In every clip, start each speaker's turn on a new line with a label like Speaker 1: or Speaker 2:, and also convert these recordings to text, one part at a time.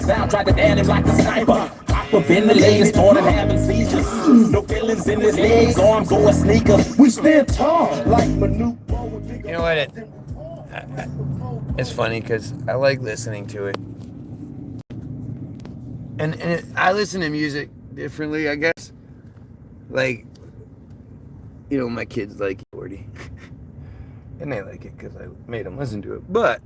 Speaker 1: sound, tried to down him like a sniper. Hop up in the lane, started having seizures. No feelings in his legs, arms or a sneaker. We stand tall like Manu.
Speaker 2: You know what? It's funny because I like listening to it. And I listen to music differently, I guess. Like, you know, my kids like 40. And they like it because I made them listen to it. But,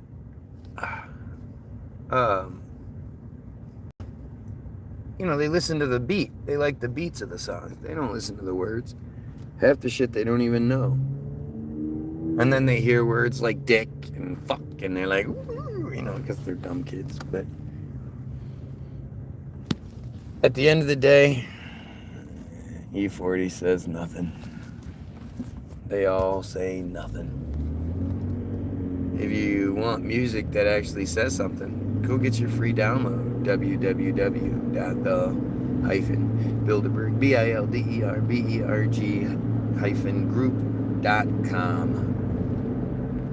Speaker 2: you know, they listen to the beat. They like the beats of the songs. They don't listen to the words. Half the shit they don't even know. And then they hear words like dick and fuck, and they're like, ooh, you know, because they're dumb kids. But at the end of the day, E40 says nothing. They all say nothing. If you want music that actually says something, go get your free download. www.the-bilderberg, bilderberg-group.com.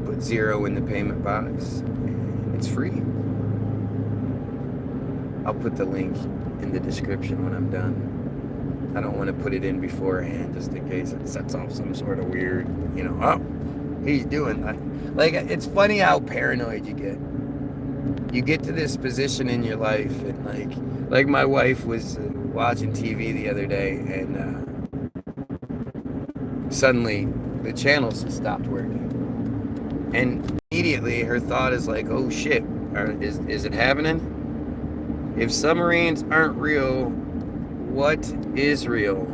Speaker 2: Put 0 in the payment box, and it's free. I'll put the link in the description when I'm done. I don't want to put it in beforehand just in case it sets off some sort of weird, you know, oh, he's doing that. Like, it's funny how paranoid you get. You get to this position in your life, and like my wife was watching TV the other day, and suddenly the channels just stopped working. And immediately her thought is like, oh shit, is it happening? If submarines aren't real, what is real?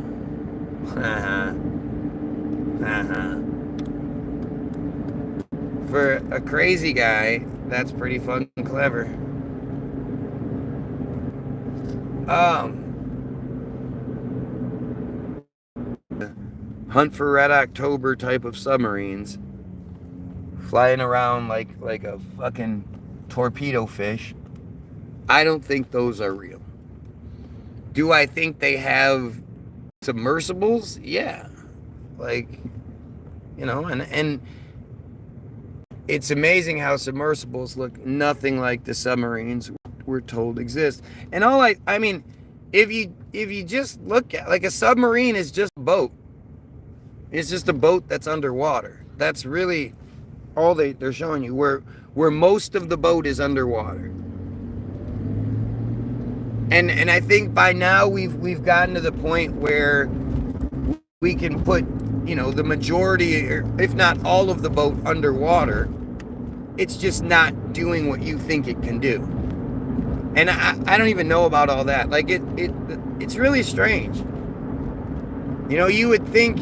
Speaker 2: For a crazy guy, that's pretty fucking clever. Hunt for Red October type of submarines flying around like a fucking torpedo fish. I don't think those are real. Do I think they have submersibles? Yeah. Like, you know, and it's amazing how submersibles look nothing like the submarines we're told exist. And I mean, if you just look at, like, a submarine is just a boat. It's just a boat that's underwater. That's really all they're showing you, where most of the boat is underwater. And I think by now we've gotten to the point where we can put, you know, the majority, or if not all of the boat underwater. It's just not doing what you think it can do. And I don't even know about all that. Like, it's really strange. You know, you would think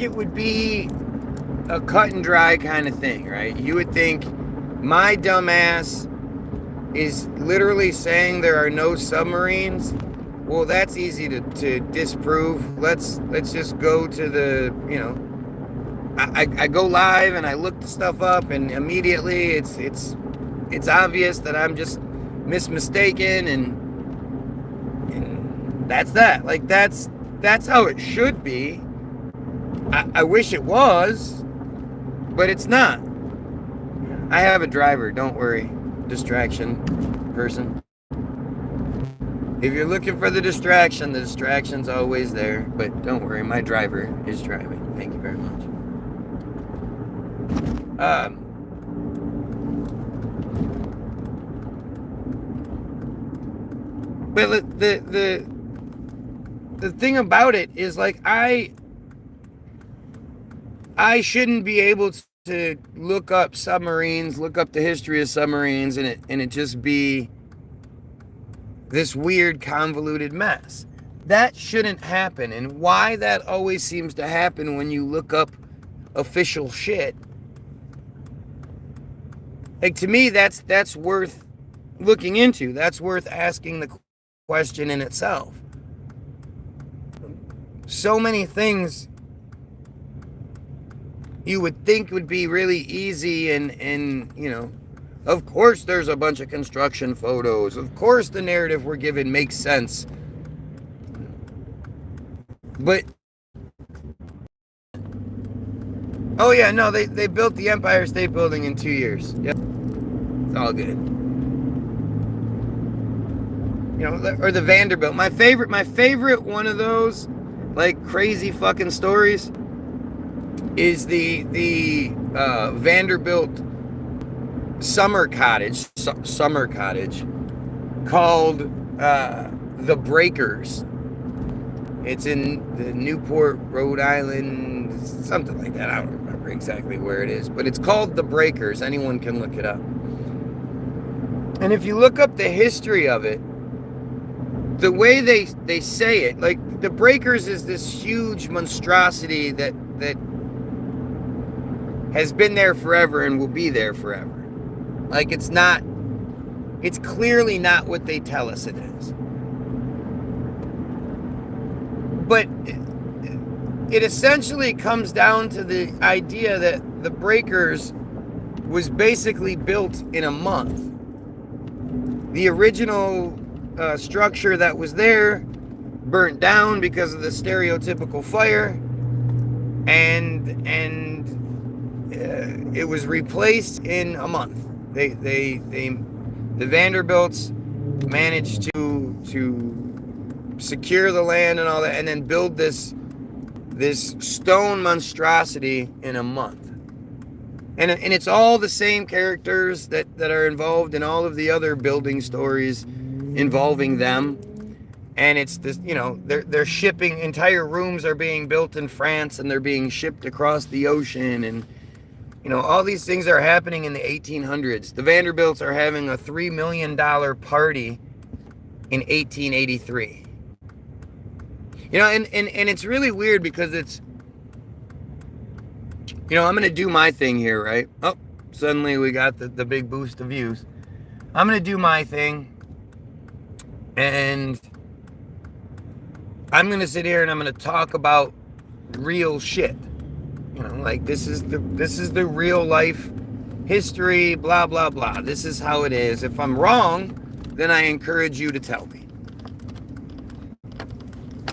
Speaker 2: it would be a cut and dry kind of thing, right? You would think my dumbass is literally saying there are no submarines. Well, that's easy to disprove. Let's just go to the, you know, I go live and I look the stuff up, and immediately it's obvious that I'm just mistaken, and that's that. Like, that's how it should be. I wish it was, but it's not. I have a driver, don't worry. Distraction person. If you're looking for the distraction's always there. But don't worry, my driver is driving. Thank you very much. But the thing about it is, like, I shouldn't be able to look up submarines, look up the history of submarines, and it just be this weird convoluted mess. That shouldn't happen. And why that always seems to happen when you look up official shit, like, to me, that's worth looking into. That's worth asking the question in itself. So many things you would think would be really easy, and you know, of course there's a bunch of construction photos. Of course the narrative we're given makes sense. But oh yeah, no, they built the Empire State Building in 2 years. Yep. It's all good. You know, or the Vanderbilt. My favorite one of those, like, crazy fucking stories is the Vanderbilt summer cottage called the Breakers. It's in the Newport, Rhode Island, something like that. I don't remember exactly where it is, but it's called the Breakers. Anyone can look it up. And if you look up the history of it, the way they say it, like, the Breakers is this huge monstrosity that has been there forever and will be there forever. Like, it's clearly not what they tell us it is. But it essentially comes down to the idea that the Breakers was basically built in a month. The original structure that was there burnt down because of the stereotypical fire, and it was replaced in a month. The Vanderbilts managed to secure the land and all that, and then build this stone monstrosity in a month. And it's all the same characters that are involved in all of the other building stories involving them. And it's this, you know, they're shipping, entire rooms are being built in France and they're being shipped across the ocean, and you know, all these things are happening in the 1800s. The Vanderbilts are having a $3 million party in 1883. You know, and it's really weird because it's, you know, I'm going to do my thing here, right? Oh, suddenly we got the big boost of views. I'm going to do my thing, and I'm going to sit here and I'm going to talk about real shit. You know, like, this is the real life history, blah, blah, blah. This is how it is. If I'm wrong, then I encourage you to tell me.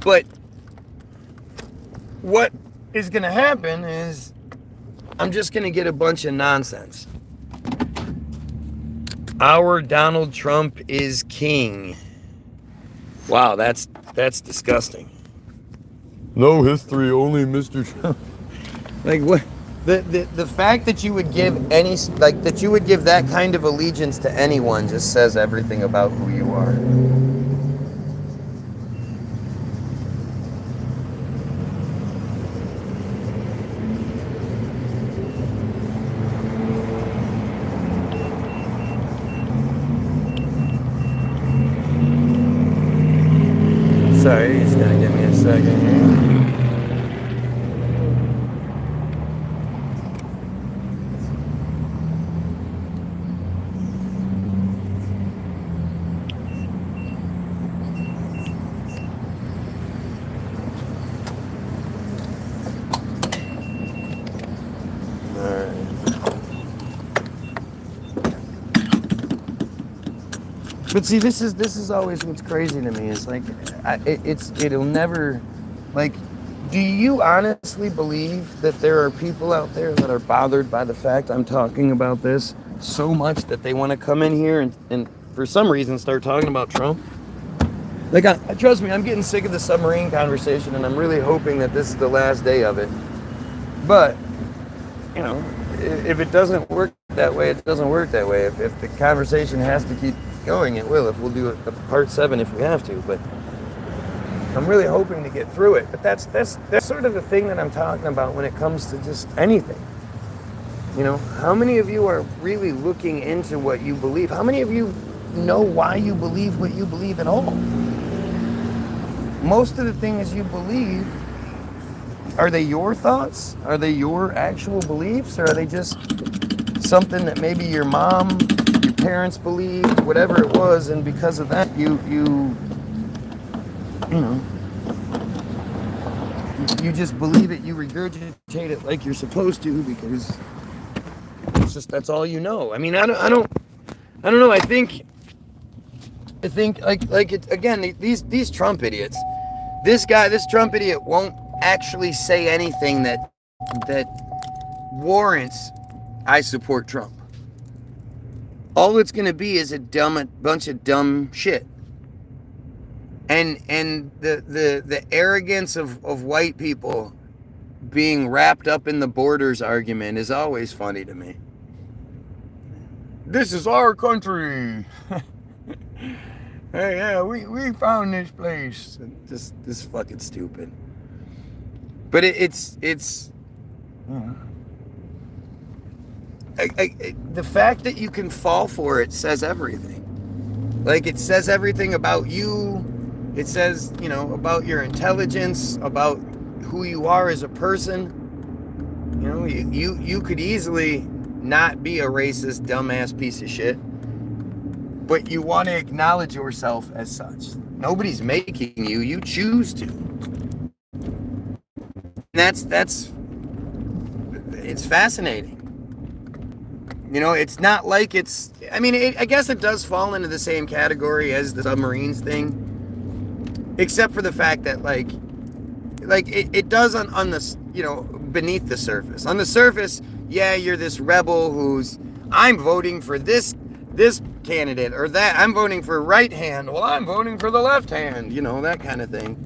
Speaker 2: But what is going to happen is I'm just going to get a bunch of nonsense. Our Donald Trump is king. Wow, that's disgusting. No history, only Mr. Trump. Like, what? The fact that you would give that kind of allegiance to anyone just says everything about who you are. Sorry, he's gonna give me a second here. But see, this is always what's crazy to me. Is like, it'll never, like, do you honestly believe that there are people out there that are bothered by the fact I'm talking about this so much that they want to come in here and for some reason start talking about Trump? Like, trust me, I'm getting sick of the submarine conversation, and I'm really hoping that this is the last day of it. But, you know, if it doesn't work that way, it doesn't work that way. If the conversation has to keep going, it will. If we'll do a part 7 if we have to, but I'm really hoping to get through it. But that's sort of the thing that I'm talking about when it comes to just anything. You know, how many of you are really looking into what you believe? How many of you know why you believe what you believe at all? Most of the things you believe, are they your thoughts? Are they your actual beliefs? Or are they just something that maybe your mom, your parents believed, whatever it was, and because of that you know, you just believe it, you regurgitate it like you're supposed to because it's just, that's all you know. I mean, I don't know. I think like it, again, these Trump idiots. This Trump idiot won't actually say anything that warrants I support Trump. all it's going to be is a bunch of dumb shit. And the arrogance of white people being wrapped up in the borders argument is always funny to me. This is our country. Hey, yeah, we found this place. This fucking stupid. But it's the fact that you can fall for it says everything. Like, it says everything about you. It says, about your intelligence, about who you are as a person. You could easily not be a racist, dumbass piece of shit, but you want to acknowledge yourself as such. Nobody's making you. You choose to. And that's it's fascinating. It's not like it's, I guess it does fall into the same category as the submarines thing, except for the fact that like it does on the, beneath the surface. On the surface, yeah, you're this rebel who's, I'm voting for this candidate or that, I'm voting for right hand, well, I'm voting for the left hand, that kind of thing.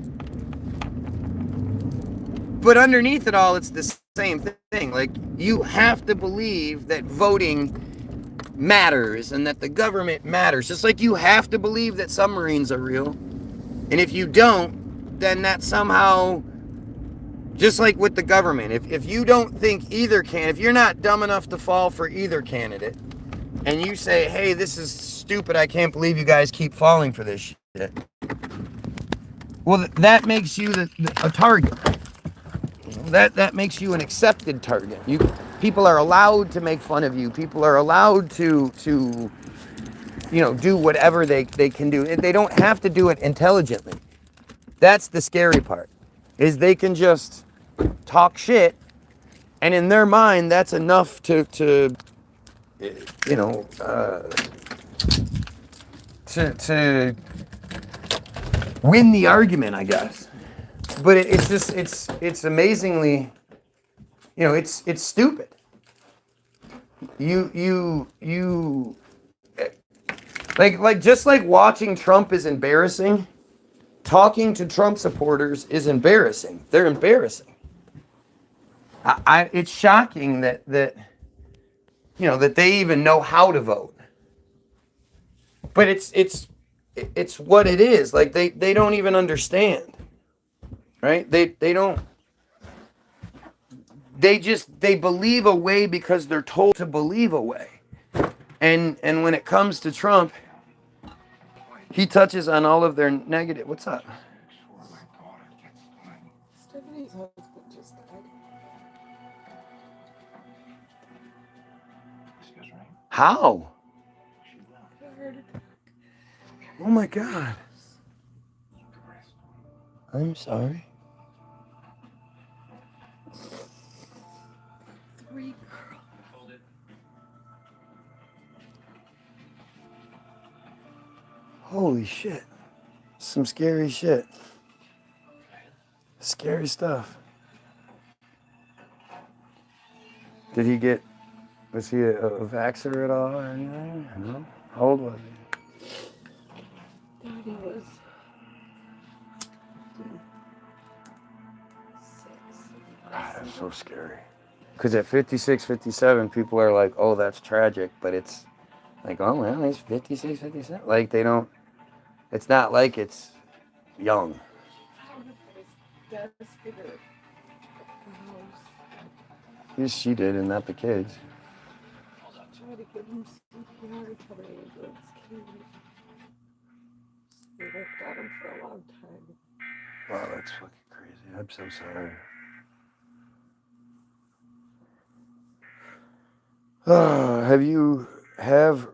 Speaker 2: But underneath it all, it's the same thing. Like, you have to believe that voting matters and that the government matters. Just like you have to believe that submarines are real. And if you don't, then that somehow, just like with the government, if you don't think if you're not dumb enough to fall for either candidate, and you say, hey, this is stupid, I can't believe you guys keep falling for this shit, well, that makes you a target. That makes you an accepted target. People are allowed to make fun of you. People are allowed to do whatever they can do. They don't have to do it intelligently. That's the scary part, is they can just talk shit, and in their mind, that's enough to win the argument, I guess. But it's amazingly, it's stupid. You like just like watching Trump is embarrassing, talking to Trump supporters is embarrassing. They're embarrassing. It's shocking that that they even know how to vote. But it's what it is. Like, they don't even understand. Right? They don't. They believe a way because they're told to believe a way. And when it comes to Trump, he touches on all of their negative. What's up?
Speaker 3: Stephanie's husband just died.
Speaker 2: How? Oh my God. I'm sorry.
Speaker 3: 3 girls.
Speaker 2: Holy shit. Some scary shit. Scary stuff. Was he a vaxxer at all or anything? No? How old was he?
Speaker 3: Daddy was 56.
Speaker 2: God, that's so scary. Because at 56, 57, people are like, oh, that's tragic. But it's like, oh, well, he's 56, 57. Like, they don't, it's not like it's young. Yes, she did, and not the kids.
Speaker 3: Tried to give him CPR until the ambulance came. We worked on him for a long time.
Speaker 2: Wow, that's fucking crazy. I'm so sorry.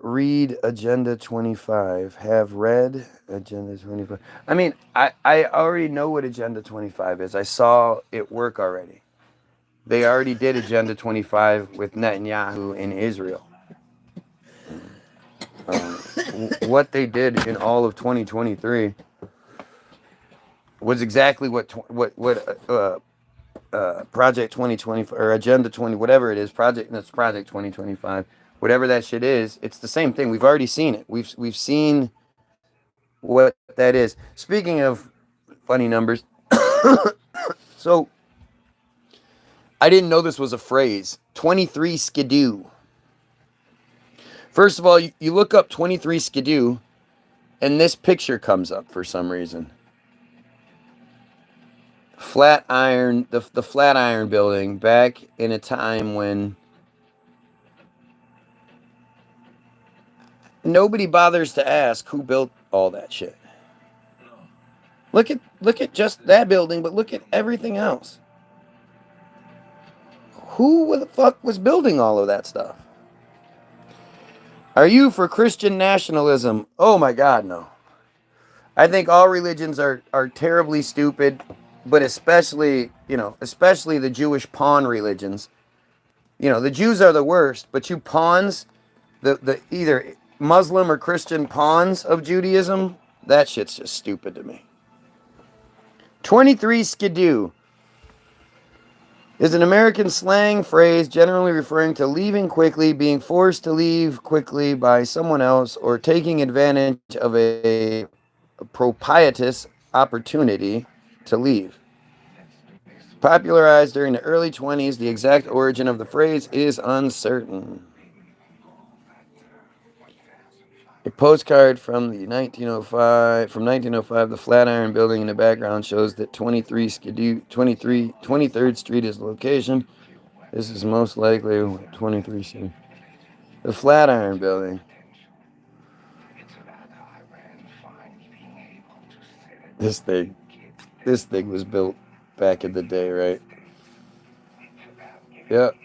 Speaker 2: Read Agenda 25. Have read Agenda 25. I mean, I already know what Agenda 25 is. I saw it work already. They already did Agenda 25 with Netanyahu in Israel. What they did in all of 2023 was exactly what Project 2020 or Agenda 20, whatever it is, Project 2025 whatever that shit is, it's the same thing. We've already seen it. We've seen what that is. Speaking of funny numbers, so I didn't know this was a phrase. 23 skidoo. First of all, you look up 23 skidoo, and this picture comes up for some reason. Flatiron, the Flatiron building, back in a time when nobody bothers to ask who built all that shit. Look at just that building, but look at everything else. Who the fuck was building all of that stuff? Are you for Christian nationalism? Oh my God, no. I think all religions are terribly stupid, but especially the Jewish pawn religions. The Jews are the worst, but you pawns, the either Muslim or Christian pawns of Judaism, that shit's just stupid to me. 23 skidoo is an American slang phrase generally referring to leaving quickly, being forced to leave quickly by someone else, or taking advantage of a propitious opportunity to leave. Popularized during the early 20s, the exact origin of the phrase is uncertain. A postcard from 1905, the Flatiron Building in the background shows that 23rd Street is the location. This is most likely 23 Street. The Flatiron Building. This thing was built back in the day, right? Yep.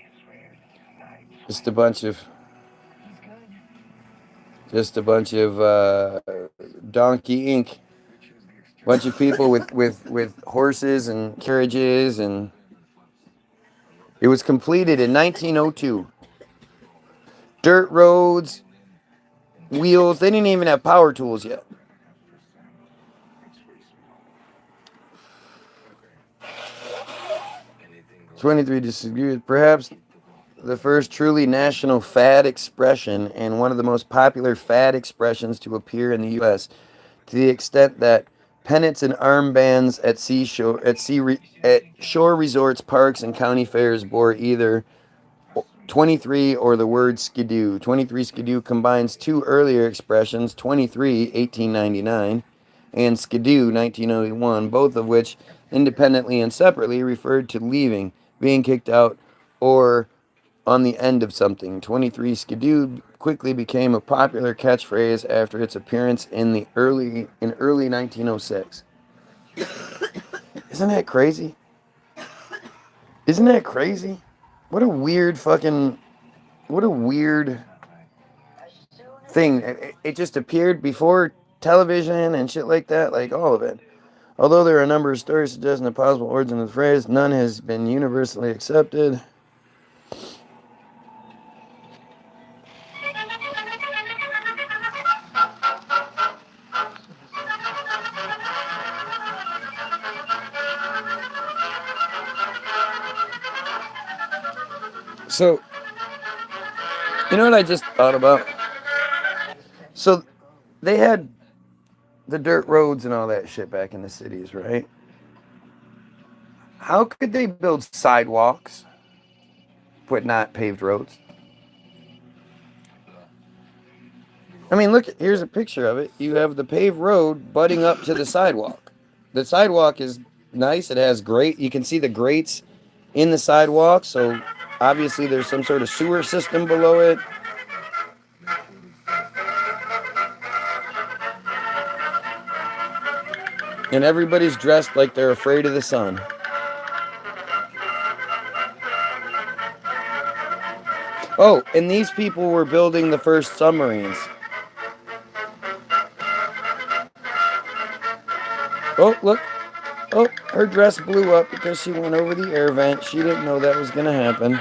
Speaker 2: Just a bunch of Donkey Inc. Bunch of people with horses and carriages, and it was completed in 1902. Dirt roads, wheels. They didn't even have power tools yet. '23 disagreed. Perhaps the first truly national fad expression and one of the most popular fad expressions to appear in the U.S. to the extent that pennants and armbands at shore resorts, parks, and county fairs bore either 23 or the word skidoo. 23 skidoo combines two earlier expressions, 23, 1899, and skidoo, 1901, both of which, independently and separately, referred to leaving, being kicked out, or on the end of something. 23 skidoo quickly became a popular catchphrase after its appearance in early 1906. Isn't that crazy? Isn't that crazy? What a weird thing. It just appeared before television and shit like that, like all of it. Although there are a number of stories suggesting the possible origin of the phrase, none has been universally accepted. So, you know what I just thought about? So, they had the dirt roads and all that shit back in the cities, right? How could they build sidewalks but not paved roads? I mean, look, here's a picture of it. You have the paved road butting up to the sidewalk. The sidewalk is nice. It has you can see the grates in the sidewalk, so obviously there's some sort of sewer system below it. And everybody's dressed like they're afraid of the sun. Oh, and these people were building the first submarines. Oh, look. Oh, her dress blew up because she went over the air vent. She didn't know that was going to happen.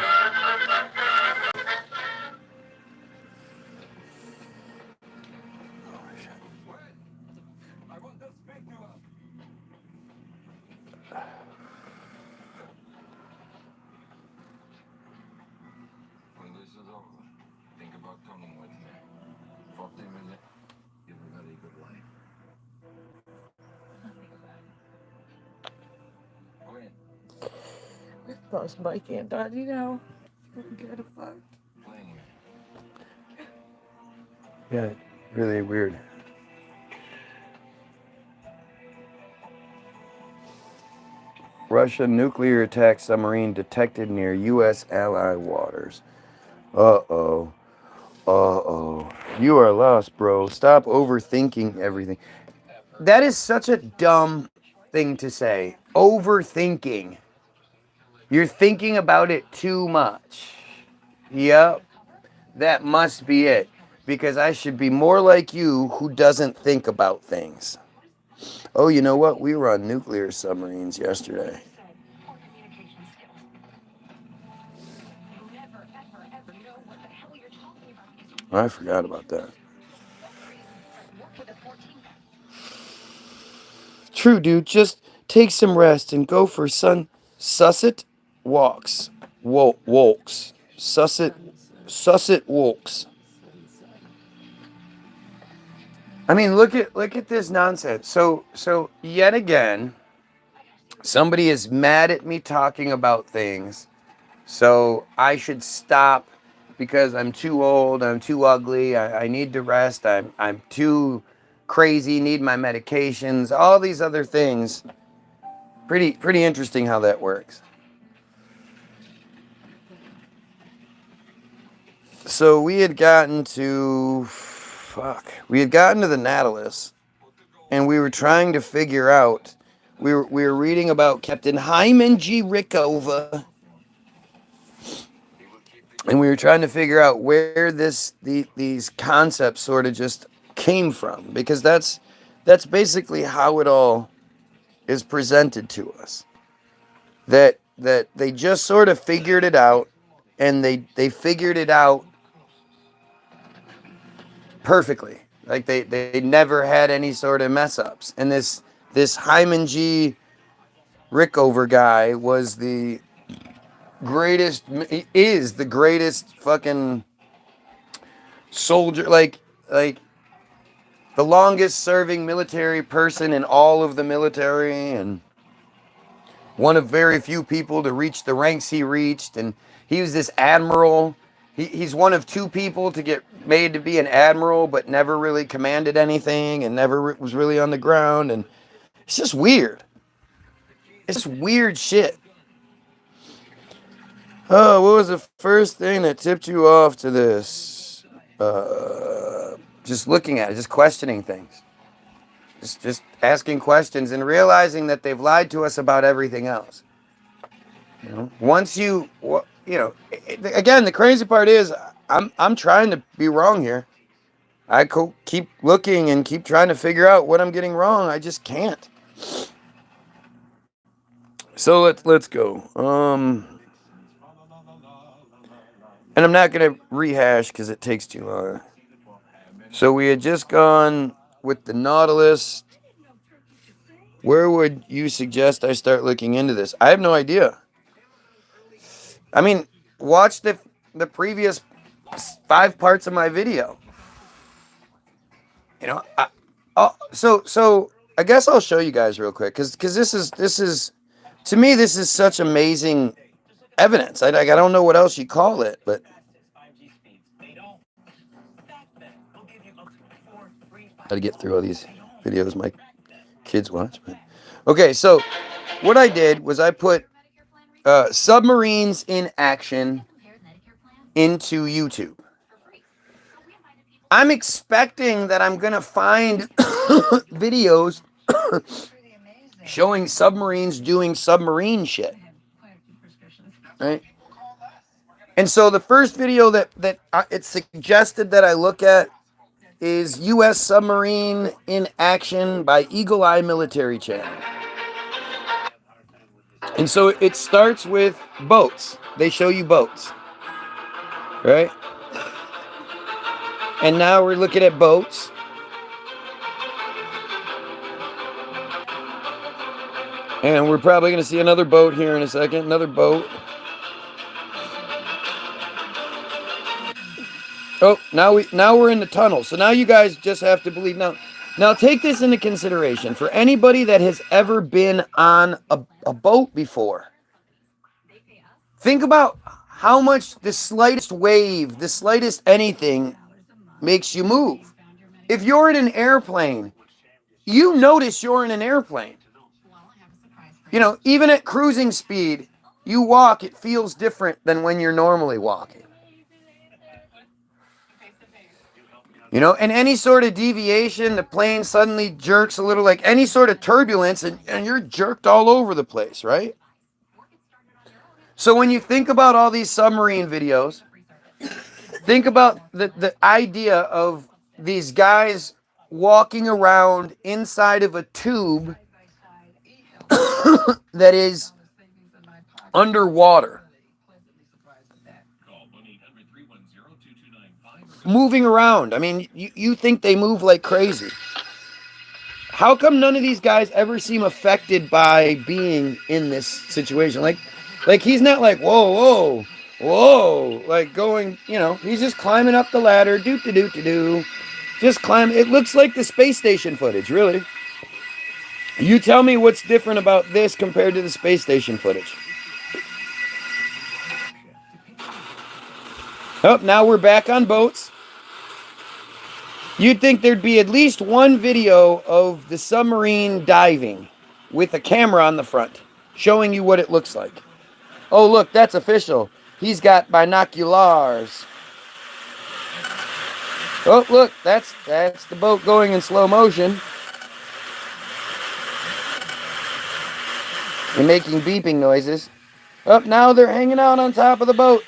Speaker 3: Plus, Mike can't dodge you now. Get a fuck.
Speaker 2: Yeah, really weird. Russia nuclear attack submarine detected near U.S. ally waters. Uh-oh. Uh-oh. You are lost, bro. Stop overthinking everything. That is such a dumb thing to say. Overthinking. You're thinking about it too much. Yep. That must be it. Because I should be more like you who doesn't think about things. Oh, you know what? We were on nuclear submarines yesterday. I forgot about that. True, dude. Just take some rest and go for susset walks. Walks. Susset walks. I mean, look at this nonsense. So yet again, somebody is mad at me talking about things. So I should stop because I'm too old, I'm too ugly, I need to rest, I'm too crazy, need my medications, all these other things. Pretty interesting how that works. So we had gotten to the Nautilus, and we were trying to figure out. We were reading about Captain Hyman G. Rickover, and we were trying to figure out where these concepts sort of just came from, because that's basically how it all is presented to us. That they just sort of figured it out, and they figured it out perfectly. Like they never had any sort of mess ups. And this Hyman G. Rickover guy was the greatest. He is the greatest fucking soldier. Like the longest serving military person in all of the military, and one of very few people to reach the ranks he reached. And he was this admiral. He's one of two people to get made to be an admiral, but never really commanded anything and never was really on the ground. And it's just weird. It's weird shit. Oh, what was the first thing that tipped you off to this? Just looking at it, just questioning things. Just asking questions and realizing that they've lied to us about everything else. You know, once again, the crazy part is I'm trying to be wrong here. I keep looking and keep trying to figure out what I'm getting wrong. I just can't. So let's go. And I'm not gonna rehash because it takes too long. So we had just gone with the Nautilus. Where would you suggest I start looking into this? I have no idea. I mean, watch the previous 5 parts of my video. You know, so I guess I'll show you guys real quick because this is to me this is such amazing evidence. I don't know what else you call it, but got to get through all these videos my kids watch. But okay, so what I did was I put submarines in action into YouTube. I'm expecting that I'm gonna find videos showing submarines doing submarine shit, right? And so the first video that it's suggested that I look at is U.S. Submarine in Action by Eagle Eye Military Channel. And so it starts with boats. They show you boats, right? And now we're looking at boats. And we're probably going to see another boat here in a second. Another boat. Oh, now we're in the tunnel. So now you guys just have to believe. Now take this into consideration. For anybody that has ever been on a boat before, Think about how much the slightest wave, the slightest anything makes you move. If you're in an airplane, you notice you're in an airplane. You know, even at cruising speed, you walk, it feels different than when you're normally walking. You know, and any sort of deviation, the plane suddenly jerks a little, like any sort of turbulence, and you're jerked all over the place, right? So when you think about all these submarine videos, think about the idea of these guys walking around inside of a tube that is underwater, moving around. I mean, you think they move like crazy. How come none of these guys ever seem affected by being in this situation? Like he's not like, whoa, whoa, whoa, like going, you know, he's just climbing up the ladder, do. Just climb. It looks like the space station footage, really. You tell me what's different about this compared to the space station footage. Oh, now we're back on boats. You'd think there'd be at least one video of the submarine diving with a camera on the front, showing you what it looks like. Oh, look, that's official. He's got binoculars. Oh, look, that's the boat going in slow motion. And making beeping noises. Oh, now they're hanging out on top of the boat.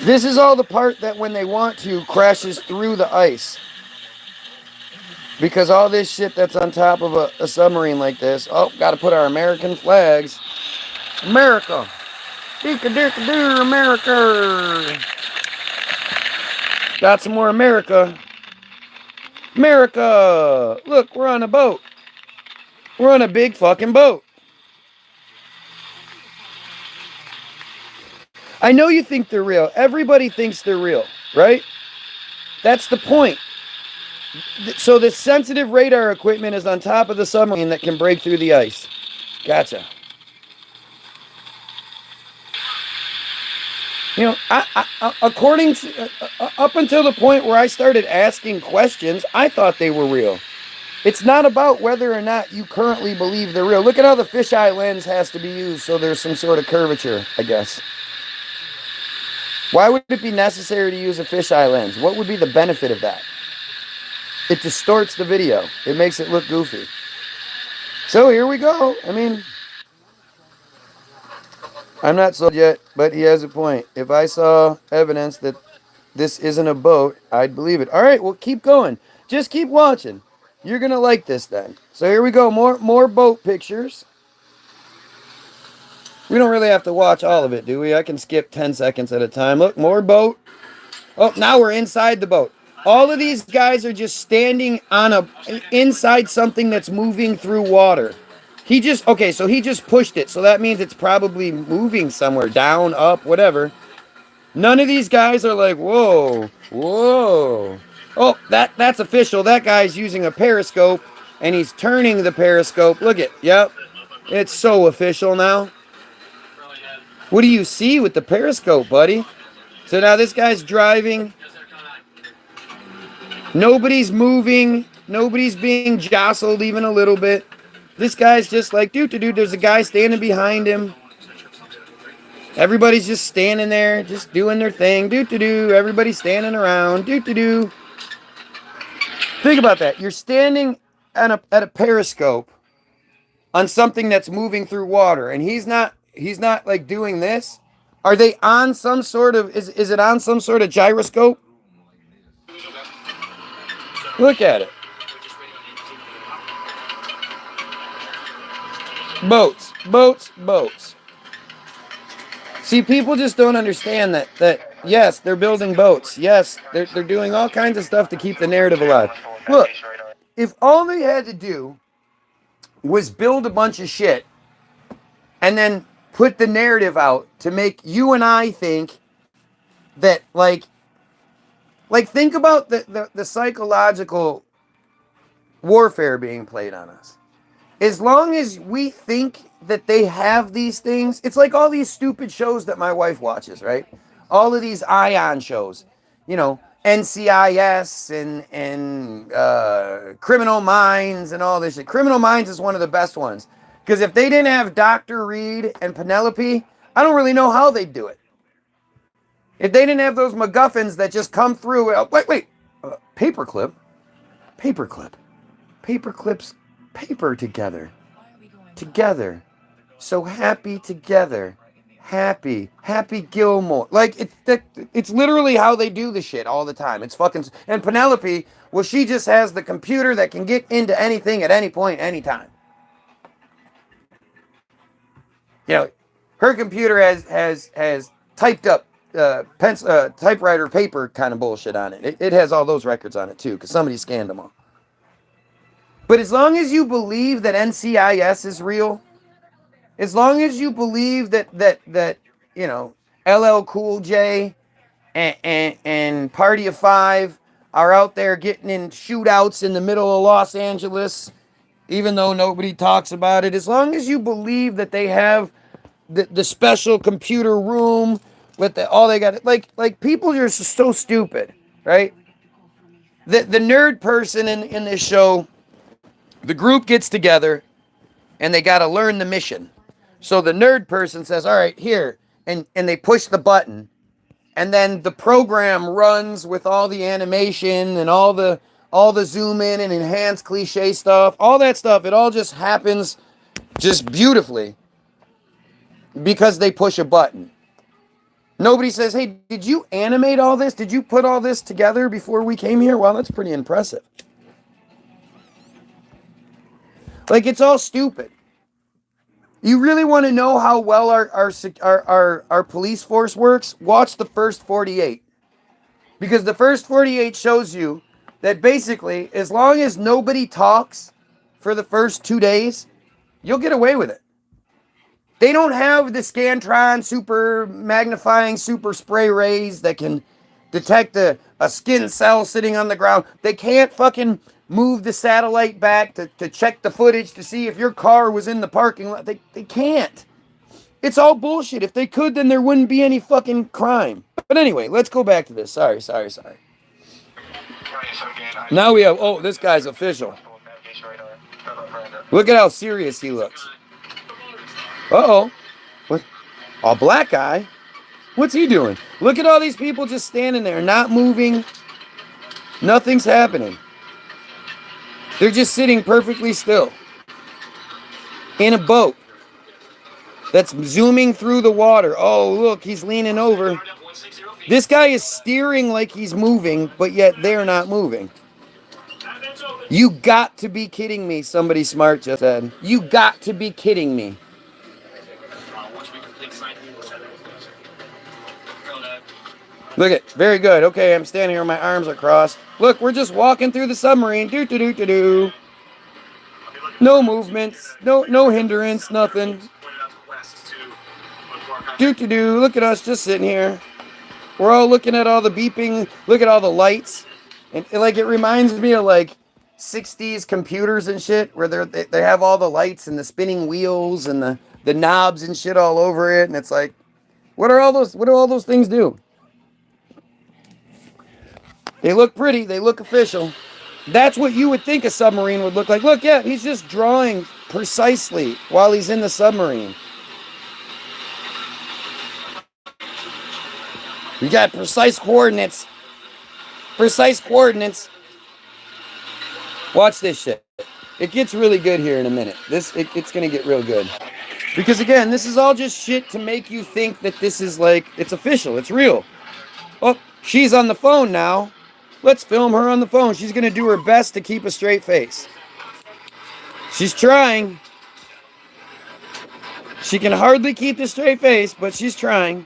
Speaker 2: This is all the part that when they want to crashes through the ice. Because all this shit that's on top of a submarine like this. Oh, got to put our American flags. America. Deek-a-deek-a-doo, America. Got some more America. America. Look, we're on a boat. We're on a big fucking boat. I know you think they're real. Everybody thinks they're real, right? That's the point. So the sensitive radar equipment is on top of the submarine that can break through the ice. Gotcha. You know, according to, up until the point where I started asking questions, I thought they were real. It's not about whether or not you currently believe they're real. Look at how the fisheye lens has to be used so there's some sort of curvature, I guess. Why would it be necessary to use a fisheye lens? What would be the benefit of that? It distorts the video. It makes it look goofy. So here we go. I mean, I'm not sold yet, but he has a point. If I saw evidence that this isn't a boat, I'd believe it. All right, well, keep going. Just keep watching. You're going to like this then. So here we go. More boat pictures. We don't really have to watch all of it, do we? I can skip 10 seconds at a time. Look, more boat. Oh, now we're inside the boat. All of these guys are just standing on inside something that's moving through water. He just pushed it. So that means it's probably moving somewhere, down, up, whatever. None of these guys are like, whoa, whoa. Oh, that's official. That guy's using a periscope and he's turning the periscope. Look at, yep. It's so official now. What do you see with the periscope, buddy? So now this guy's driving. Nobody's moving. Nobody's being jostled even a little bit. This guy's just like, dude, there's a guy standing behind him. Everybody's just standing there, just doing their thing. Everybody's standing around. Think about that. You're standing at a periscope on something that's moving through water, and he's not like doing this. Are they on some sort of is it on some sort of gyroscope? Look at it. Boats. See, people just don't understand that yes, they're building boats. Yes, they're doing all kinds of stuff to keep the narrative alive. Look, if all they had to do was build a bunch of shit and then put the narrative out to make you and I think that like think about the psychological warfare being played on us. as long as we think that they have these things, it's like all these stupid shows that my wife watches, right? All of these ion shows, you know, NCIS and Criminal Minds and all this shit. Criminal Minds is one of the best ones because if they didn't have Dr. Reed and Penelope, I don't really know how they'd do it. If they didn't have those MacGuffins that just come through, wait, paperclip, paperclips, paper together, so happy together, happy Gilmore. Like it's literally how they do the shit all the time. It's fucking. And Penelope, well, she just has the computer that can get into anything at any point, anytime. You know, her computer has typed up typewriter paper kind of bullshit on it. It has all those records on it too, because somebody scanned them all. But as long as you believe that NCIS is real, as long as you believe that you know LL Cool J and Party of Five are out there getting in shootouts in the middle of Los Angeles, even though nobody talks about it, as long as you believe that they have the special computer room with all they got, like people are so stupid, right? The nerd person in this show, the group gets together and they got to learn the mission. So the nerd person says, all right, here, and they push the button, and then the program runs with all the animation and all the zoom in and enhanced cliche stuff, all that stuff. It all just happens just beautifully because they push a button. Nobody says, hey, did you animate all this? Did you put all this together before we came here? Wow, that's pretty impressive. Like, it's all stupid. You really want to know how well our police force works? Watch the first 48. Because the first 48 shows you that basically, as long as nobody talks for the first 2 days, you'll get away with it. They don't have the Scantron super magnifying super spray rays that can detect a skin cell sitting on the ground. They can't fucking move the satellite back to check the footage to see if your car was in the parking lot. They can't. It's all bullshit. If they could, then there wouldn't be any fucking crime. But anyway, let's go back to this. Sorry. Now we have, oh, this guy's official. Look at how serious he looks. Uh-oh. What? A black guy? What's he doing? Look at all these people just standing there, not moving. Nothing's happening. They're just sitting perfectly still. In a boat that's zooming through the water. Oh, look, he's leaning over. This guy is steering like he's moving, but yet they're not moving. You got to be kidding me, somebody smart just said. You got to be kidding me. Look at, very good. Okay, I'm standing here, my arms are crossed. Look, we're just walking through the submarine. Do. No movements, no hindrance, nothing. Do. Look at us just sitting here. We're all looking at all the beeping. Look at all the lights. And like, it reminds me of like 60s computers and shit where they have all the lights and the spinning wheels and the knobs and shit all over it. And it's like, what do all those things do? They look pretty. They look official. That's what you would think a submarine would look like. Look, yeah, he's just drawing precisely while he's in the submarine. We got precise coordinates. Precise coordinates. Watch this shit. It gets really good here in a minute. It's going to get real good. Because again, this is all just shit to make you think that this is like, it's official. It's real. Oh, she's on the phone now. Let's film her on the phone. She's going to do her best to keep a straight face. She's trying. She can hardly keep the straight face, but she's trying.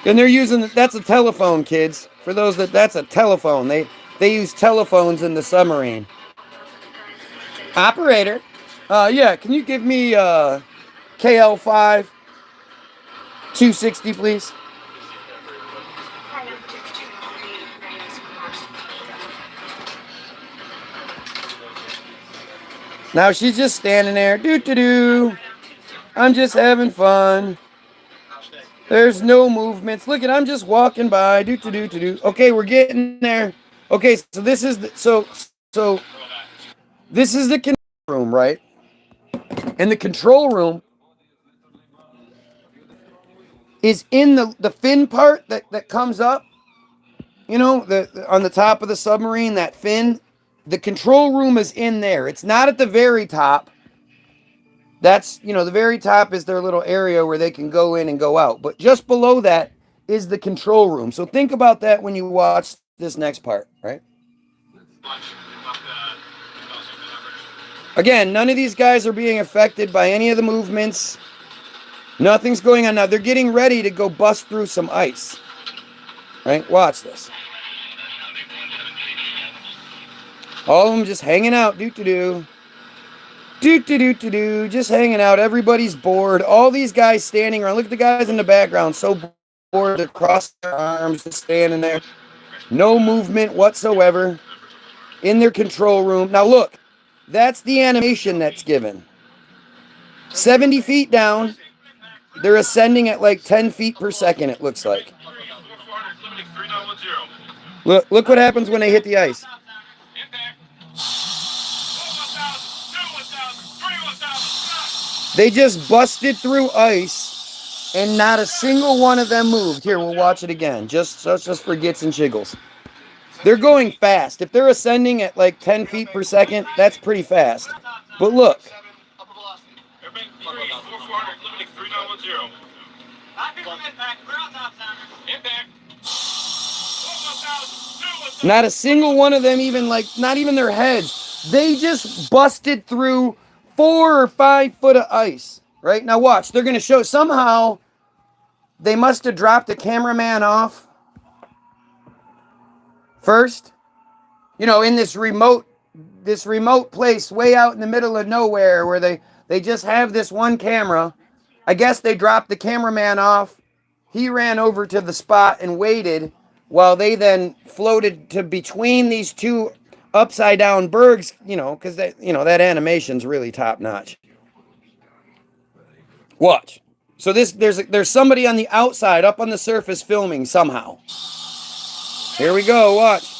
Speaker 2: And they're using, that's a telephone, kids. For those that's a telephone. They use telephones in the submarine. Operator. Yeah, can you give me KL5 260, please? Now she's just standing there. Doo-doo-doo. I'm just having fun. There's no movements. Look at, I'm just walking by. Doo-doo-doo-doo. Okay, we're getting there. Okay, so this is the, so this is the control room, right? And the control room is in the fin part that comes up. You know, on the top of the submarine, that fin. The control room is in there. It's not at the very top. That's, you know, the very top is their little area where they can go in and go out. But just below that is the control room. So think about that when you watch this next part, right? Again, none of these guys are being affected by any of the movements. Nothing's going on now. They're getting ready to go bust through some ice. Right? Watch this. All of them just hanging out. Doo-doo-doo. Doo-doo-doo-doo-doo. Just hanging out. Everybody's bored. All these guys standing around. Look at the guys in the background. So bored. They're crossing their arms. Just standing there. No movement whatsoever. In their control room. Now look. That's the animation that's given. 70 feet down. They're ascending at like 10 feet per second, it looks like. Look what happens when they hit the ice. They just busted through ice, and not a single one of them moved. Here, we'll watch it again, just for gits and jiggles. They're going fast. If they're ascending at like 10 feet per second, that's pretty fast. But look. Not a single one of them even, like, not even their heads. They just busted through 4 or 5 foot of ice. Right? Now watch. They're going to show somehow they must have dropped the cameraman off first. You know, in this remote place way out in the middle of nowhere where they just have this one camera. I guess they dropped the cameraman off. He ran over to the spot and waited while they then floated to between these two upside down bergs, you know, because that, you know, that animation's really top notch. Watch. So there's somebody on the outside up on the surface filming somehow. Here we go, watch.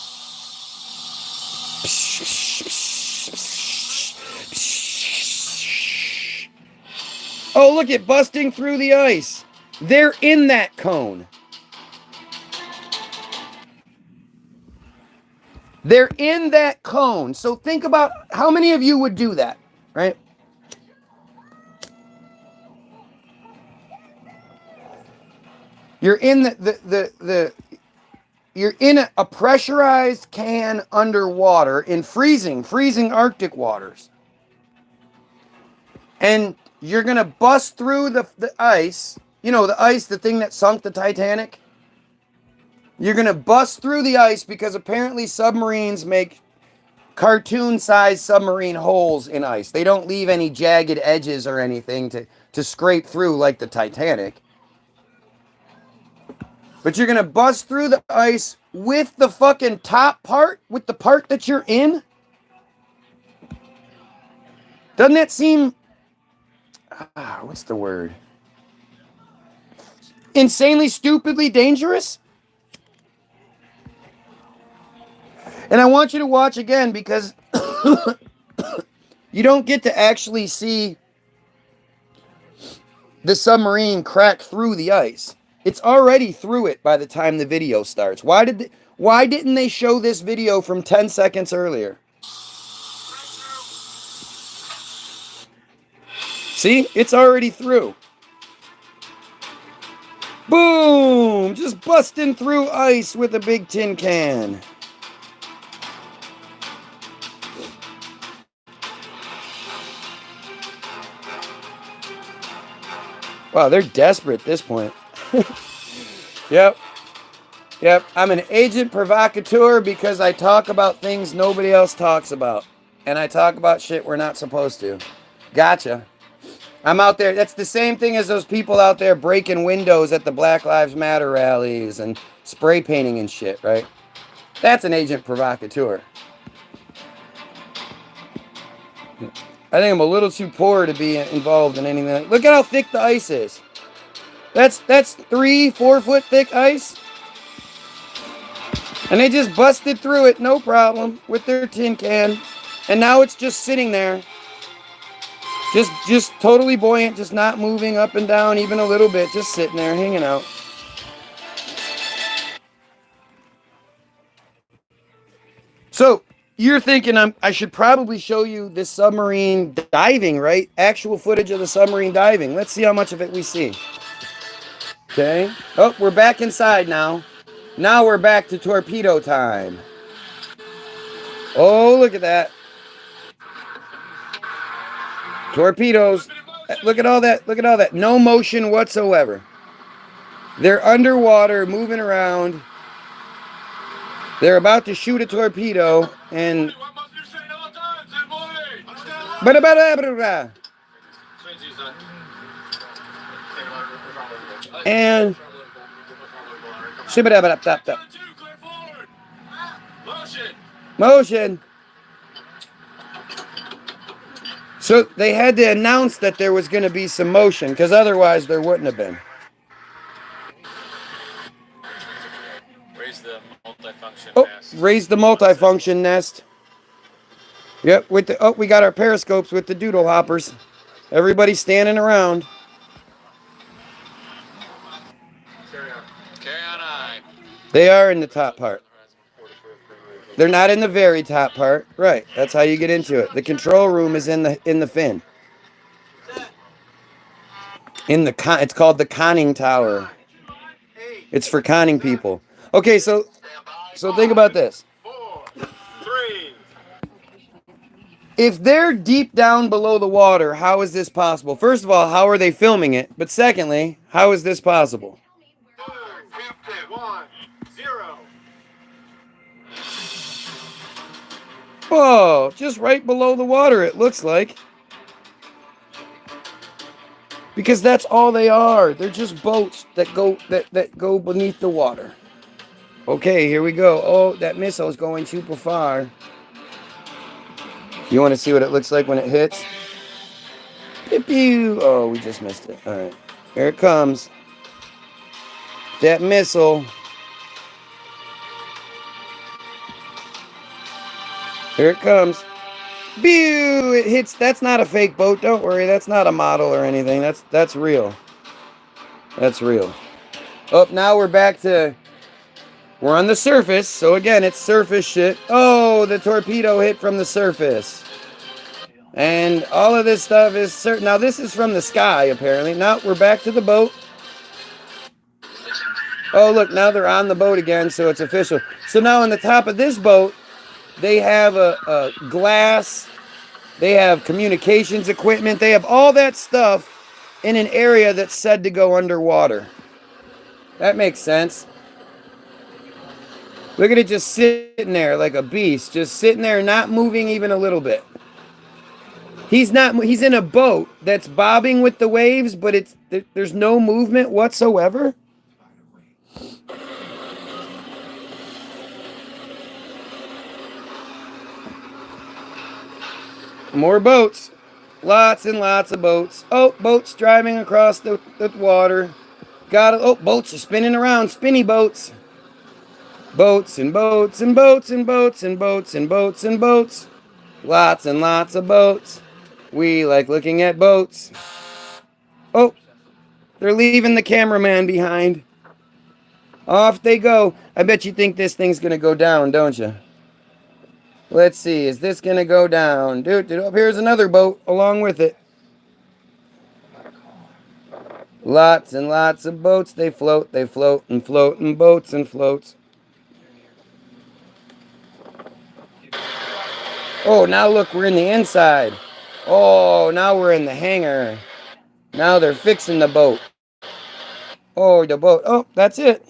Speaker 2: Oh, look at busting through the ice. They're in that cone. They're in that cone. So think about how many of you would do that, right? You're in you're in a pressurized can underwater in freezing Arctic waters. And you're going to bust through the ice. You know, the ice, the thing that sunk the Titanic. You're going to bust through the ice because apparently submarines make cartoon-sized submarine holes in ice. They don't leave any jagged edges or anything to scrape through like the Titanic. But you're going to bust through the ice with the fucking top part, with the part that you're in? Doesn't that seem... what's the word? Insanely, stupidly dangerous? And I want you to watch again because you don't get to actually see the submarine crack through the ice. It's already through it by the time the video starts. Why didn't they show this video from 10 seconds earlier? See? It's already through. Boom! Just busting through ice with a big tin can. Wow, they're desperate at this point. Yep. I'm an agent provocateur because I talk about things nobody else talks about. And I talk about shit we're not supposed to. Gotcha. I'm out there. That's the same thing as those people out there breaking windows at the Black Lives Matter rallies and spray painting and shit, right? That's an agent provocateur. I think I'm a little too poor to be involved in anything. Look at how thick the ice is. That's 3-4 foot thick ice. And they just busted through it, no problem, with their tin can. And now it's just sitting there. Just totally buoyant, just not moving up and down even a little bit, just sitting there, hanging out. So, you're thinking I should probably show you this submarine diving, right? Actual footage of the submarine diving. Let's see how much of it we see. Okay. Oh, we're back inside now. Now we're back to torpedo time. Oh, look at that. Torpedoes. Look at all that. Look at all that. No motion whatsoever. They're underwater, moving around. They're about to shoot a torpedo, and and motion. So they had to announce that there was going to be some motion, because otherwise there wouldn't have been.
Speaker 4: Raise the multifunction
Speaker 2: nest. Raise the multifunction nest. Yep, with the we got our periscopes with the doodle hoppers. Everybody's standing around.
Speaker 4: Carry on eye.
Speaker 2: They are in the top part. They're not in the very top part. Right. That's how you get into it. The control room is in the fin. It's called the conning tower. It's for conning people. Okay, so think about this.
Speaker 4: 4, 3.
Speaker 2: If they're deep down below the water, how is this possible? First of all, how are they filming it? But secondly, how is this possible?
Speaker 4: 1, 0.
Speaker 2: Whoa, just right below the water, it looks like. Because that's all they are. They're just boats that go beneath the water. Okay, here we go. Oh, that missile is going super far. You want to see what it looks like when it hits? Pew-pew. Oh, we just missed it. All right. Here it comes. That missile. Here it comes. Pew! It hits. That's not a fake boat. Don't worry. That's not a model or anything. That's real. That's real. Oh, now we're back to... We're on the surface. So again, it's surface shit. Oh, the torpedo hit from the surface. And all of this stuff is certain. Now, this is from the sky, apparently. Now, we're back to the boat. Oh, look, now they're on the boat again, so it's official. So now on the top of this boat, they have a glass. They have communications equipment. They have all that stuff in an area that's said to go underwater. That makes sense. Look at it just sitting there like a beast. Just sitting there, not moving even a little bit. He's in a boat that's bobbing with the waves, but there's no movement whatsoever. More boats. Lots and lots of boats. Oh, boats driving across the water. Boats are spinning around. Spinny boats. Boats and boats and boats and boats and boats and boats and boats. Lots and lots of boats. We like looking at boats. Oh, they're leaving the cameraman behind. Off they go. I bet you think this thing's going to go down, don't you? Let's see. Is this going to go down? Dude, here's another boat along with it. Lots and lots of boats. They float and float and boats and floats. Oh, now look, we're in the inside. Oh, now we're in the hangar. Now they're fixing the boat. Oh, the boat. Oh, that's it.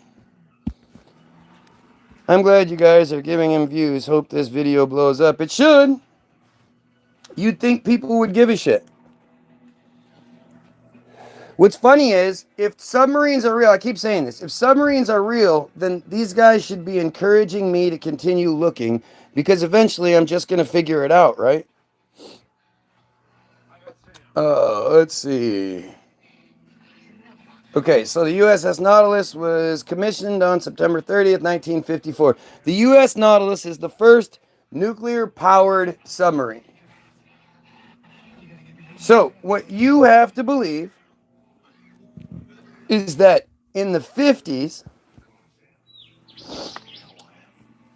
Speaker 2: I'm glad you guys are giving him views. Hope this video blows up. It should. You'd think people would give a shit. What's funny is, if submarines are real, I keep saying this, if submarines are real, then these guys should be encouraging me to continue looking, because eventually I'm just going to figure it out, right? Let's see. Okay, so the USS Nautilus was commissioned on September 30th, 1954. The US Nautilus is the first nuclear-powered submarine. So, what you have to believe is that in the 50s,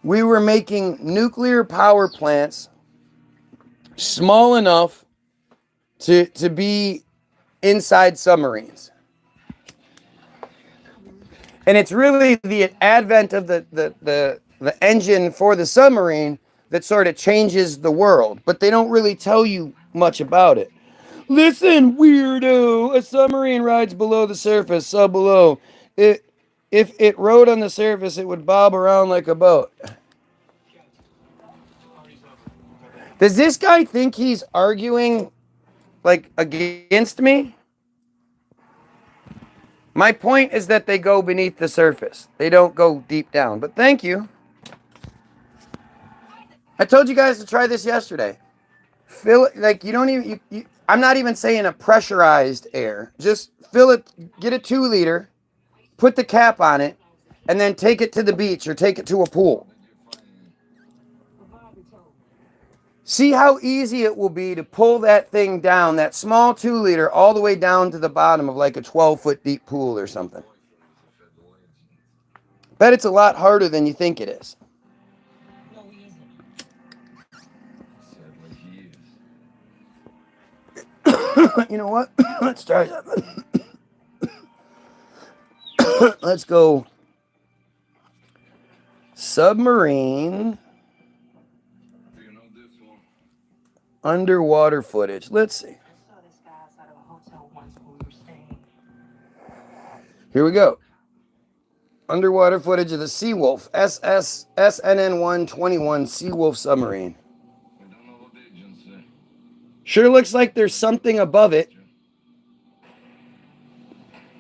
Speaker 2: we were making nuclear power plants small enough to be inside submarines. And it's really the advent of the engine for the submarine that sort of changes the world. But they don't really tell you much about it. Listen, weirdo, a submarine rides below the surface, sub below. If it rode on the surface, it would bob around like a boat. Does this guy think he's arguing like against me? My point is that they go beneath the surface. They don't go deep down. But thank you. I told you guys to try this yesterday. Fill it, like you don't even, I'm not even saying a pressurized air. Just fill it, get a 2 liter, put the cap on it, and then take it to the beach or take it to a pool. See how easy it will be to pull that thing down, that small 2 liter, all the way down to the bottom of like a 12-foot deep pool or something. Bet it's a lot harder than you think it is. You know what? Let's try that. Let's go submarine underwater footage. Let's see. Here we go. Underwater footage of the Seawolf SNN-121 Seawolf submarine. Sure looks like there's something above it.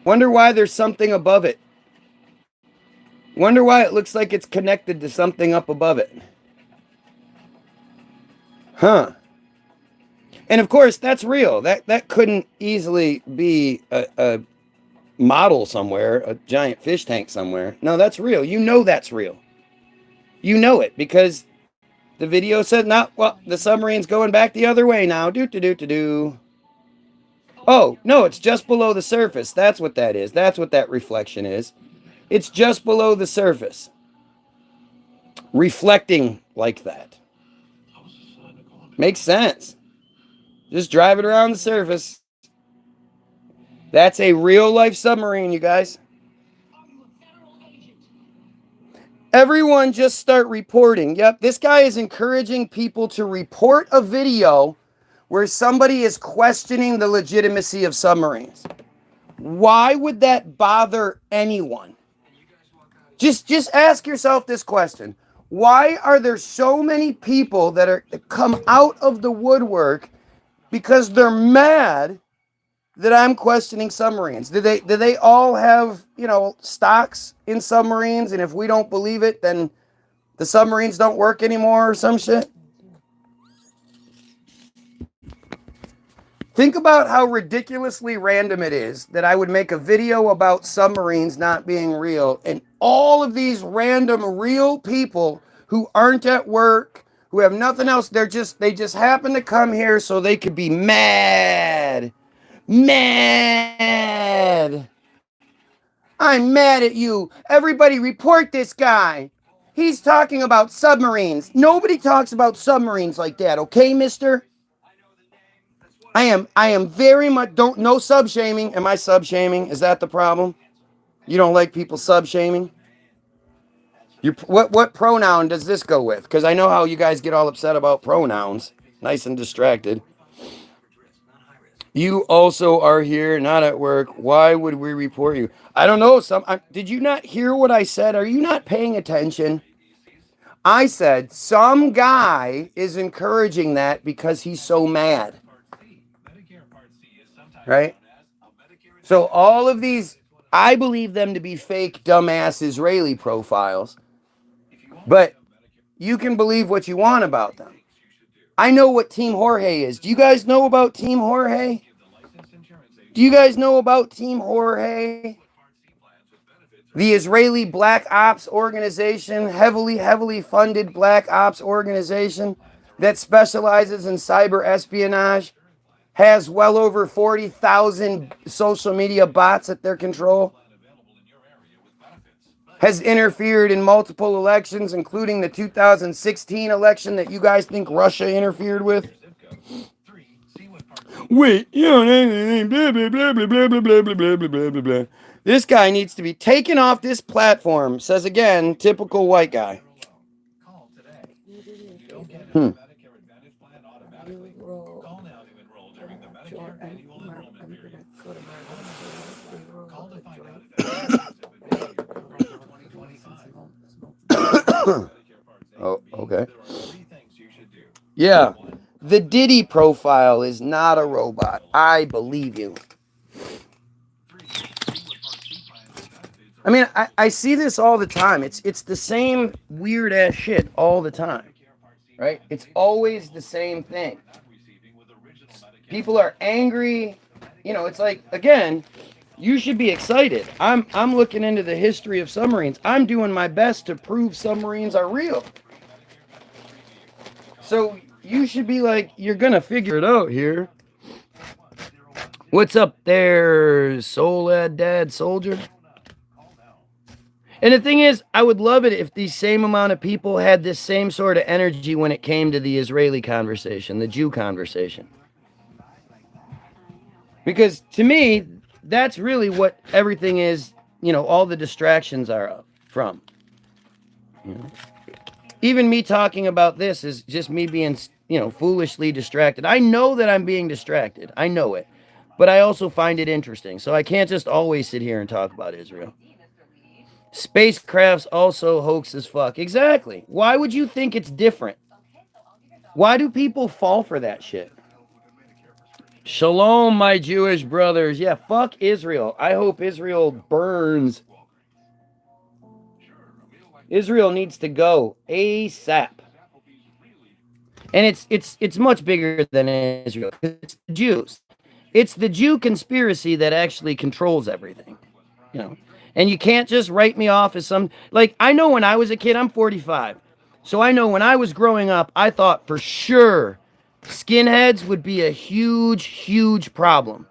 Speaker 2: Wonder why there's something above it. Wonder why it looks like it's connected to something up above it. Huh. And of course, that's real. That couldn't easily be a model somewhere, a giant fish tank somewhere. No, that's real. You know that's real. You know it because the video said, "Not well, the submarine's going back the other way now." Do. Oh, no, it's just below the surface. That's what that is. That's what that reflection is. It's just below the surface. Reflecting like that. Makes sense. Just drive it around the surface. That's a real-life submarine, you guys. Everyone just start reporting. Yep, this guy is encouraging people to report a video where somebody is questioning the legitimacy of submarines. Why would that bother anyone? Just ask yourself this question. Why are there so many people that come out of the woodwork because they're mad that I'm questioning submarines? Do they all have, stocks in submarines, and if we don't believe it, then the submarines don't work anymore or some shit? Think about how ridiculously random it is that I would make a video about submarines not being real, and all of these random real people who aren't at work, who have nothing else, they just happen to come here so they could be mad. Mad. I'm mad at you. Everybody report this guy. He's talking about submarines. Nobody talks about submarines like that, okay, mister? I am very much, no sub-shaming. Am I sub-shaming? Is that the problem? You don't like people sub-shaming? What pronoun does this go with? Because I know how you guys get all upset about pronouns. Nice and distracted. You also are here, not at work. Why would we report you? I don't know. Did you not hear what I said? Are you not paying attention? I said some guy is encouraging that because he's so mad. Right? So all of these, I believe them to be fake, dumbass Israeli profiles. But you can believe what you want about them. I know what Team Jorge is. Do you guys know about Team Jorge? Do you guys know about Team Jorge? The Israeli Black Ops organization, heavily funded Black Ops organization that specializes in cyber espionage, has well over 40,000 social media bots at their control, has interfered in multiple elections, including the 2016 election that you guys think Russia interfered with. Wait, you don't know anything, blah, blah, blah, blah, blah, blah, blah, blah, blah, blah, blah, blah. This guy needs to be taken off this platform, says again, typical white guy. Hmm. Oh, okay. Yeah. The Diddy profile is not a robot. I believe you. I mean, I see this all the time. It's the same weird ass shit all the time. Right? It's always the same thing. People are angry. You know, it's like, again, you should be excited. I'm looking into the history of submarines. I'm doing my best to prove submarines are real. So you should be like, you're gonna figure it out here. What's up there, dad soldier? And the thing is, I would love it if the same amount of people had this same sort of energy when it came to the Israeli conversation, the Jew conversation. Because to me, that's really what everything is, you know, all the distractions are from. You know? Even me talking about this is just me being, you know, foolishly distracted. I know that I'm being distracted. I know it. But I also find it interesting. So I can't just always sit here and talk about Israel. Spacecrafts also hoax as fuck. Exactly. Why would you think it's different? Why do people fall for that shit? Shalom, my Jewish brothers. Yeah, fuck Israel. I hope Israel burns. Israel needs to go ASAP. And it's much bigger than Israel. It's the Jews. It's the Jew conspiracy that actually controls everything. You know. And you can't just write me off as some, like, I know when I was a kid, I'm 45. So I know when I was growing up, I thought for sure skinheads would be a huge problem.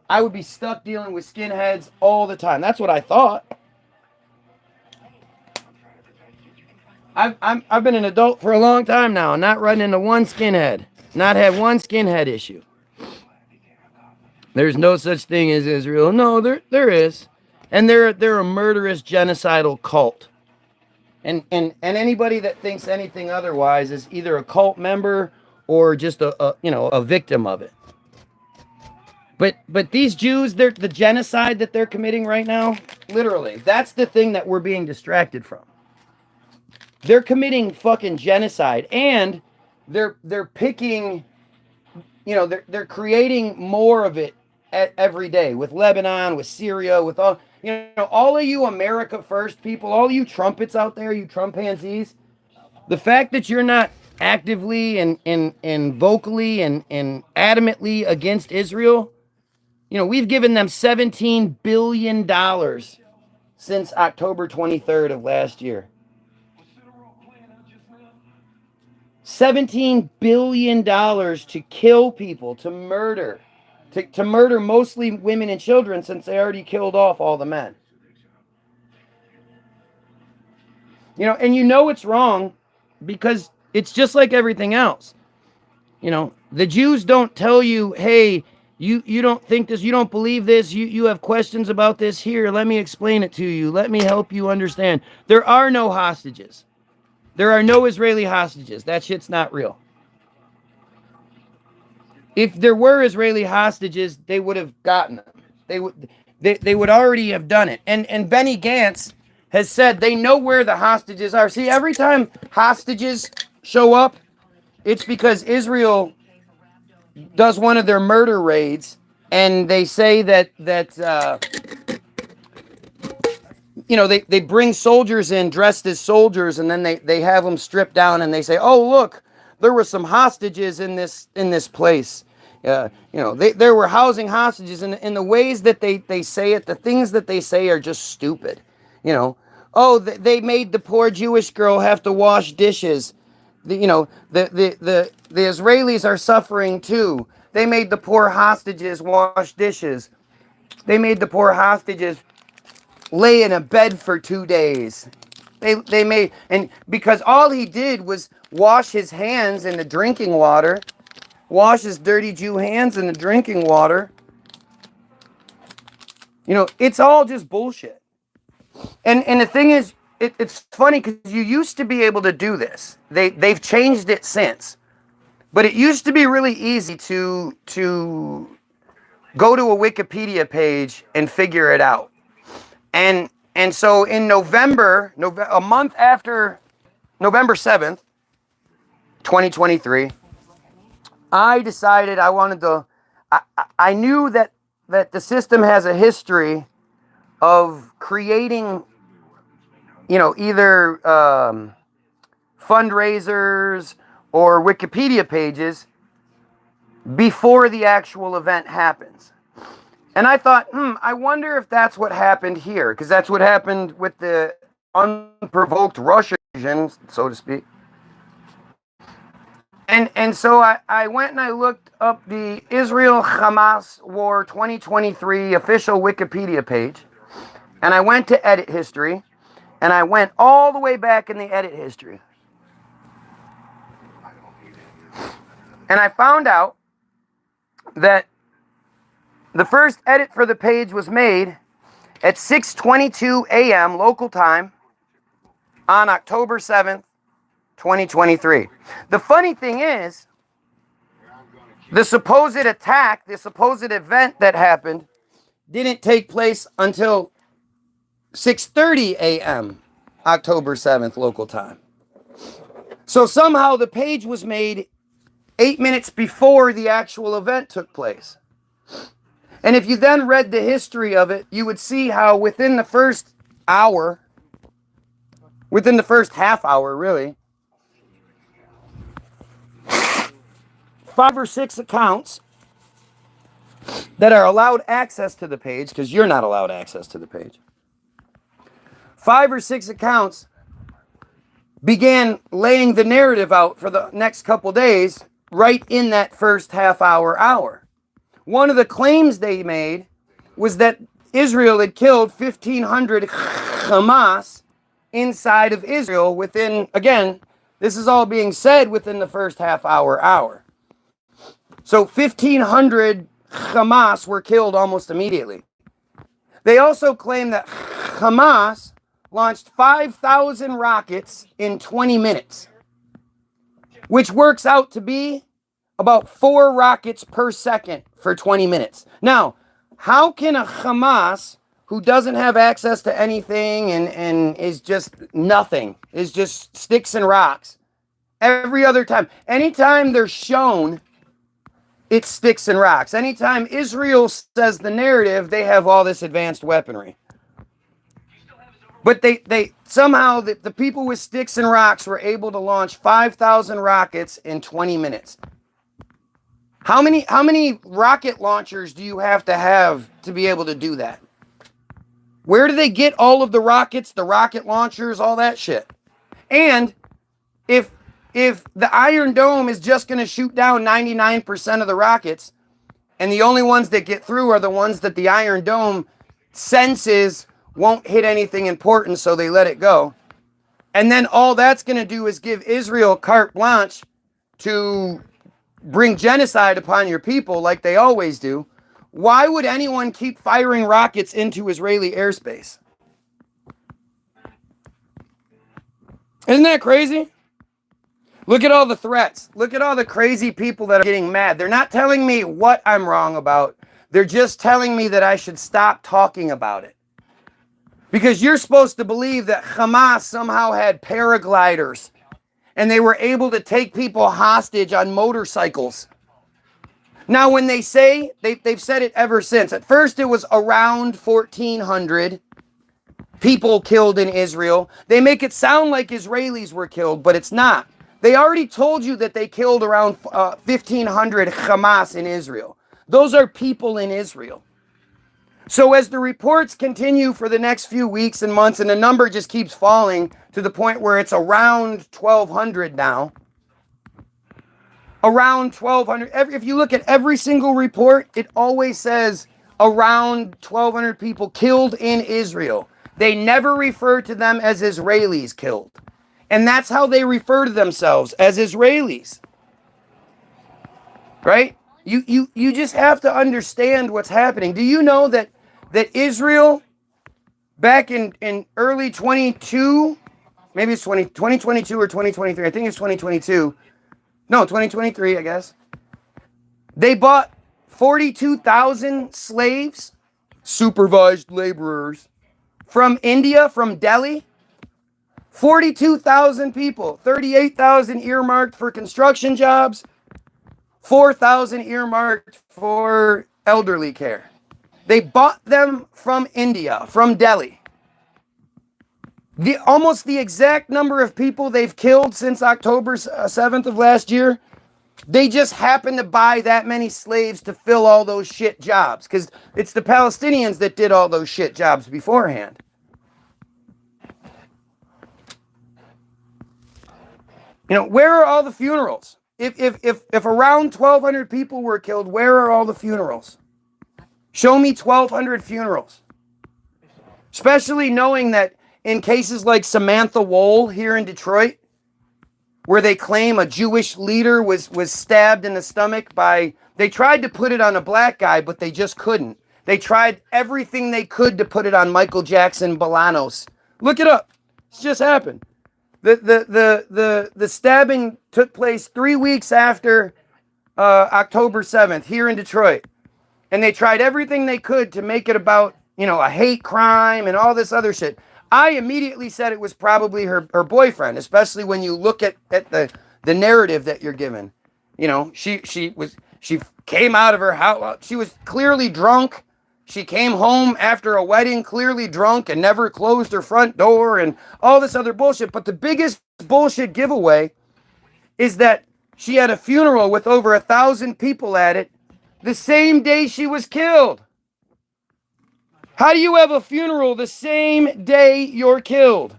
Speaker 2: I would be stuck dealing with skinheads all the time. That's what I thought. I've been an adult for a long time now, not running into one skinhead, not had one skinhead issue. There's no such thing as Israel. No, there is. And they're a murderous, genocidal cult. And anybody that thinks anything otherwise is either a cult member or just a victim of it. But these Jews, the genocide that they're committing right now, literally, that's the thing that we're being distracted from. They're committing fucking genocide, and they're picking, you know, they're creating more of it every day with Lebanon, with Syria, with all. You know, all of you America First people, all you trumpets out there, you Trumpanzees, the fact that you're not actively and vocally and adamantly against Israel, you know, we've given them $17 billion since October 23rd of last year. $17 billion to kill people, to murder. To murder mostly women and children since they already killed off all the men. You know, and you know it's wrong because it's just like everything else. You know, the Jews don't tell you, hey, you don't think this, you don't believe this, you have questions about this, here, let me explain it to you, let me help you understand. There are no hostages. There are no Israeli hostages. That shit's not real. If there were Israeli hostages, they would have gotten them. They would already have done it. And Benny Gantz has said they know where the hostages are. See, every time hostages show up, it's because Israel does one of their murder raids, and they say that you know, they bring soldiers in dressed as soldiers, and then they have them stripped down, and they say, oh, look, there were some hostages in this place. There were housing hostages, and in the ways that they say it, the things that they say are just stupid. Oh, they made the poor Jewish girl have to wash dishes. The Israelis are suffering too. They made the poor hostages wash dishes. They made the poor hostages lay in a bed for 2 days. They made, and because all he did was wash his hands in the drinking water, wash his dirty Jew hands in the drinking water. It's all just bullshit. And the thing is, it's funny because you used to be able to do this. They've changed it since. But it used to be really easy to go to a Wikipedia page and figure it out. And so in November, a month after November 7th, 2023, I decided I wanted to, I knew that the system has a history of creating, either fundraisers or Wikipedia pages before the actual event happens. And I thought, I wonder if that's what happened here, because that's what happened with the unprovoked Russian invasion, so to speak. And so I went and I looked up the Israel-Hamas War 2023 official Wikipedia page, and I went to edit history, and I went all the way back in the edit history. And I found out that the first edit for the page was made at 6:22 a.m. local time on October 7th, 2023. The funny thing is, the supposed attack, the supposed event that happened, didn't take place until 6:30 a.m. October 7th local time. So somehow the page was made 8 minutes before the actual event took place. And if you then read the history of it, you would see how within the first hour, within the first half hour really, 5 or 6 accounts that are allowed access to the page, because you're not allowed access to the page, 5 or 6 accounts began laying the narrative out for the next couple days right in that first half hour. One of the claims they made was that Israel had killed 1,500 Hamas inside of Israel within, again, this is all being said within the first half hour. So 1,500 Hamas were killed almost immediately. They also claim that Hamas launched 5,000 rockets in 20 minutes, which works out to be about 4 rockets per second for 20 minutes. Now, how can a Hamas who doesn't have access to anything and is just nothing, is just sticks and rocks, every other time, anytime they're shown, it's sticks and rocks. Anytime Israel says the narrative, they have all this advanced weaponry. But they somehow, the people with sticks and rocks were able to launch 5,000 rockets in 20 minutes. How many rocket launchers do you have to be able to do that? Where do they get all of the rockets, the rocket launchers, all that shit? And if the Iron Dome is just going to shoot down 99% of the rockets, and the only ones that get through are the ones that the Iron Dome senses won't hit anything important, so they let it go. And then all that's going to do is give Israel carte blanche to bring genocide upon your people like they always do. Why would anyone keep firing rockets into Israeli airspace? Isn't that crazy? Look at all the threats. Look at all the crazy people that are getting mad. They're not telling me what I'm wrong about. They're just telling me that I should stop talking about it. Because you're supposed to believe that Hamas somehow had paragliders and they were able to take people hostage on motorcycles. Now, when they say, they've said it ever since. At first, it was around 1,400 people killed in Israel. They make it sound like Israelis were killed, but it's not. They already told you that they killed around 1,500 Hamas in Israel. Those are people in Israel. So as the reports continue for the next few weeks and months, and the number just keeps falling to the point where it's around 1,200 now, around 1,200. If you look at every single report, it always says around 1,200 people killed in Israel. They never refer to them as Israelis killed. And that's how they refer to themselves, as Israelis. Right? You just have to understand what's happening. Do you know that Israel, back in early 22, maybe it's 2022 or 2023, I think it's 2022. No, 2023, I guess. They bought 42,000 slaves, supervised laborers, from India, from Delhi. 42,000 people, 38,000 earmarked for construction jobs, 4,000 earmarked for elderly care. They bought them from India, from Delhi. Almost the exact number of people they've killed since October 7th of last year, they just happened to buy that many slaves to fill all those shit jobs, because it's the Palestinians that did all those shit jobs beforehand. You know, where are all the funerals? If around 1,200 people were killed, where are all the funerals? Show me 1,200 funerals. Especially knowing that in cases like Samantha Wohl here in Detroit, where they claim a Jewish leader was stabbed in the stomach by, they tried to put it on a black guy, but they just couldn't. They tried everything they could to put it on Michael Jackson Bolanos. Look it up. It's just happened. The stabbing took place 3 weeks after October 7th here in Detroit. And they tried everything they could to make it about, you know, a hate crime and all this other shit. I immediately said it was probably her boyfriend, especially when you look at the narrative that you're given. You know, she came out of her house. She was clearly drunk. She came home after a wedding clearly drunk and never closed her front door and all this other bullshit. But the biggest bullshit giveaway is that she had a funeral with over 1,000 people at it the same day she was killed. How do you have a funeral the same day you're killed?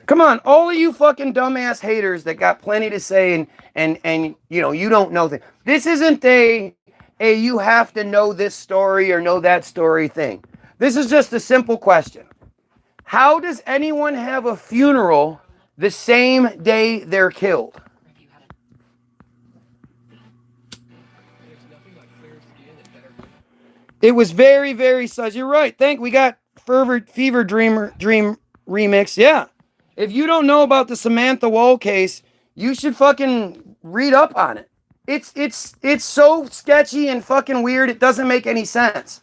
Speaker 2: Come on, all of you fucking dumbass haters that got plenty to say and you know, you don't know things. This isn't a you have to know this story or know that story thing. This is just a simple question. How does anyone have a funeral the same day they're killed? It was very, very such. You're right. We got Fever Dream remix. Yeah. If you don't know about the Samantha Wohl case, you should fucking read up on it. It's so sketchy and fucking weird. It doesn't make any sense.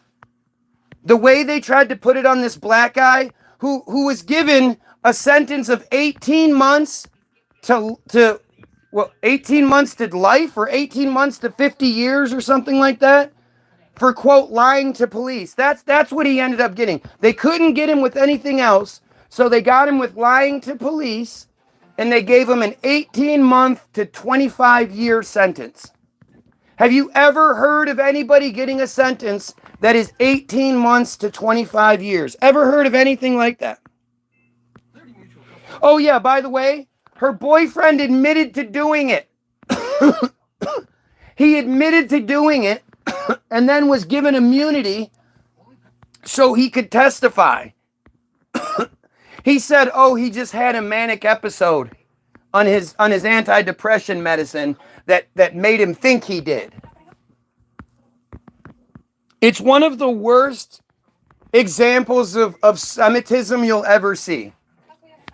Speaker 2: The way they tried to put it on this black guy who was given a sentence of 18 months to 18 months to life or 18 months to 50 years or something like that. For, quote, lying to police. That's what he ended up getting. They couldn't get him with anything else, so they got him with lying to police, and they gave him an 18-month to 25-year sentence. Have you ever heard of anybody getting a sentence that is 18 months to 25 years? Ever heard of anything like that? Oh, yeah, by the way, her boyfriend admitted to doing it. He admitted to doing it. And then was given immunity so he could testify. He said, oh, he just had a manic episode on his antidepressant medicine that made him think he did. It's one of the worst examples of Semitism you'll ever see.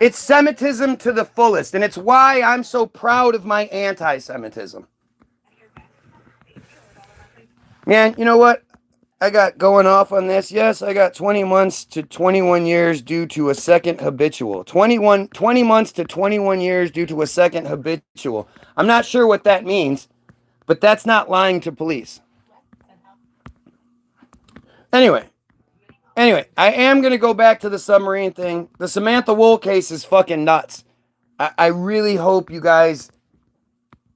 Speaker 2: It's Semitism to the fullest, and it's why I'm so proud of my anti-Semitism. Man, you know what? I got going off on this. Yes, I got 20 months to 21 years due to a second habitual. 20 months to 21 years due to a second habitual. I'm not sure what that means, but that's not lying to police. Anyway, Anyway, I am going to go back to the submarine thing. The Samantha Wool case is fucking nuts. I really hope you guys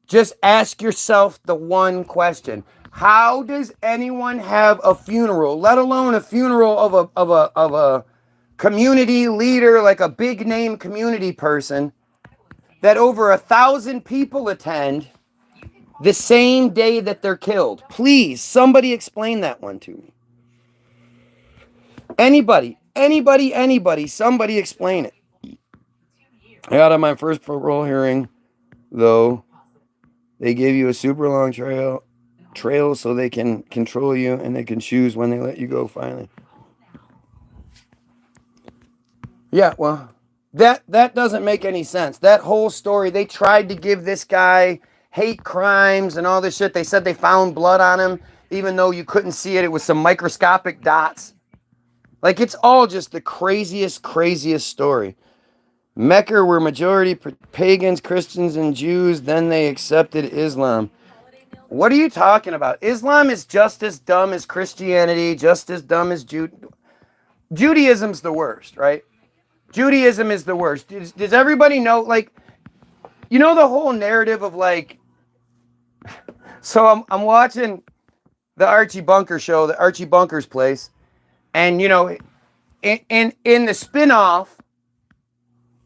Speaker 2: just ask yourself the one question. How does anyone have a funeral, let alone a funeral of a community leader, like a big name community person, that over 1,000 people attend the same day that they're killed? Please, somebody explain that one to me. Anybody, somebody explain it. I got on my first parole hearing, though, they gave you a super long trail so they can control you and they can choose when they let you go finally. Yeah, well, that doesn't make any sense. That whole story, they tried to give this guy hate crimes and all this shit. They said they found blood on him, even though you couldn't see it. It was some microscopic dots. Like, it's all just the craziest story. Mecca were majority pagans, Christians, and Jews. Then they accepted Islam. What are you talking about? Islam is just as dumb as Christianity, just as dumb as Judaism's the worst, right? Judaism is the worst. Does everybody know, like, you know the whole narrative of, like, so I'm watching the Archie Bunker show, the Archie Bunker's Place, and, you know, in the spin-off,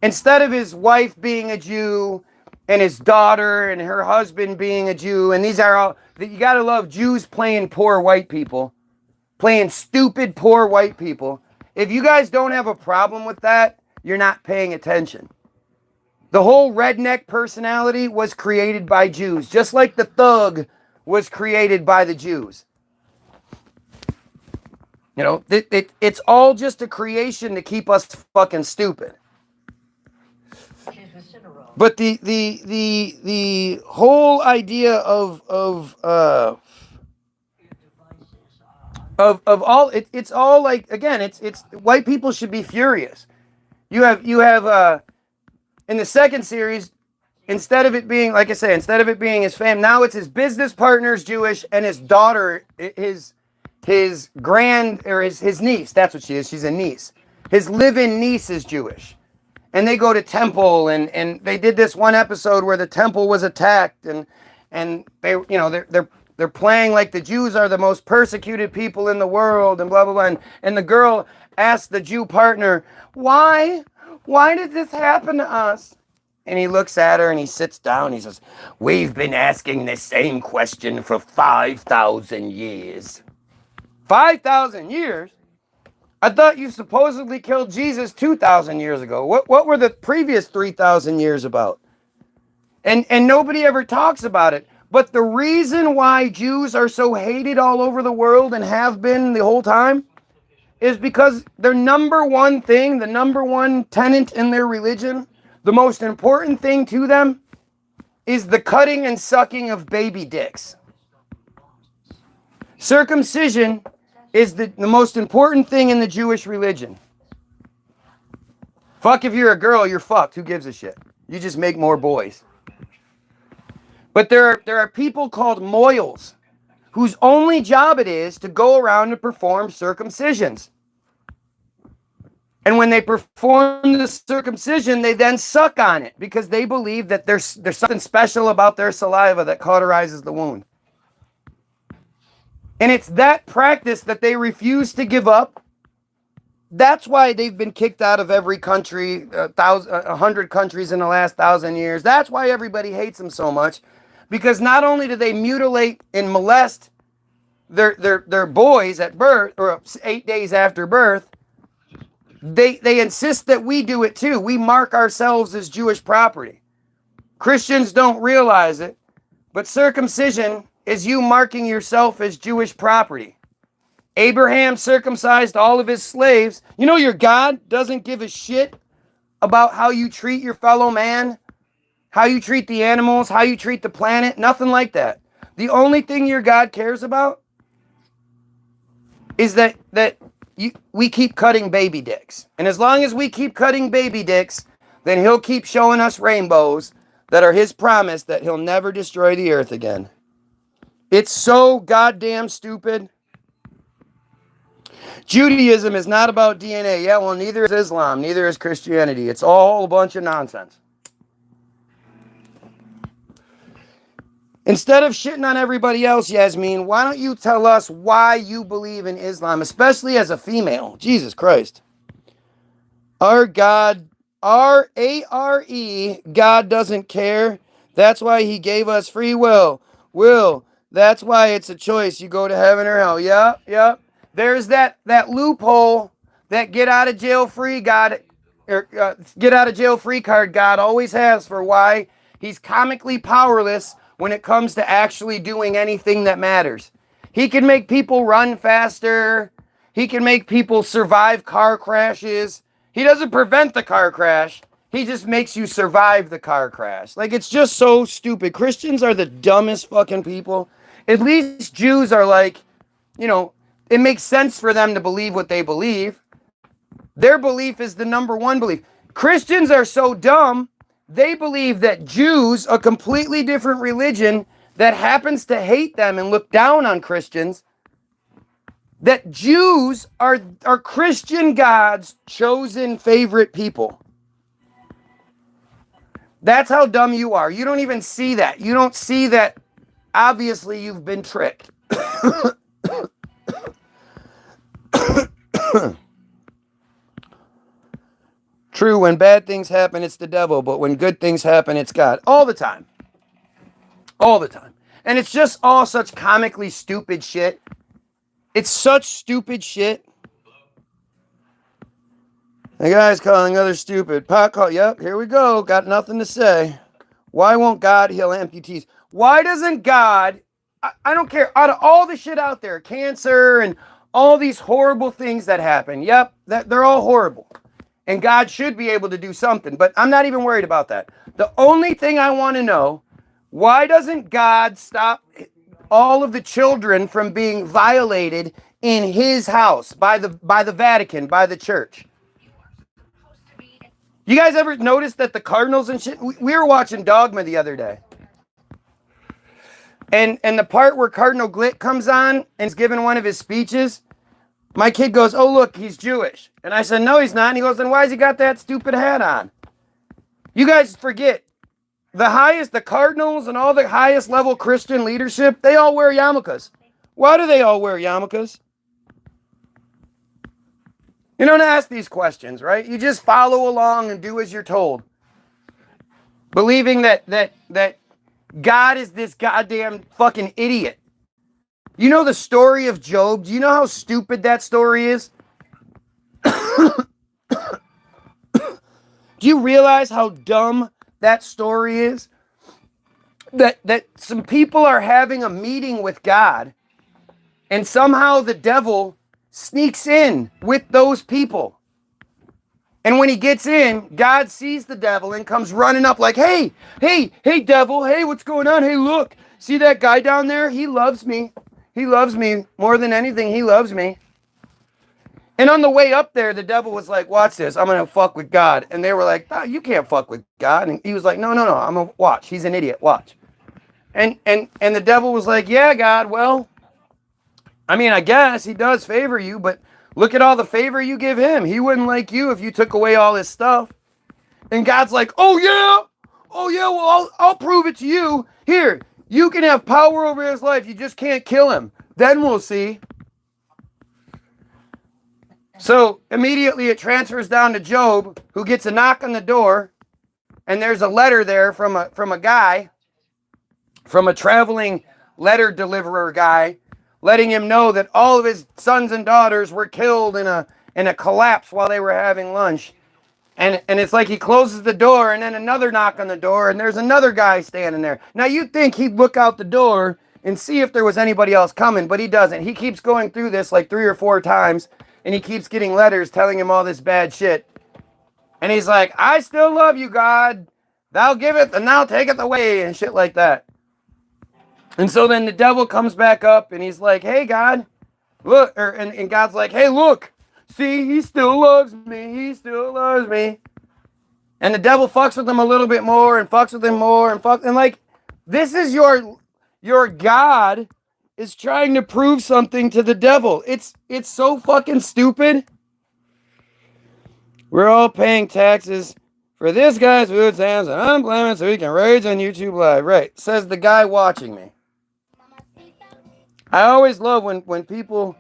Speaker 2: instead of his wife being a Jew and his daughter and her husband being a Jew, and these are all, you gotta love Jews playing poor white people, playing stupid poor white people. If you guys don't have a problem with that, you're not paying attention. The whole redneck personality was created by Jews, just like the thug was created by the Jews. You know, it's all just a creation to keep us fucking stupid. But the whole idea of all, it's all like, again, it's white people should be furious. You have in the second series, instead of it being, like I say, instead of it being his fam, now it's his business partner's Jewish and his daughter, his niece, that's what she is, she's a niece. His live-in niece is Jewish. And they go to temple, and they did this one episode where the temple was attacked, and they, you know, they're playing like the Jews are the most persecuted people in the world, and blah blah blah. And the girl asked the Jew partner, "Why did this happen to us?" And he looks at her and he sits down. He says, "We've been asking the same question for 5,000 years." 5,000 years? I thought you supposedly killed Jesus 2,000 years ago. What were the previous 3,000 years about? And nobody ever talks about it. But the reason why Jews are so hated all over the world and have been the whole time is because their number one thing, the number one tenet in their religion, the most important thing to them is the cutting and sucking of baby dicks. Circumcision is the most important thing in the Jewish religion. Fuck, if you're a girl, you're fucked. Who gives a shit? You just make more boys. But there are people called moils whose only job it is to go around and perform circumcisions. And when they perform the circumcision, they then suck on it because they believe that there's something special about their saliva that cauterizes the wound. And it's that practice that they refuse to give up. That's why they've been kicked out of every country, 100 countries in the last 1,000 years. That's why everybody hates them so much. Because not only do they mutilate and molest their boys at birth, or 8 days after birth, they insist that we do it too. We mark ourselves as Jewish property. Christians don't realize it, but circumcision is you marking yourself as Jewish property. Abraham circumcised all of his slaves. You know your God doesn't give a shit about how you treat your fellow man, how you treat the animals, how you treat the planet, nothing like that. The only thing your God cares about is that we keep cutting baby dicks. And as long as we keep cutting baby dicks, then he'll keep showing us rainbows that are his promise that he'll never destroy the earth again. It's so goddamn stupid. Judaism is not about DNA. Yeah, well, neither is Islam, neither is Christianity. It's all a bunch of nonsense. Instead of shitting on everybody else, Yasmin, why don't you tell us why you believe in Islam, especially as a female? Jesus Christ. Our God, R-A-R-E, God doesn't care. That's why he gave us free will. That's why it's a choice. You go to heaven or hell. Yep. There's that loophole, that get out of jail free God, get out of jail free card God always has for why he's comically powerless when it comes to actually doing anything that matters. He can make people run faster. He can make people survive car crashes. He doesn't prevent the car crash. He just makes you survive the car crash. Like, it's just so stupid. Christians are the dumbest fucking people. At least Jews are like, you know, it makes sense for them to believe what they believe. Their belief is the number one belief. Christians are so dumb, they believe that Jews, a completely different religion that happens to hate them and look down on Christians, that Jews are Christian God's chosen favorite people. That's how dumb you are. You don't even see that. You don't see that obviously you've been tricked. True, when bad things happen, it's the devil, but when good things happen, it's God. All the time. All the time. And it's just all such comically stupid shit. It's such stupid shit. The guy's calling others stupid. Pot call. Yep, here we go. Got nothing to say. Why won't God heal amputees? Why doesn't God, I don't care, out of all the shit out there, cancer and all these horrible things that happen, yep, they're all horrible. And God should be able to do something, but I'm not even worried about that. The only thing I want to know, why doesn't God stop all of the children from being violated in his house by the Vatican, by the church? You guys ever notice that the Cardinals and shit, we were watching Dogma the other day. And the part where Cardinal Glick comes on and is giving one of his speeches, my kid goes, oh, look, he's Jewish. And I said, no, he's not. And he goes, then why's he got that stupid hat on? You guys forget, the Cardinals and all the highest level Christian leadership, they all wear yarmulkes. Why do they all wear yarmulkes? You don't ask these questions, right? You just follow along and do as you're told. Believing that God is this goddamn fucking idiot. You know the story of Job? Do you know how stupid that story is? Do you realize how dumb that story is? That some people are having a meeting with God, and somehow the devil sneaks in with those people. And when he gets in, God sees the devil and comes running up like, hey, devil, hey, what's going on? Hey, look, see that guy down there? He loves me. He loves me more than anything. He loves me. And on the way up there, the devil was like, watch this. I'm going to fuck with God. And they were like, oh, you can't fuck with God. And he was like, no. I'm going to watch. He's an idiot. Watch. And the devil was like, yeah, God, well, I mean, I guess he does favor you, but look at all the favor you give him. He wouldn't like you if you took away all his stuff. And God's like, oh yeah, well, I'll prove it to you. Here, you can have power over his life. You just can't kill him. Then we'll see. So immediately it transfers down to Job, who gets a knock on the door, and there's a letter there from a guy, from a traveling letter deliverer guy, letting him know that all of his sons and daughters were killed in a collapse while they were having lunch. And it's like he closes the door, and then another knock on the door, and there's another guy standing there. Now you'd think he'd look out the door and see if there was anybody else coming, but he doesn't. He keeps going through this like 3 or 4 times, and he keeps getting letters telling him all this bad shit. And he's like, I still love you, God. Thou giveth and thou taketh away, and shit like that. And so then the devil comes back up, and he's like, hey, God, look. And God's like, hey, look. See, he still loves me. He still loves me. And the devil fucks with him a little bit more and fucks with him more and like, this is your God is trying to prove something to the devil. It's so fucking stupid. We're all paying taxes for this guy's food stamps and unemployment so he can rage on YouTube Live. Right, says the guy watching me. I always love when people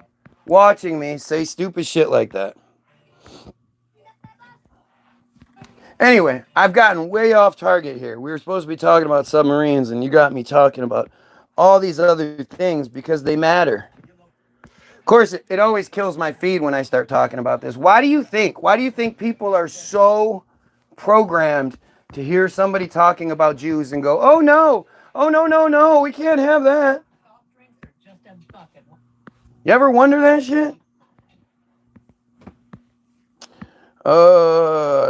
Speaker 2: watching me say stupid shit like that. Anyway, I've gotten way off target here. We were supposed to be talking about submarines, and you got me talking about all these other things because they matter. Of course, it always kills my feed when I start talking about this. Why do you think people are so programmed to hear somebody talking about Jews and go, oh no, no, we can't have that? You ever wonder that shit?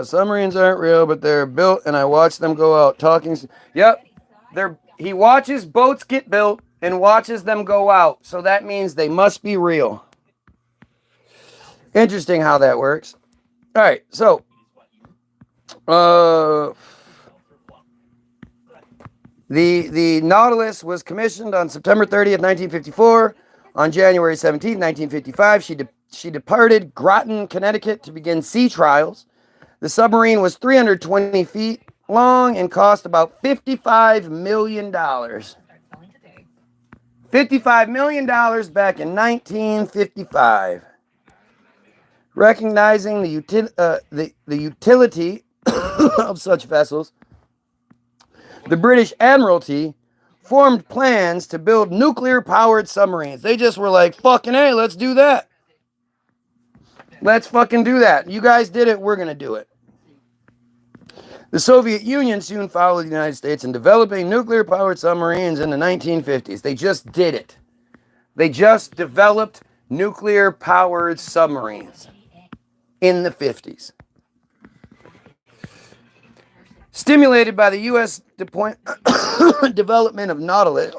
Speaker 2: Submarines aren't real, but they're built, and I watch them go out talking. Yep, he watches boats get built and watches them go out, so that means they must be real. Interesting how that works. All right, so the Nautilus was commissioned on September 30th, 1954. On January 17th, 1955, she departed Groton, Connecticut to begin sea trials. The submarine was 320 feet long and cost about $55 million. $55 million back in 1955. Recognizing the utility of such vessels, the British Admiralty formed plans to build nuclear-powered submarines. They just were like, fucking hey, let's do that. Let's fucking do that. You guys did it, we're going to do it. The Soviet Union soon followed the United States in developing nuclear-powered submarines in the 1950s. They just did it. They just developed nuclear-powered submarines in the 50s. Stimulated by the U.S. development of Nautilus,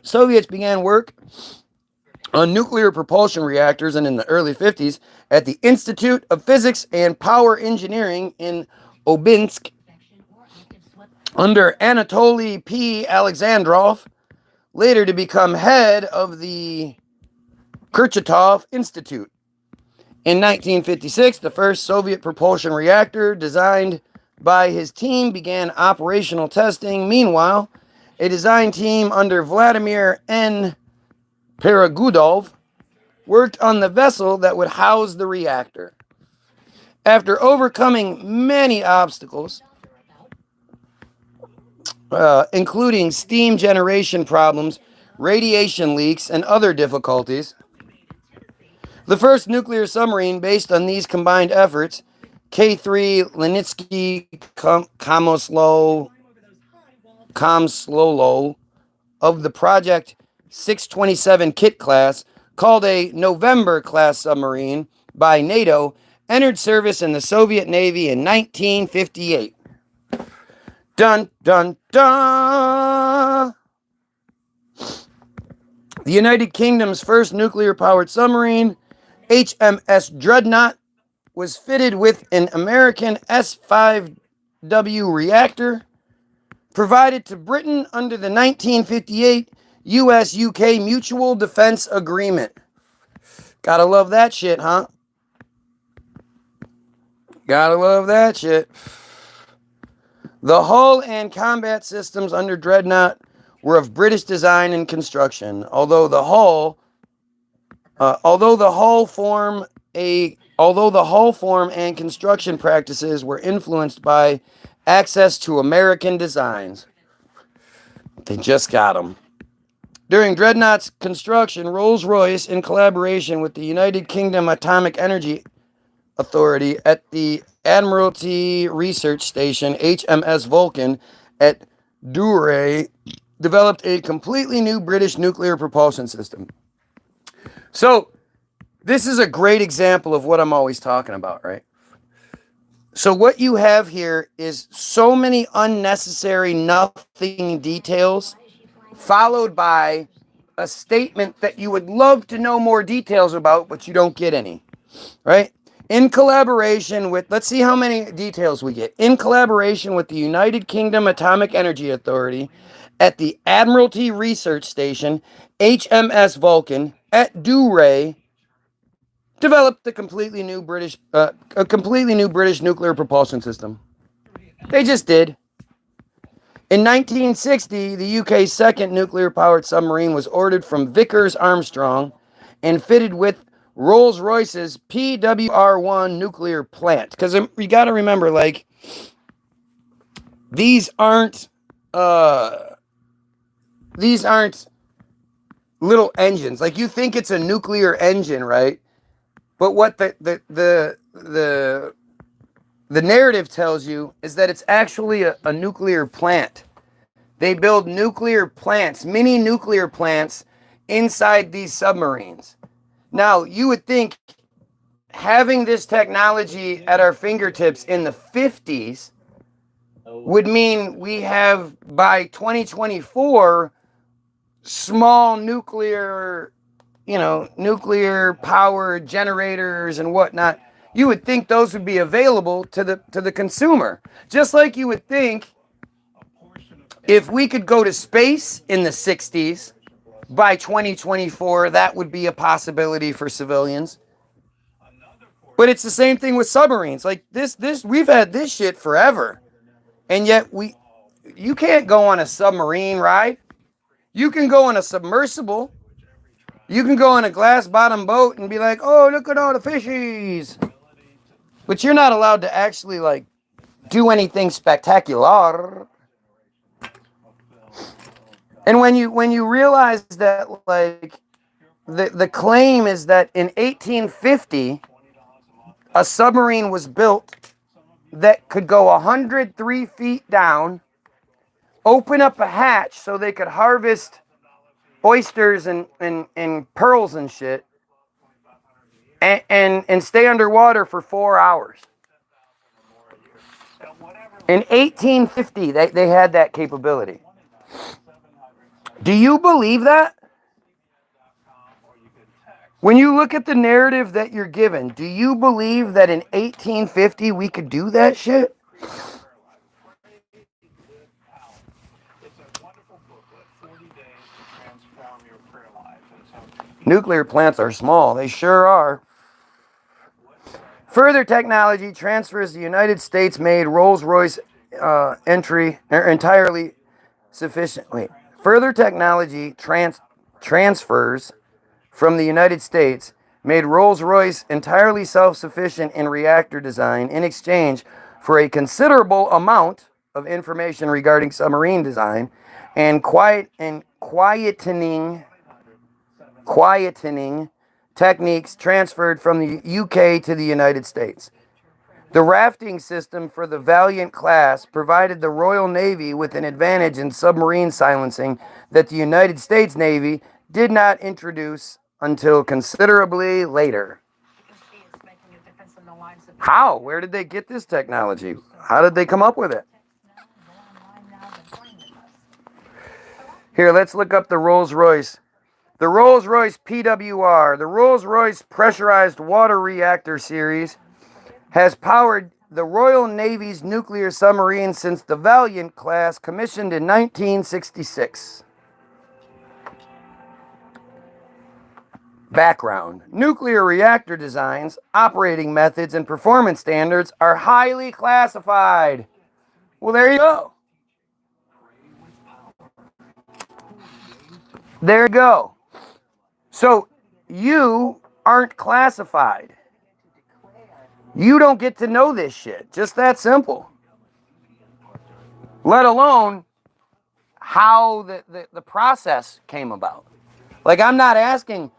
Speaker 2: Soviets began work on nuclear propulsion reactors, and in the early 50s at the Institute of Physics and Power Engineering in Obinsk under Anatoly P. Alexandrov, later to become head of the Kurchatov Institute. In 1956, the first Soviet propulsion reactor designed by his team began operational testing. Meanwhile, a design team under Vladimir N. Peregudov worked on the vessel that would house the reactor. After overcoming many obstacles, including steam generation problems, radiation leaks, and other difficulties, the first nuclear submarine based on these combined efforts, K3 Lenitsky Komslolo of the Project 627 Kit class, called a November class submarine by NATO, entered service in the Soviet Navy in 1958. Dun, dun, dun! The United Kingdom's first nuclear-powered submarine, HMS Dreadnought, was fitted with an American S-5W reactor, provided to Britain under the 1958 U.S.-UK Mutual Defense Agreement. Gotta love that shit, huh? Gotta love that shit. The hull and combat systems under Dreadnought were of British design and construction, although the hull form and construction practices were influenced by access to American designs. They just got them. During Dreadnought's construction, Rolls-Royce, in collaboration with the United Kingdom Atomic Energy Authority at the Admiralty Research Station, HMS Vulcan, at Douray, developed a completely new British nuclear propulsion system. So, this is a great example of what I'm always talking about, right? So what you have here is so many unnecessary nothing details, followed by a statement that you would love to know more details about, but you don't get any, right? In collaboration with, let's see how many details we get. In collaboration with the United Kingdom Atomic Energy Authority at the Admiralty Research Station, HMS Vulcan, at Douray, developed a completely new British nuclear propulsion system. They just did. In 1960, the UK's second nuclear-powered submarine was ordered from Vickers Armstrong and fitted with Rolls-Royce's PWR-1 nuclear plant. Because you got to remember, like, these aren't little engines. Like, you think it's a nuclear engine, right? But what the narrative tells you is that it's actually a nuclear plant. They build nuclear plants, mini nuclear plants, inside these submarines. Now, you would think having this technology at our fingertips in the 50s would mean we have, by 2024, small nuclear power generators and whatnot. You would think those would be available to the consumer. Just like you would think if we could go to space in the 60s, by 2024, that would be a possibility for civilians. But it's the same thing with submarines. Like this we've had this shit forever. And yet you can't go on a submarine ride. You can go on a submersible. You can go on a glass-bottom boat and be like, oh, look at all the fishies. But you're not allowed to actually, like, do anything spectacular. And when you realize that, like, the claim is that in 1850, a submarine was built that could go 103 feet down, open up a hatch so they could harvest oysters and pearls and shit, and stay underwater for 4 hours. In 1850, they had that capability. Do you believe that? When you look at the narrative that you're given, do you believe that in 1850 we could do that shit? Nuclear plants are small. They sure are. Further technology transfers the United States-made Rolls-Royce entirely sufficient. Wait. Further technology transfers from the United States made Rolls-Royce entirely self-sufficient in reactor design in exchange for a considerable amount of information regarding submarine design and quietening techniques transferred from the UK to the United States. The rafting system for the Valiant class provided the Royal Navy with an advantage in submarine silencing that the United States Navy did not introduce until considerably later. How? Where did they get this technology? How did they come up with it? Here, let's look up the Rolls-Royce. The Rolls-Royce PWR, the Rolls-Royce Pressurized Water Reactor Series, has powered the Royal Navy's nuclear submarine since the Valiant class, commissioned in 1966. Background. Nuclear reactor designs, operating methods, and performance standards are highly classified. Well, there you go. There you go. So, you aren't classified. You don't get to know this shit. Just that simple. Let alone how the process came about. Like, I'm not asking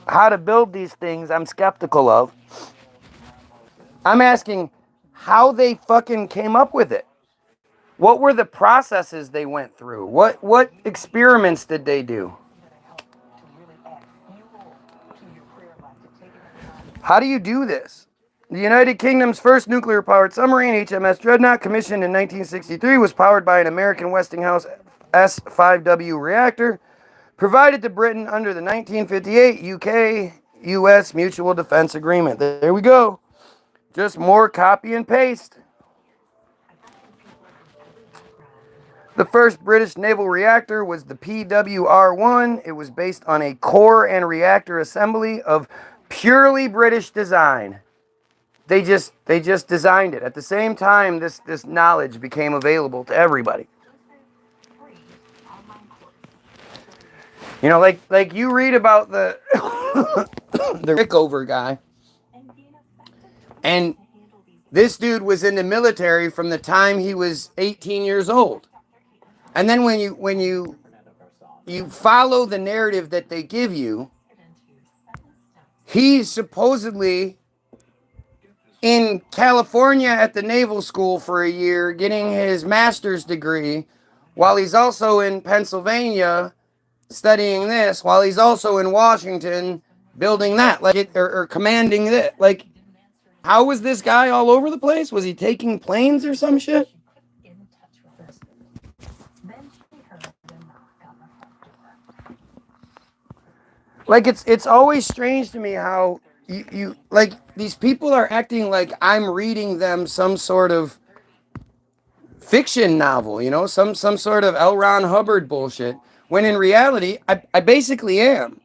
Speaker 2: how to build these things I'm skeptical of. I'm asking how they fucking came up with it. What were the processes they went through? What experiments did they do? How do you do this? The United Kingdom's first nuclear-powered submarine, HMS Dreadnought, commissioned in 1963, was powered by an American Westinghouse S5W reactor, provided to Britain under the 1958 UK-US Mutual Defense Agreement. There we go. Just more copy and paste. The first British naval reactor was the PWR-1. It was based on a core and reactor assembly of purely British design. They just designed it. At the same time, this knowledge became available to everybody. You know, like you read about the the Rickover guy, and this dude was in the military from the time he was 18 years old. And then when you follow the narrative that they give you, he's supposedly in California at the naval school for a year getting his master's degree, while he's also in Pennsylvania studying this, while he's also in Washington building that, like it, or commanding that. Like, how was this guy all over the place? Was he taking planes or some shit? Like, it's always strange to me how you like these people are acting like I'm reading them some sort of fiction novel, you know, some sort of L. Ron Hubbard bullshit, when in reality I basically am.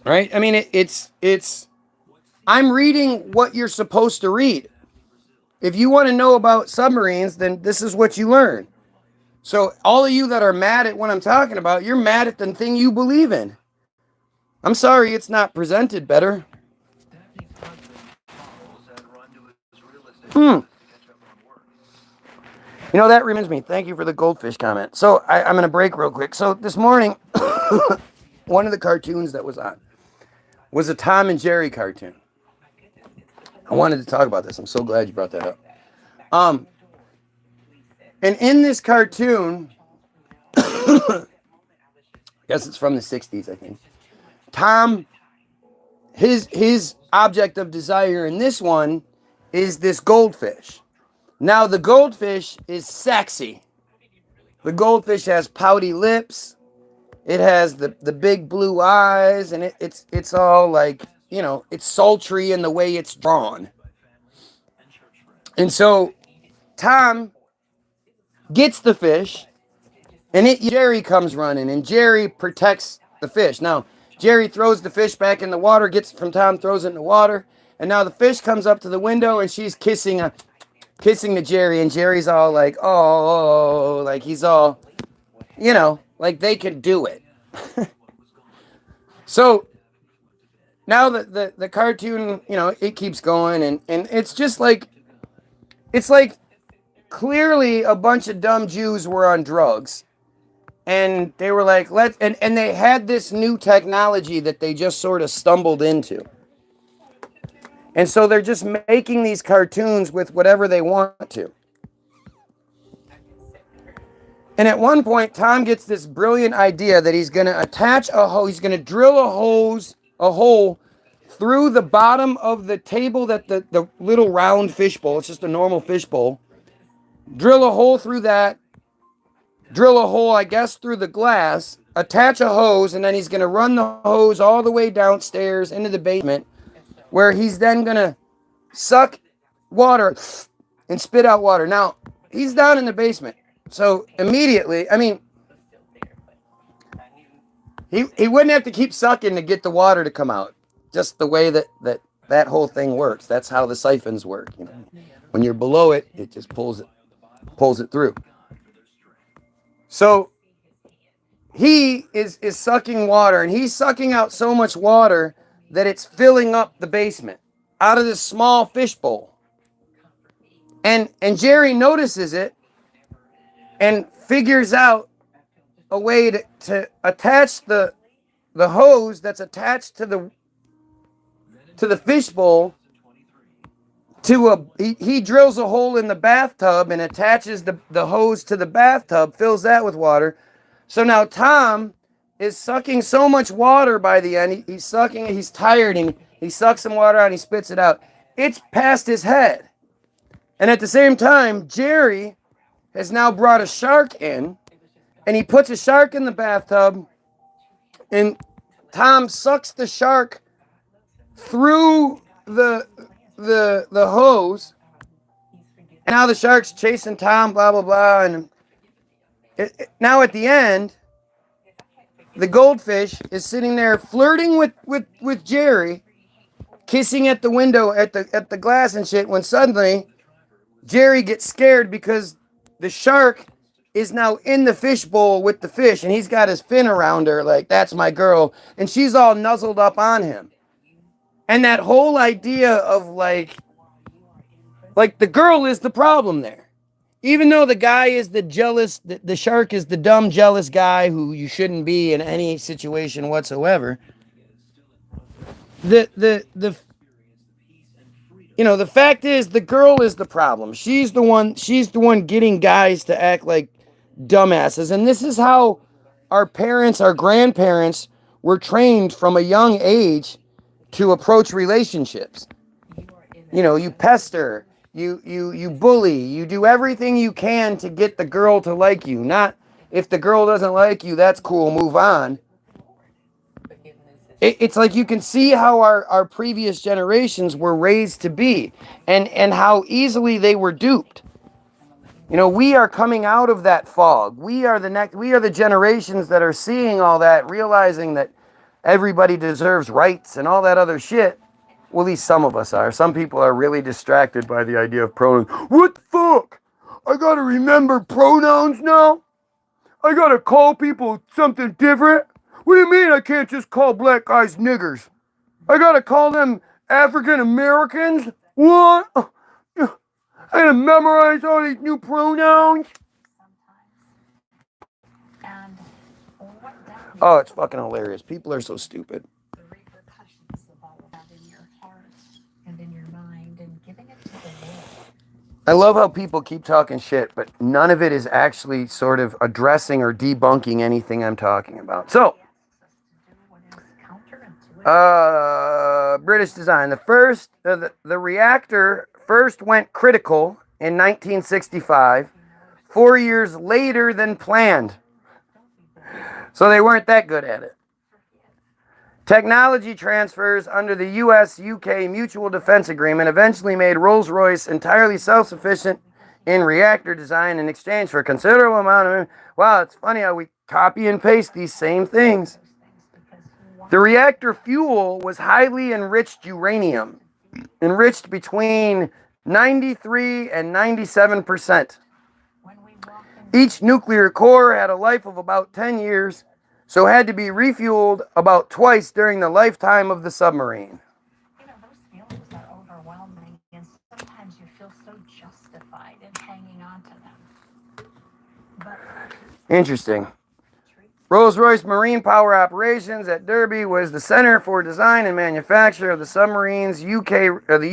Speaker 2: Right? I mean, it's I'm reading what you're supposed to read. If you want to know about submarines, then this is what you learn. So all of you that are mad at what I'm talking about, you're mad at the thing you believe in. I'm sorry it's not presented better. You know, that reminds me. Thank you for the goldfish comment. So I'm going to break real quick. So this morning, one of the cartoons that was on was a Tom and Jerry cartoon. I wanted to talk about this. I'm so glad you brought that up. And in this cartoon, I guess it's from the 60s, I think. Tom, his object of desire in this one is this goldfish. Now, the goldfish is sexy. The goldfish has pouty lips. It has the big blue eyes, and it's all like, you know, it's sultry in the way it's drawn. And so Tom gets the fish, and Jerry comes running, and Jerry protects the fish. Now, Jerry throws the fish back in the water, gets it from Tom, throws it in the water, and now the fish comes up to the window, and she's kissing to Jerry, and Jerry's all like, oh, like he's all, you know, like they could do it. So now the cartoon, you know, it keeps going, and it's just like, it's like clearly a bunch of dumb Jews were on drugs, and they were like, and they had this new technology that they just sort of stumbled into. And so they're just making these cartoons with whatever they want to. And at one point, Tom gets this brilliant idea that he's going to attach a hose, he's going to drill a hole through the bottom of the table that the little round fishbowl, it's just a normal fishbowl, drill a hole through that, drill a hole, I guess, through the glass, attach a hose, and then he's going to run the hose all the way downstairs into the basement, where he's then going to suck water and spit out water. Now, he's down in the basement. So immediately, I mean, he wouldn't have to keep sucking to get the water to come out. Just the way that whole thing works. That's how the siphons work. You know, when you're below it, it just pulls it through. So he is sucking water, and he's sucking out so much water that it's filling up the basement out of this small fishbowl. And Jerry notices it and figures out a way to attach the hose that's attached to the fishbowl to he drills a hole in the bathtub and attaches the hose to the bathtub, fills that with water. So now Tom is sucking so much water by the end. He's sucking, he's tired, and he sucks some water out and he spits it out. It's past his head. And at the same time, Jerry has now brought a shark in, and he puts a shark in the bathtub, and Tom sucks the shark through the hose. And now the shark's chasing Tom, blah, blah, blah, and Now at the end, the goldfish is sitting there flirting with Jerry, kissing at the window at the glass and shit, when suddenly Jerry gets scared because the shark is now in the fishbowl with the fish, and he's got his fin around her like, that's my girl, and she's all nuzzled up on him. And that whole idea of like the girl is the problem there. Even though the guy is the jealous, the shark is the dumb, jealous guy who you shouldn't be in any situation whatsoever. The the fact is the girl is the problem. She's the one getting guys to act like dumbasses. And this is how our parents, our grandparents were trained from a young age to approach relationships. You pester, you bully, you do everything you can to get the girl to like you. Not if the girl doesn't like you, that's cool, move on. It's like you can see how our previous generations were raised to be, and how easily they were duped. We are coming out of that fog. We are the generations that are seeing all that, realizing that everybody deserves rights and all that other shit. Well, at least some of us are. Some people are really distracted by the idea of pronouns. What the fuck? I gotta remember pronouns now? I gotta call people something different? What do you mean I can't just call black guys niggers? I gotta call them African Americans? What? I gotta memorize all these new pronouns? Oh, it's fucking hilarious. People are so stupid. I love how people keep talking shit, but none of it is actually sort of addressing or debunking anything I'm talking about. So, British design. The reactor first went critical in 1965, 4 years later than planned. So they weren't that good at it. Technology transfers under the US-UK Mutual Defense Agreement eventually made Rolls-Royce entirely self-sufficient in reactor design in exchange for a considerable amount of... Wow, it's funny how we copy and paste these same things. The reactor fuel was highly enriched uranium, enriched between 93 and 97%. Each nuclear core had a life of about 10 years, so had to be refueled about twice during the lifetime of the submarine.
Speaker 5: Those feelings are overwhelming, and sometimes you feel so justified in hanging on to them.
Speaker 2: Interesting. Rolls-Royce Marine Power Operations at Derby was the center for design and manufacture of the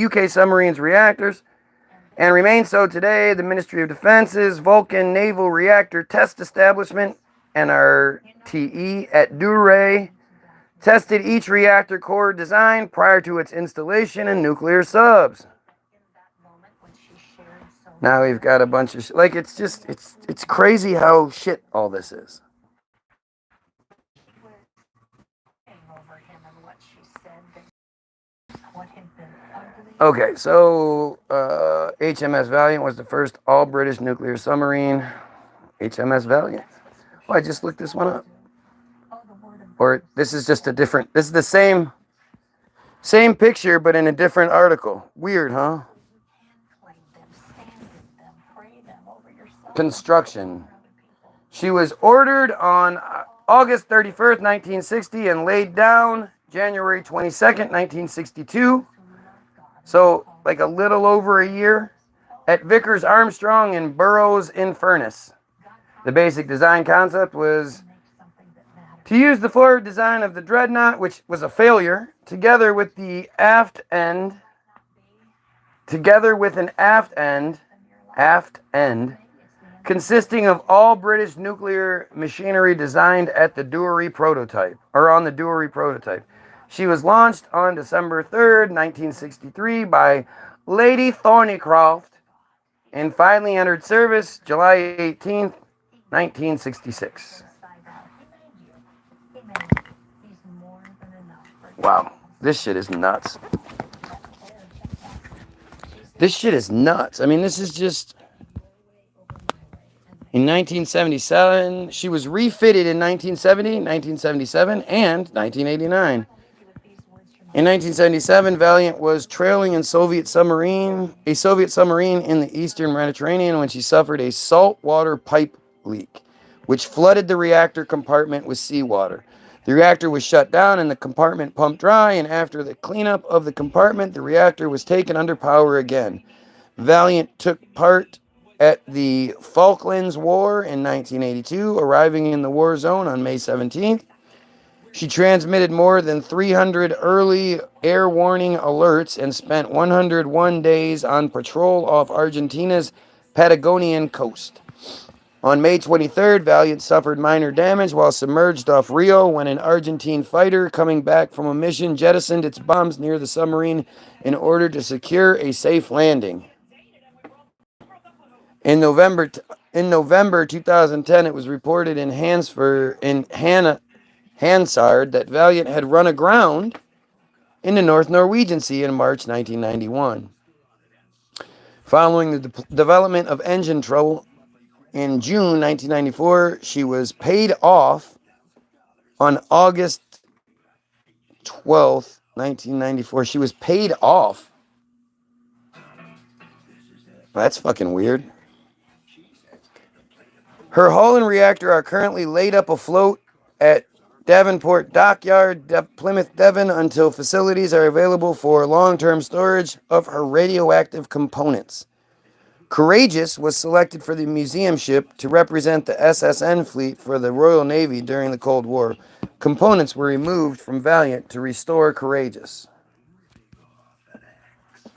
Speaker 2: UK submarines reactors, and remains so today. The Ministry of Defense's Vulcan Naval Reactor Test Establishment, NRTE, at Duray, tested each reactor core design prior to its installation in nuclear subs. Now we've got a bunch of it's crazy how shit all this is. Okay, so HMS Valiant was the first all-British nuclear submarine. HMS Valiant. Oh, I just looked this one up. Or this is just a different... This is the same picture, but in a different article. Weird, huh? Construction. She was ordered on August 31st, 1960, and laid down January 22nd, 1962. So, like a little over a year, at Vickers Armstrong in Burrows-in-Furness. The basic design concept was to use the forward design of the Dreadnought, which was a failure, together with an aft end, consisting of all British nuclear machinery designed at the Dewey prototype, or on the Dewey prototype. She was launched on December 3rd, 1963 by Lady Thornycroft, and finally entered service July 18th, 1966. Wow, this shit is nuts. This shit is nuts. I mean, this is just... In 1977, she was refitted in 1970, 1977, and 1989. In 1977, Valiant was trailing a Soviet submarine in the eastern Mediterranean when she suffered a saltwater pipe leak, which flooded the reactor compartment with seawater. The reactor was shut down and the compartment pumped dry, and after the cleanup of the compartment, the reactor was taken under power again. Valiant took part at the Falklands War in 1982, arriving in the war zone on May 17th. She transmitted more than 300 early air warning alerts and spent 101 days on patrol off Argentina's Patagonian coast. On May 23rd, Valiant suffered minor damage while submerged off Rio when an Argentine fighter coming back from a mission jettisoned its bombs near the submarine in order to secure a safe landing. In November 2010, it was reported in Hansard that Valiant had run aground in the North Norwegian Sea in March 1991. Following the development of engine trouble in June 1994, she was paid off on August 12th, 1994. She was paid off. That's fucking weird. Her hull and reactor are currently laid up afloat at Davenport Dockyard, Plymouth, Devon, until facilities are available for long-term storage of her radioactive components. Courageous was selected for the museum ship to represent the SSN fleet for the Royal Navy during the Cold War. Components were removed from Valiant to restore Courageous.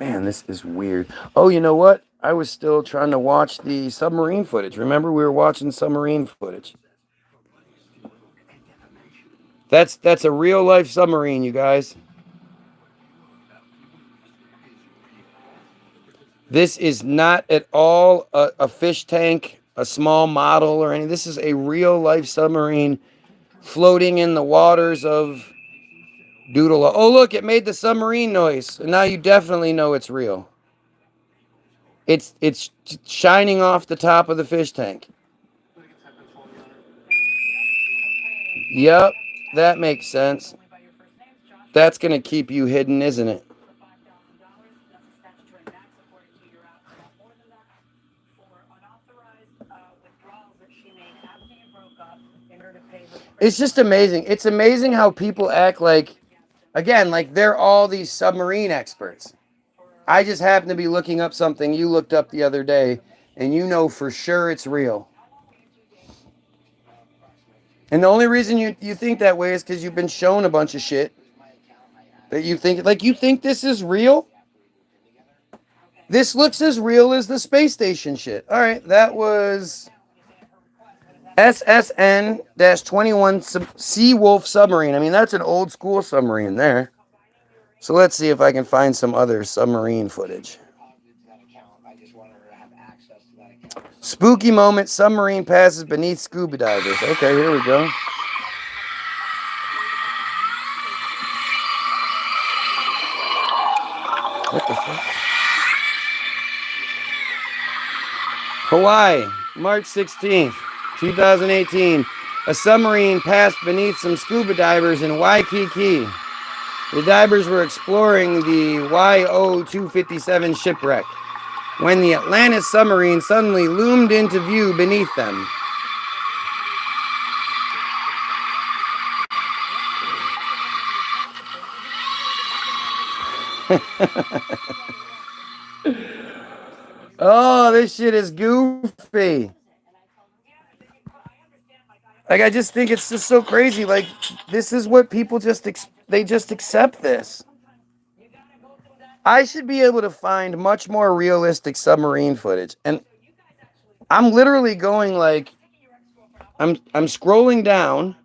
Speaker 2: Man, this is weird. Oh, you know what? I was still trying to watch the submarine footage. Remember, we were watching submarine footage. That's a real life submarine, you guys. This is not at all a fish tank, a small model or anything. This is a real life submarine floating in the waters of Doodle. Oh, look, it made the submarine noise. And now you definitely know it's real. It's shining off the top of the fish tank. Yep, that makes sense. That's going to keep you hidden, isn't it? It's just amazing. It's amazing how people act like, again, like they're all these submarine experts. I just happen to be looking up something you looked up the other day, and you know for sure it's real. And the only reason you think that way is because you've been shown a bunch of shit that you think, like, you think this is real? This looks as real as the space station shit. All right, that was SSN-21 Seawolf submarine. I mean, that's an old school submarine there. So let's see if I can find some other submarine footage. Spooky moment, submarine passes beneath scuba divers. Okay, here we go. What the fuck? Hawaii, March 16th, 2018. A submarine passed beneath some scuba divers in Waikiki. The divers were exploring the YO-257 shipwreck when the Atlantis submarine suddenly loomed into view beneath them. Oh, this shit is goofy. Like, I just think it's just so crazy. Like, this is what people they just accept this. I should be able to find much more realistic submarine footage. And I'm literally going like, I'm scrolling down.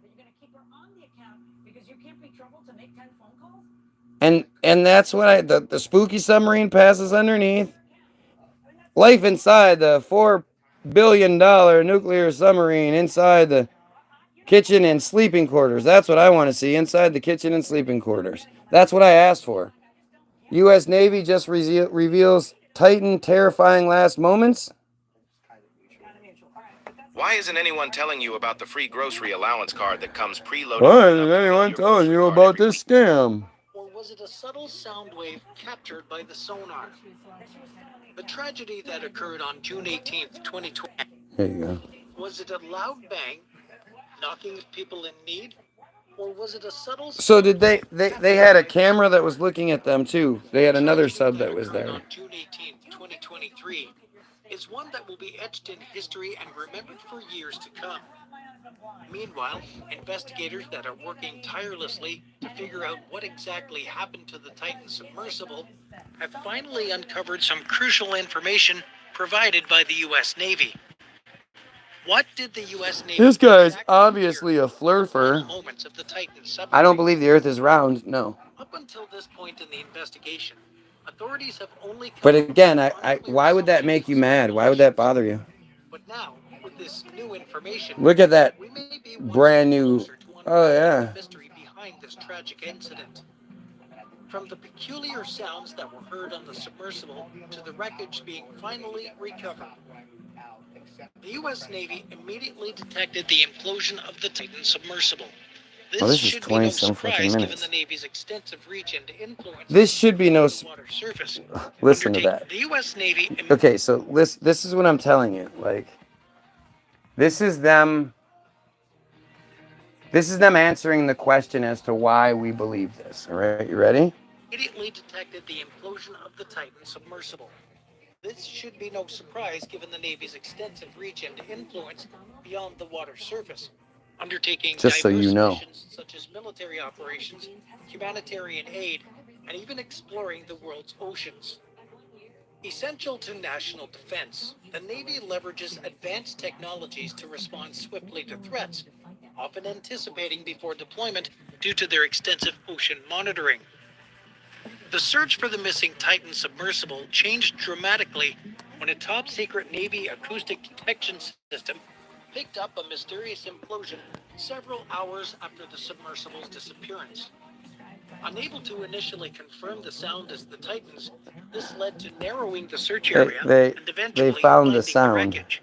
Speaker 2: And that's what the spooky submarine passes underneath. Life inside the $4 billion nuclear submarine inside the kitchen and sleeping quarters. That's what I want to see, inside the kitchen and sleeping quarters. That's what I asked for. U.S. Navy just reveals Titan terrifying last moments.
Speaker 6: Why isn't anyone telling you about the free grocery allowance card that comes preloaded?
Speaker 2: Why
Speaker 6: with enough
Speaker 2: isn't
Speaker 6: to fill
Speaker 2: anyone
Speaker 6: your
Speaker 2: telling
Speaker 6: grocery
Speaker 2: you
Speaker 6: cart
Speaker 2: about
Speaker 6: every
Speaker 2: this
Speaker 6: week?
Speaker 2: scam?
Speaker 7: Or was it a subtle sound wave captured by the sonar? The tragedy that occurred on June 18th, 2020.
Speaker 2: There you go.
Speaker 7: Was it a loud bang, knocking of people in need? Or was it a subtle
Speaker 2: So
Speaker 7: sound
Speaker 2: did they had a camera that was looking at them too. They had another sub that was there.
Speaker 7: On June 18th, 2023, is one that will be etched in history and remembered for years to come. Meanwhile, investigators that are working tirelessly to figure out what exactly happened to the Titan submersible have finally uncovered some crucial information provided by the U.S. Navy. What did the U.S. Navy
Speaker 2: This guy's
Speaker 7: exactly
Speaker 2: obviously a
Speaker 7: hear in the final
Speaker 2: flurfer.
Speaker 7: moments of the Titan submarine?
Speaker 2: I don't believe the Earth is round. No.
Speaker 7: Up until this point in the investigation, authorities have only come
Speaker 2: But
Speaker 7: up with
Speaker 2: again,
Speaker 7: unclear
Speaker 2: why would that make you
Speaker 7: assumptions and
Speaker 2: mad? Why would that
Speaker 7: speculations.
Speaker 2: bother you?
Speaker 7: But now, with this new information,
Speaker 2: Look at that
Speaker 7: we may be one
Speaker 2: brand
Speaker 7: step
Speaker 2: new.
Speaker 7: closer to
Speaker 2: Oh
Speaker 7: unraveling
Speaker 2: yeah.
Speaker 7: the mystery behind this tragic incident. From the peculiar sounds that were heard on the submersible to the wreckage being finally recovered, the U.S. Navy immediately detected the implosion of the Titan submersible.
Speaker 2: Well, this is
Speaker 7: should be no
Speaker 2: 20-some fucking
Speaker 7: surprise given
Speaker 2: minutes.
Speaker 7: the Navy's extensive reach and influence.
Speaker 2: This should be no.
Speaker 7: The water surface.
Speaker 2: Listen to that.
Speaker 7: The U.S. Navy.
Speaker 2: Okay, so this is what I'm telling you. Like, this is them answering the question as to why we believe this. All right, you ready?
Speaker 7: Immediately detected the implosion of the Titan submersible. This should be no surprise given the Navy's extensive reach and influence beyond the water surface, undertaking
Speaker 2: Just so
Speaker 7: diverse
Speaker 2: you know.
Speaker 7: missions such as military operations, humanitarian aid, and even exploring the world's oceans. Essential to national defense, the Navy leverages advanced technologies to respond swiftly to threats, often anticipating before deployment due to their extensive ocean monitoring. The search for the missing Titan submersible changed dramatically when a top-secret Navy acoustic detection system picked up a mysterious implosion several hours after the submersible's disappearance. Unable to initially confirm the sound as the Titans, this led to narrowing the search area and eventually
Speaker 2: they found the
Speaker 7: finding
Speaker 2: sound.
Speaker 7: wreckage.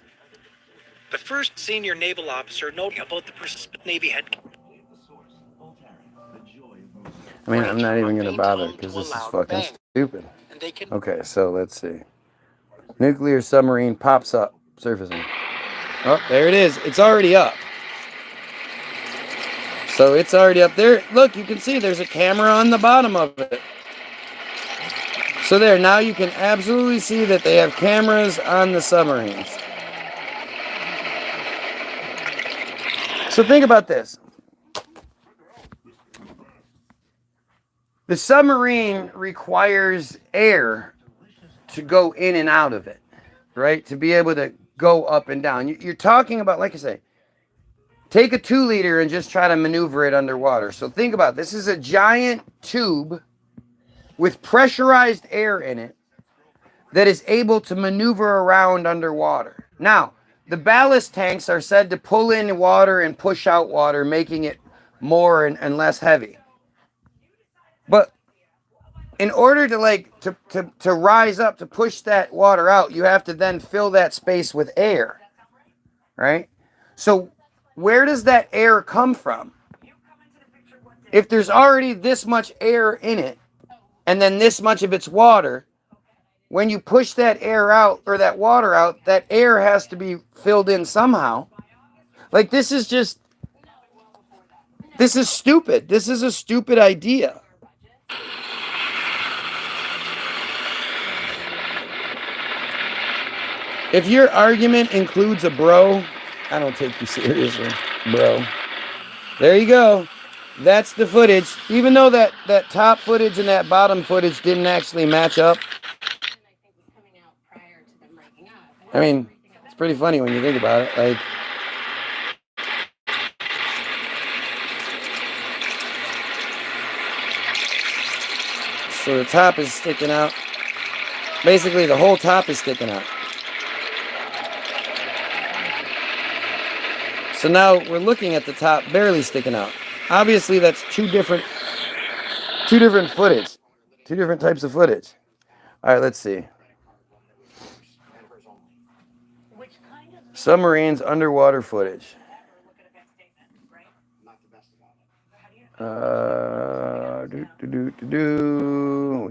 Speaker 7: The first senior naval officer noting about the Navy had.
Speaker 2: I mean, I'm not even going to bother because this is fucking stupid. Okay, so let's see. Nuclear submarine pops up, surfacing. Oh, there it is. It's already up. So it's already up there. Look, you can see there's a camera on the bottom of it. So there, now you can absolutely see that they have cameras on the submarines. So think about this. The submarine requires air to go in and out of it, right? To be able to go up and down. You're talking about, like I say, take a 2-liter and just try to maneuver it underwater. So think about it. This is a giant tube with pressurized air in it that is able to maneuver around underwater. Now, the ballast tanks are said to pull in water and push out water, making it more and less heavy. But in order to rise up, to push that water out, you have to then fill that space with air, right? So where does that air come from? If there's already this much air in it, and then this much of it's water, when you push that air out or that water out, that air has to be filled in somehow. Like, this is stupid. This is a stupid idea. If your argument includes a bro, I don't take you seriously, bro. There you go. That's the footage. Even though that top footage and that bottom footage didn't actually match up. I mean, it's pretty funny when you think about it. Like, so the top is sticking out. Basically, the whole top is sticking out. So now we're looking at the top barely sticking out. Obviously, that's two different footage. Two different types of footage. All right, let's see.
Speaker 5: Which kind of
Speaker 2: Submarines underwater footage. We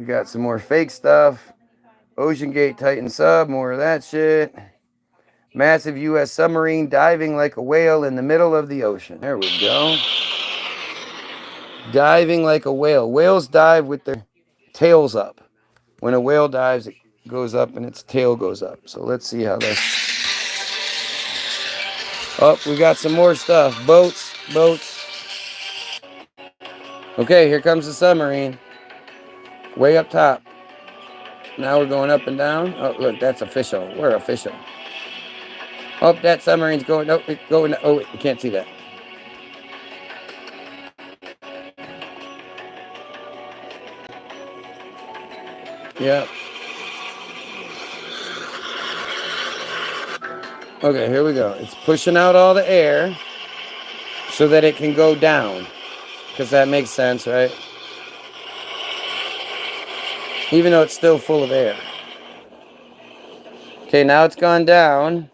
Speaker 2: got some more fake stuff. Ocean Gate Titan sub, more of that shit. Massive U.S. submarine diving like a whale in the middle of the ocean. There we go. Diving like a whale. Whales dive with their tails up. When a whale dives, it goes up and its tail goes up. So let's see how this. Oh, we got some more stuff. Boats. Okay, here comes the submarine. Way up top. Now we're going up and down. Oh, look, that's official. We're official. Oh, that submarine's going. No, it's going. Oh, wait, you can't see that. Yeah. Okay, here we go. It's pushing out all the air so that it can go down. Because that makes sense, right? Even though it's still full of air. Okay, now it's gone down.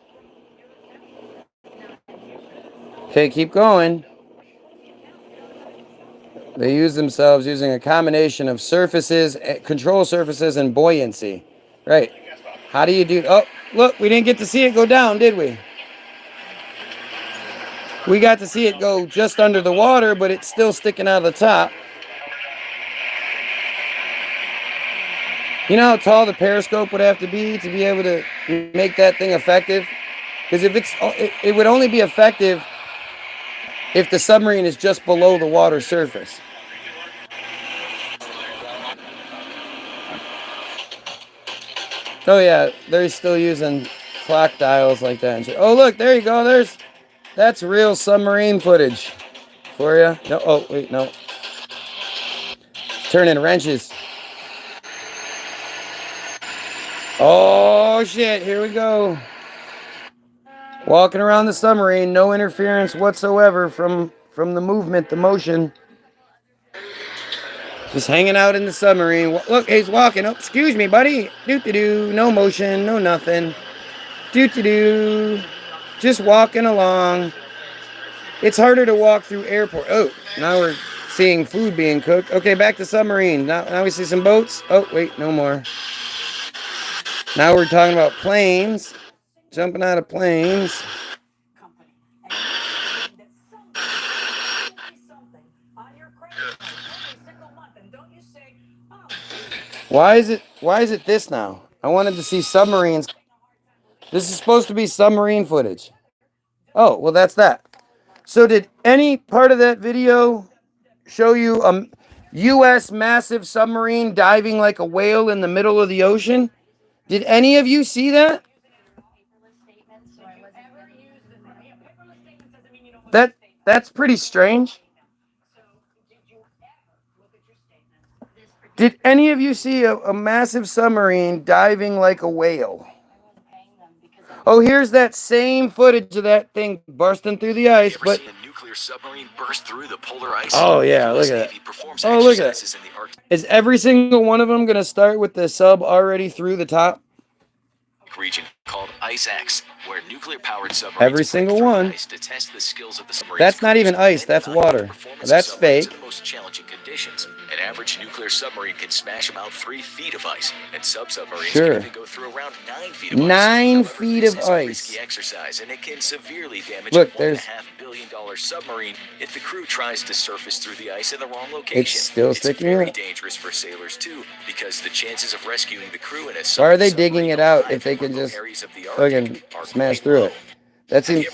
Speaker 2: Okay, keep going. They use themselves using a combination of surfaces, control surfaces, and buoyancy. Right. How do you do... Oh, look, we didn't get to see it go down, did we? We got to see it go just under the water, but it's still sticking out of the top. You know how tall the periscope would have to be able to make that thing effective? Because if it would only be effective if the submarine is just below the water surface. Oh yeah, they're still using clock dials like that and shit. Oh look, there you go. That's real submarine footage for you. No, oh wait, no. Turning wrenches. Oh shit, here we go. Walking around the submarine, no interference whatsoever from the movement, the motion. Just hanging out in the submarine. Look, he's walking. Oh, excuse me, buddy. Doo-doo-doo. No motion, no nothing. Doo-doo-doo. Just walking along. It's harder to walk through airport. Oh, now we're seeing food being cooked. Okay, back to submarine. Now we see some boats. Oh, wait, no more. Now we're talking about planes. Jumping out of planes. Why is it this now? I wanted to see submarines. This is supposed to be submarine footage. Oh, well, that's that. So did any part of that video show you a U.S. massive submarine diving like a whale in the middle of the ocean? Did any of you see that? That's pretty strange. Did any of you see a massive submarine diving like a whale? Oh, here's that same footage of that thing bursting through the ice, but
Speaker 6: a nuclear submarine burst through the polar ice?
Speaker 2: Oh yeah, look at that. Oh, look at that. Is every single one of them going to start with the sub already through the top?
Speaker 6: Region called Ice X, where nuclear-powered submarines
Speaker 2: every single one.
Speaker 6: To test the skills of the submarines.
Speaker 2: That's not even ice, that's water. That's fake.
Speaker 6: In the most challenging conditions. An average nuclear submarine can smash about 3 feet of ice, and submarines can even go through around 9 feet of ice.
Speaker 2: 9 feet of ice.
Speaker 6: Risky exercise, and it can severely damage
Speaker 2: Look,
Speaker 6: a $1.5 billion submarine if the crew tries to surface through the ice in the wrong location.
Speaker 2: It's still sticking out.
Speaker 6: It's very dangerous for sailors too, because the chances of rescuing the crew in a
Speaker 2: Why are they digging it out if they can just fucking smash through it? That seems.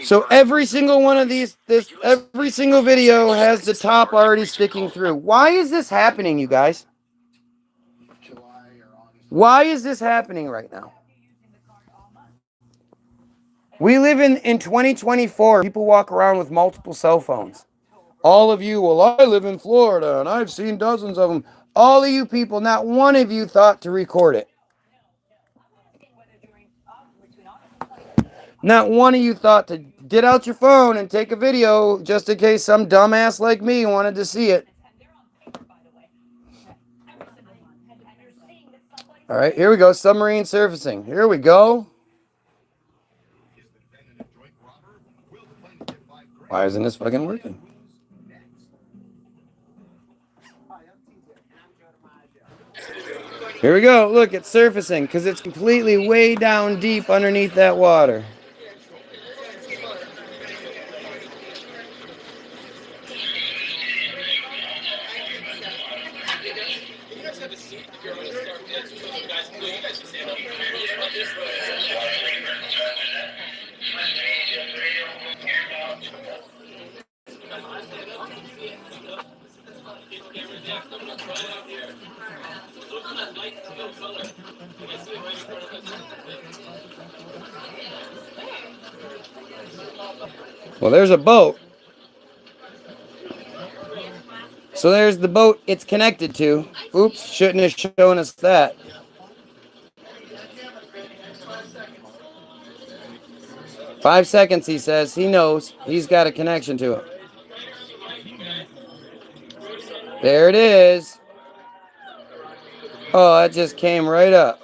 Speaker 2: So every single one of these, every single video has the top already sticking through. Why is this happening, you guys? Why is this happening right now? We live in 2024. People walk around with multiple cell phones. All of you, well, I live in Florida and I've seen dozens of them. All of you people, not one of you thought to record it. Not one of you thought to get out your phone and take a video just in case some dumbass like me wanted to see it. All right, here we go. Submarine surfacing. Here we go. Why isn't this fucking working? Here we go. Look, it's surfacing because it's completely way down deep underneath that water. Well, there's a boat. So there's the boat it's connected to. Oops, shouldn't have shown us that. Five seconds, he says. He knows. He's got a connection to it. There it is. Oh, that just came right up.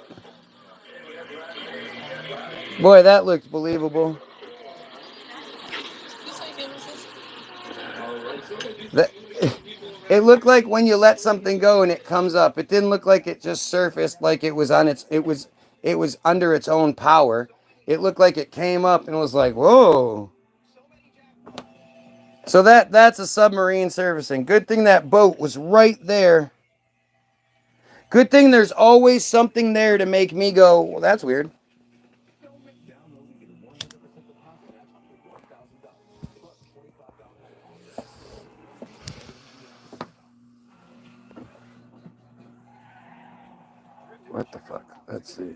Speaker 2: Boy, that looked believable. It looked like when you let something go and it comes up. It didn't look like it just surfaced like it was on its it was under its own power. It looked like it came up and was like, whoa. So that's a submarine surfacing. Good thing that boat was right there. Good thing there's always something there to make me go, well, that's weird. What the fuck? Let's see.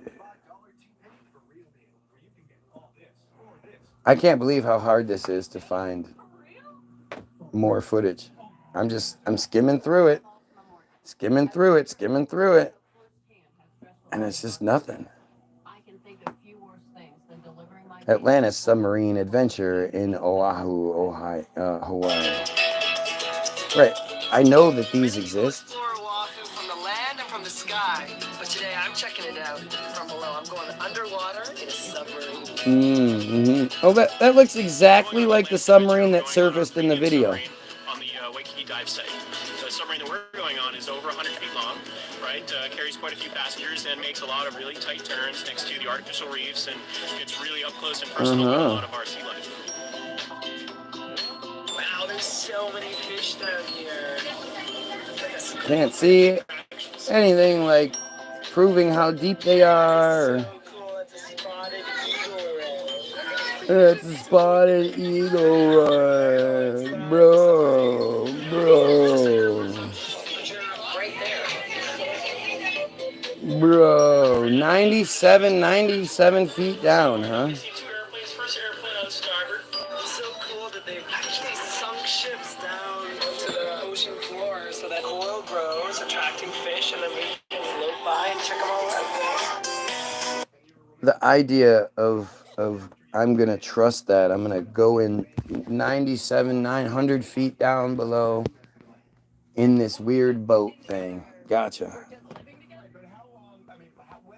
Speaker 2: I can't believe how hard this is to find more footage. I'm skimming through it. Skimming through it. And it's just nothing. Atlantis submarine adventure in Oahu, Hawaii. Right. I know that these exist.
Speaker 8: From the land and from the sky. But today I'm checking it out from below. I'm going underwater in a submarine.
Speaker 2: Mm-hmm. Oh, that looks exactly like the submarine that surfaced in the video.
Speaker 9: On the Waikiki dive site. The submarine that we're going on is over 100 feet long, right? Carries quite a few passengers and makes a lot of really tight turns next to the artificial reefs and gets really up close and personal with a lot of our sea life.
Speaker 8: Wow, there's so many fish down here.
Speaker 2: Can't see anything like proving how deep they are. It's a spotted eagle ray, bro. Bro, 97 feet down, huh?
Speaker 8: So cool that they've actually sunk ships down to the ocean floor so that oil grows, attracting fish, and then we can float by and check them all out.
Speaker 2: The idea of I'm gonna trust that. I'm gonna go in 900 feet down below in this weird boat thing. Gotcha.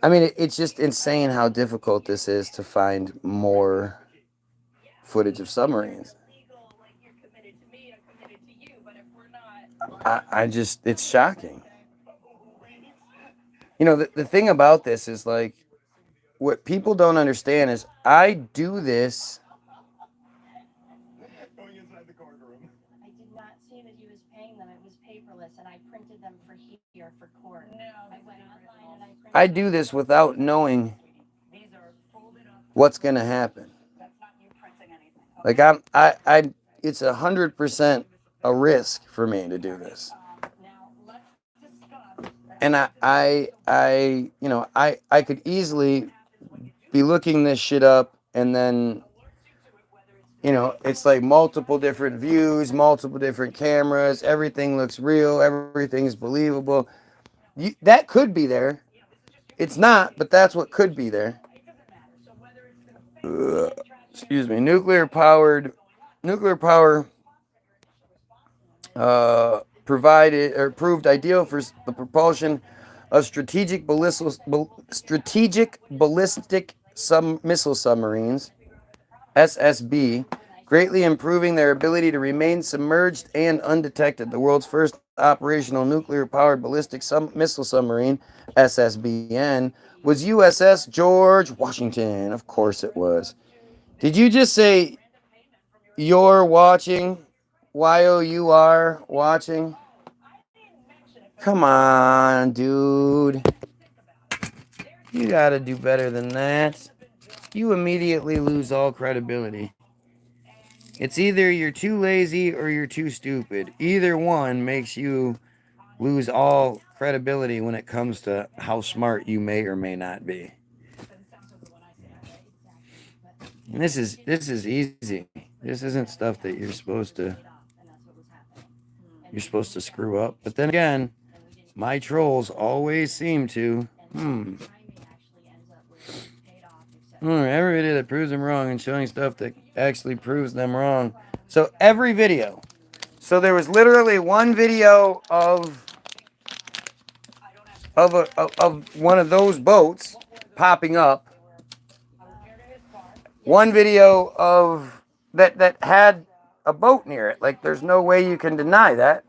Speaker 2: I mean, it's just insane how difficult this is to find more footage of submarines. It's shocking. You know, the thing about this is like, what people don't understand is I do this.
Speaker 5: I did not see that he was paying them. It was paperless, and I printed them for here for court. I went online and I printed.
Speaker 2: I do this without knowing what's gonna happen. Like it's 100% a risk for me to do this. And I could easily be looking this shit up and then, it's like multiple different views, multiple different cameras, everything looks real, everything's believable. That could be there. It's not, but that's what could be there. Excuse me. Nuclear power provided or proved ideal for the propulsion of strategic ballistic missile submarines, SSB, greatly improving their ability to remain submerged and undetected. The world's first operational nuclear-powered ballistic missile submarine, SSBN, was USS George Washington. Of course it was. Did you just say you're watching? Y-O-U-R watching? Come on, dude. You gotta do better than that. You immediately lose all credibility. It's either you're too lazy or you're too stupid. Either one makes you lose all credibility when it comes to how smart you may or may not be. And this is easy. This isn't stuff that you're supposed to screw up. But then again, my trolls always seem to every video that proves them wrong and showing stuff that actually proves them wrong. So every video. So there was literally one video of one of those boats popping up. One video of that had a boat near it. Like, there's no way you can deny that.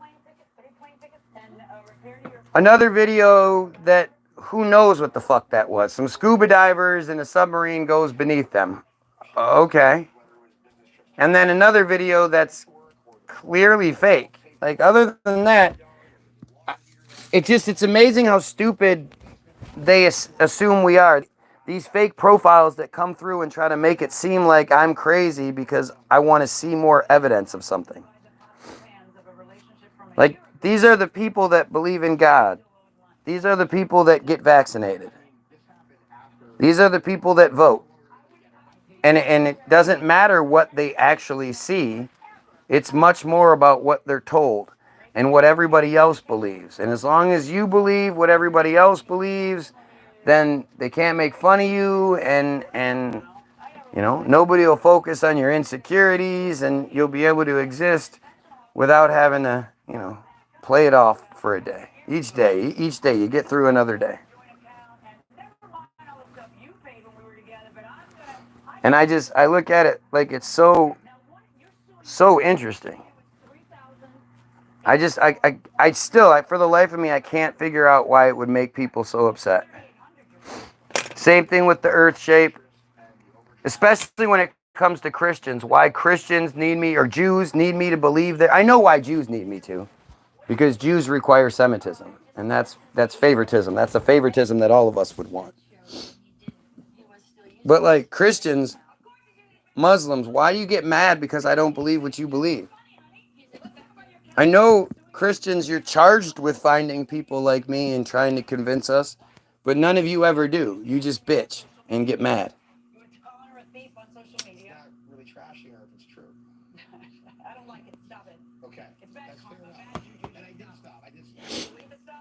Speaker 2: Another video that who knows what the fuck that was. Some scuba divers and a submarine goes beneath them. Okay. And then another video that's clearly fake. Like, other than that, it's amazing how stupid they assume we are. These fake profiles that come through and try to make it seem like I'm crazy because I want to see more evidence of something. Like, these are the people that believe in God. These are the people that get vaccinated. These are the people that vote. And it doesn't matter what they actually see. It's much more about what they're told and what everybody else believes. And as long as you believe what everybody else believes, then they can't make fun of you, and you know, nobody will focus on your insecurities, and you'll be able to exist without having to, you know, play it off for a day. Each day you get through another day. And I look at it like it's so interesting. I still, for the life of me, I can't figure out why it would make people so upset. Same thing with the earth shape, especially when it comes to Christians. Why Christians need me, or Jews need me to believe that. I know why Jews need me to, because Jews require Semitism, and that's favoritism. That's the favoritism that all of us would want. But like Christians, Muslims, why do you get mad because I don't believe what you believe? I know Christians, you're charged with finding people like me and trying to convince us, but none of you ever do. You just bitch and get mad.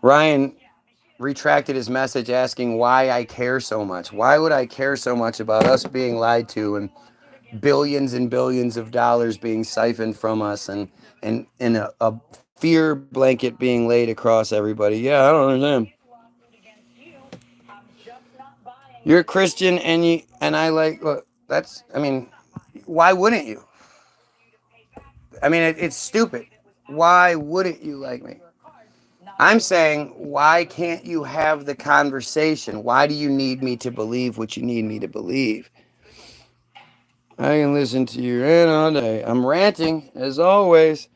Speaker 2: Ryan retracted his message asking why I care so much. Why would I care so much about us being lied to and billions and billions of dollars being siphoned from us and a fear blanket being laid across everybody? Yeah, I don't understand. You're a Christian and I like, look, that's, I mean, why wouldn't you? I mean, it's stupid. Why wouldn't you like me? I'm saying, why can't you have the conversation? Why do you need me to believe what you need me to believe? I can listen to you rant all day. I'm ranting, as always.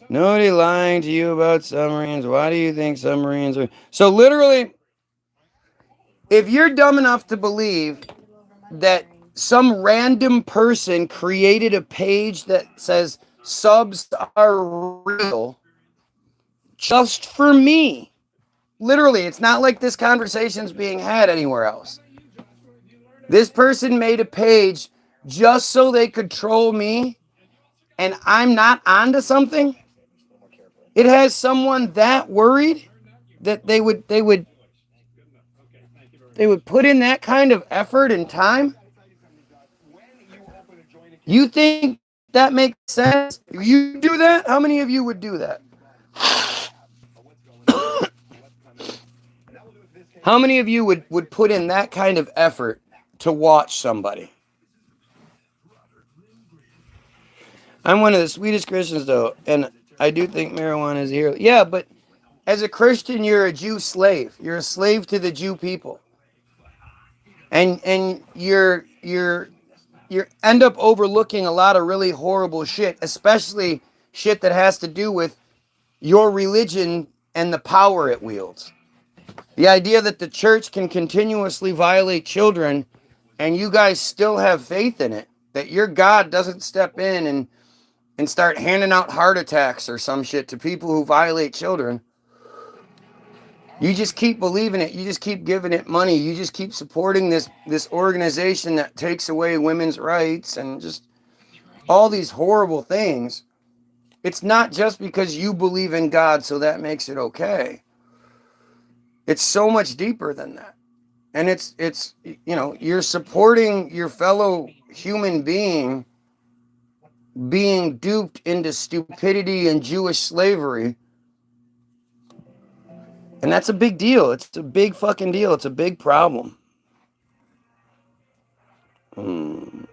Speaker 2: Nobody lying to you about submarines. Why do you think submarines are... So literally, if you're dumb enough to believe that some random person created a page that says subs are real just for me, literally, it's not like this conversation's being had anywhere else. This person made a page just so they could troll me, and I'm not onto something. It has someone that worried that they would put in that kind of effort and time. You think that makes sense? If you do that, how many of you would do that? How many of you would put in that kind of effort to watch somebody? I'm one of the sweetest Christians, though, and I do think marijuana is a hero. Yeah, but as a Christian, you're a Jew slave. You're a slave to the Jew people, and you end up overlooking a lot of really horrible shit, especially shit that has to do with your religion and the power it wields. The idea that the church can continuously violate children and you guys still have faith in it, that your God doesn't step in and start handing out heart attacks or some shit to people who violate children. You just keep believing it. You just keep giving it money. You just keep supporting this organization that takes away women's rights and just all these horrible things. It's not just because you believe in God, so that makes it okay. It's so much deeper than that. And it's you're supporting your fellow human being being duped into stupidity and Jewish slavery. And that's a big deal. It's a big fucking deal. It's a big problem. Listen,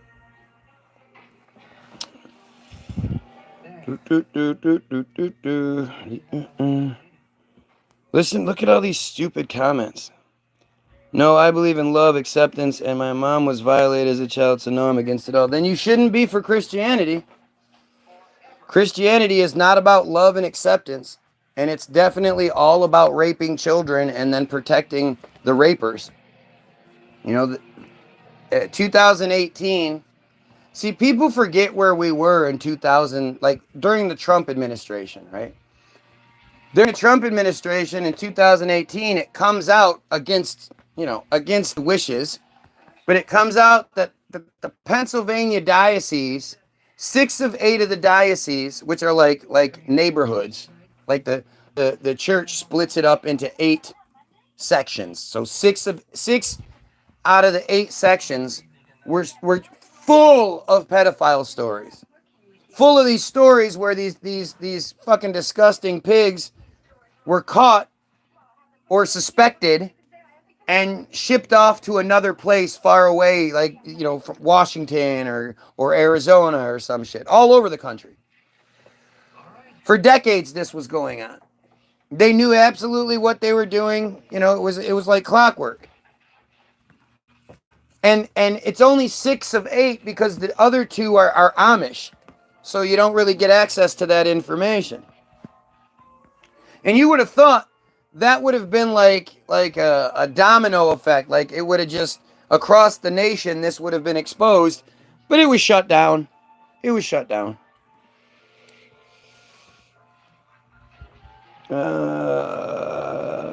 Speaker 2: look at all these stupid comments. No, I believe in love, acceptance, and my mom was violated as a child, so no, I'm against it all. Then you shouldn't be for Christianity. Christianity is not about love and acceptance, and it's definitely all about raping children and then protecting the rapers. 2018. See, people forget where we were in 2000, like during the Trump administration, right? During the Trump administration in 2018, it comes out against wishes, but it comes out that the Pennsylvania diocese, 6 of 8 of the dioceses, which are like neighborhoods, like the church splits it up into 8 sections. So 6 out of the 8 sections were full of pedophile stories. Full of these stories where these fucking disgusting pigs were caught or suspected and shipped off to another place far away, like, from Washington or Arizona or some shit, all over the country. For decades, this was going on. They knew absolutely what they were doing. It was like clockwork. And it's only 6 of 8 because the other 2 are Amish. So you don't really get access to that information. And you would have thought that would have been like a domino effect. Like it would have just, across the nation, this would have been exposed. But it was shut down. It was shut down.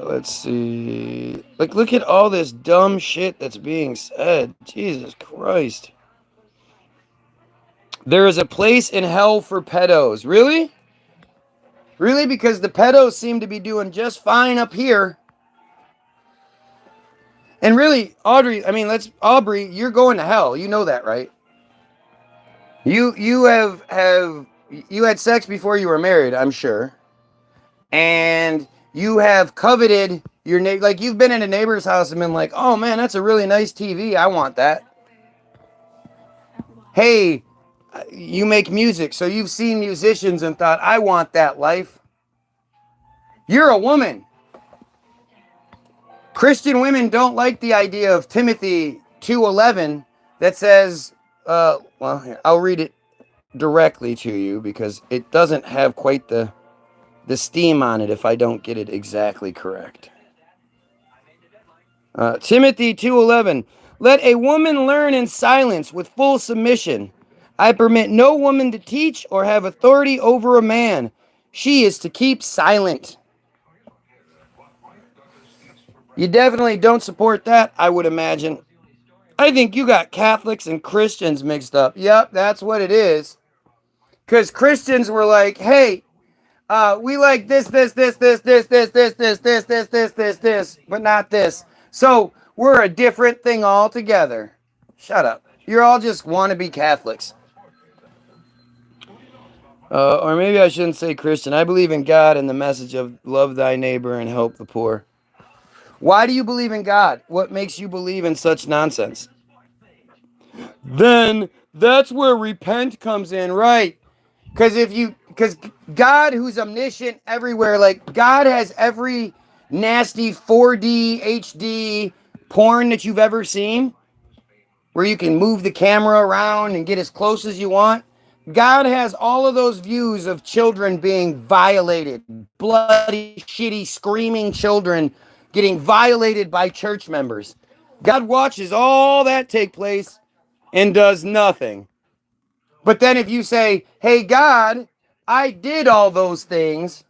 Speaker 2: Let's see. Like, look at all this dumb shit that's being said. Jesus Christ. There is a place in hell for pedos. Really? Really? Because the pedos seem to be doing just fine up here. And really, Aubrey, you're going to hell. You know that, right? You had sex before you were married, I'm sure. And you have coveted your neighbor, like you've been in a neighbor's house and been like, oh man, that's a really nice TV. I want that. Hey, you make music, so you've seen musicians and thought, I want that life. You're a woman. Christian women don't like the idea of Timothy 2:11 that says, here, I'll read it directly to you because it doesn't have quite the steam on it if I don't get it exactly correct. Timothy 2:11, let a woman learn in silence with full submission. I permit no woman to teach or have authority over a man. She is to keep silent. You definitely don't support that, I would imagine. I think you got Catholics and Christians mixed up. Yep, that's what it is. Because Christians were like, hey, we like this, but not this. So we're a different thing altogether. Shut up. You're all just wannabe Catholics. Or maybe I shouldn't say Christian. I believe in God and the message of love thy neighbor and help the poor. Why do you believe in God? What makes you believe in such nonsense? Then that's where repent comes in, right? Because God, who's omniscient everywhere, like God has every nasty 4D HD porn that you've ever seen, where you can move the camera around and get as close as you want. God has all of those views of children being violated, bloody, shitty, screaming children getting violated by church members. God watches all that take place and does nothing. But then if you say, hey, God, I did all those things,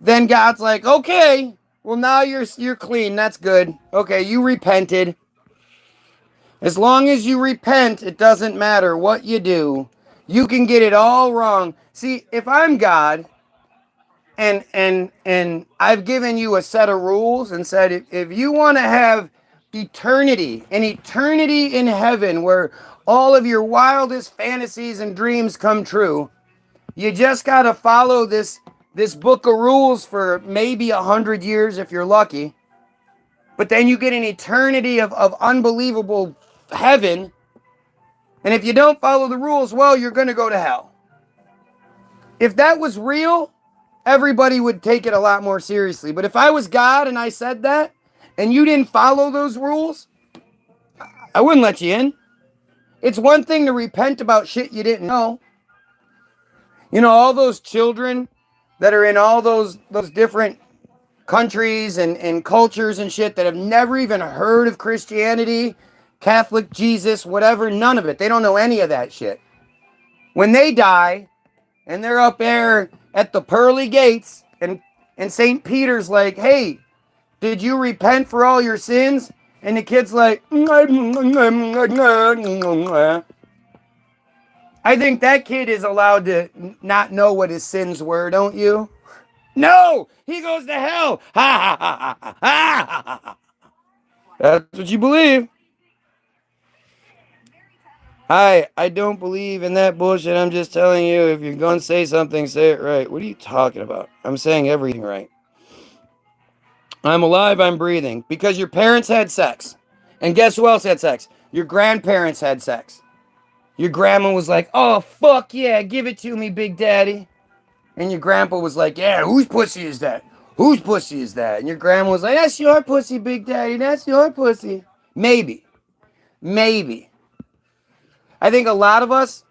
Speaker 2: then God's like, okay, well, now you're clean. That's good. Okay, you repented. As long as you repent, it doesn't matter what you do. You can get it all wrong. See, if I'm God and I've given you a set of rules and said if you want to have an eternity in heaven where all of your wildest fantasies and dreams come true, you just got to follow this book of rules for maybe 100 years if you're lucky. But then you get an eternity of unbelievable heaven. And if you don't follow the rules, well, you're going to go to hell. If that was real, everybody would take it a lot more seriously. But if I was God and I said that, and you didn't follow those rules, I wouldn't let you in. It's one thing to repent about shit you didn't know. You know, all those children that are in all those different countries and cultures and shit that have never even heard of Christianity, Catholic, Jesus, whatever, none of it. They don't know any of that shit. When they die and they're up there at the pearly gates and St. Peter's like, hey, did you repent for all your sins? And the kid's like, I think that kid is allowed to not know what his sins were, don't you? No, he goes to hell. Ha ha ha ha ha ha ha. That's what you believe. I don't believe in that bullshit. I'm just telling you, if you're going to say something, say it right. What are you talking about? I'm saying everything right. I'm alive, I'm breathing. Because your parents had sex. And guess who else had sex? Your grandparents had sex. Your grandma was like, oh, fuck yeah, give it to me, Big Daddy. And your grandpa was like, yeah, whose pussy is that? Whose pussy is that? And your grandma was like, that's your pussy, Big Daddy. That's your pussy. Maybe. I think a lot of us,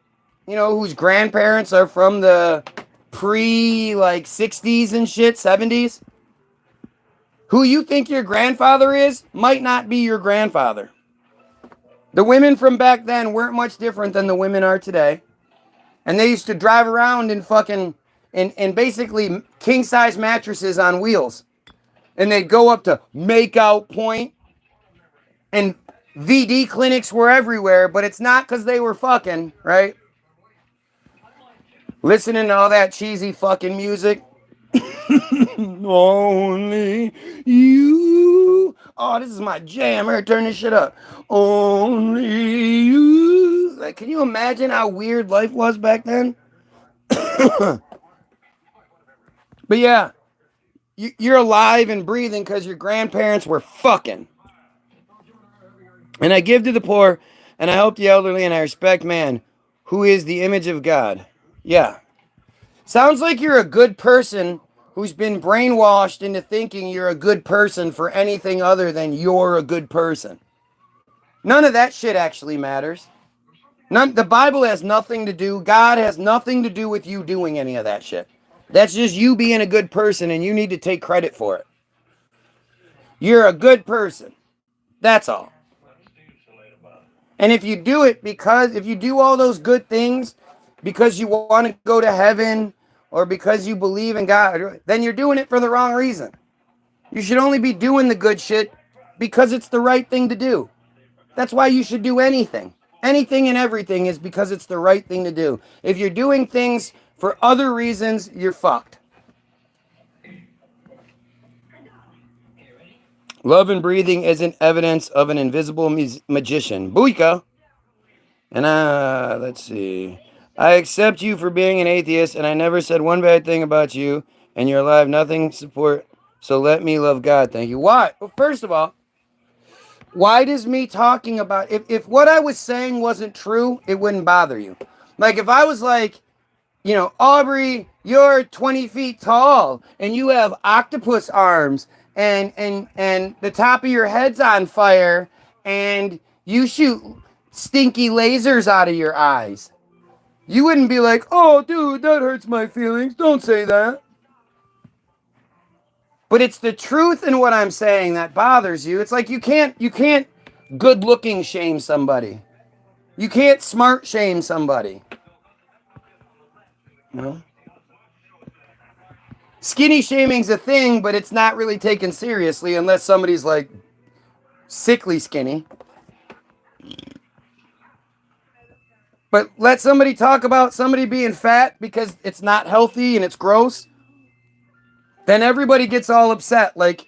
Speaker 2: you know, whose grandparents are from the like 60s and shit, 70s, who you think your grandfather is might not be your grandfather. The women from back then weren't much different than the women are today. And they used to drive around in fucking, in basically king-size mattresses on wheels. And they'd go up to Makeout Point. And VD clinics were everywhere, but it's not because they were fucking, right? Listening to all that cheesy fucking music. Only you. Oh, this is my jam. Here, turn this shit up. Only you. Like, can you imagine how weird life was back then? But yeah, you're alive and breathing because your grandparents were fucking. And I give to the poor, and I help the elderly, and I respect man, who is the image of God. Yeah. Sounds like you're a good person who's been brainwashed into thinking you're a good person for anything other than you're a good person. None of that shit actually matters. The Bible has nothing to do, God has nothing to do with you doing any of that shit. That's just you being a good person, and you need to take credit for it. You're a good person. That's all. And if you do it if you do all those good things because you want to go to heaven or because you believe in God, then you're doing it for the wrong reason. You should only be doing the good shit because it's the right thing to do. That's why you should do anything. Anything and everything is because it's the right thing to do. If you're doing things for other reasons, you're fucked. Love and breathing isn't evidence of an invisible magician. Boika. And let's see. I accept you for being an atheist, and I never said one bad thing about you, and you're alive, nothing support. So let me love God. Thank you. Why? Well, first of all, why does me talking about, if what I was saying wasn't true, it wouldn't bother you. Like if I was like, you know, Aubrey, you're 20 feet tall and you have octopus arms and the top of your head's on fire and you shoot stinky lasers out of your eyes. You wouldn't be like, oh, dude, that hurts my feelings. Don't say that. But it's the truth in what I'm saying that bothers you. It's like you can't good looking shame somebody. You can't smart shame somebody. No. Skinny shaming's a thing, but it's not really taken seriously unless somebody's like sickly skinny. But let somebody talk about somebody being fat because it's not healthy and it's gross. Then everybody gets all upset. Like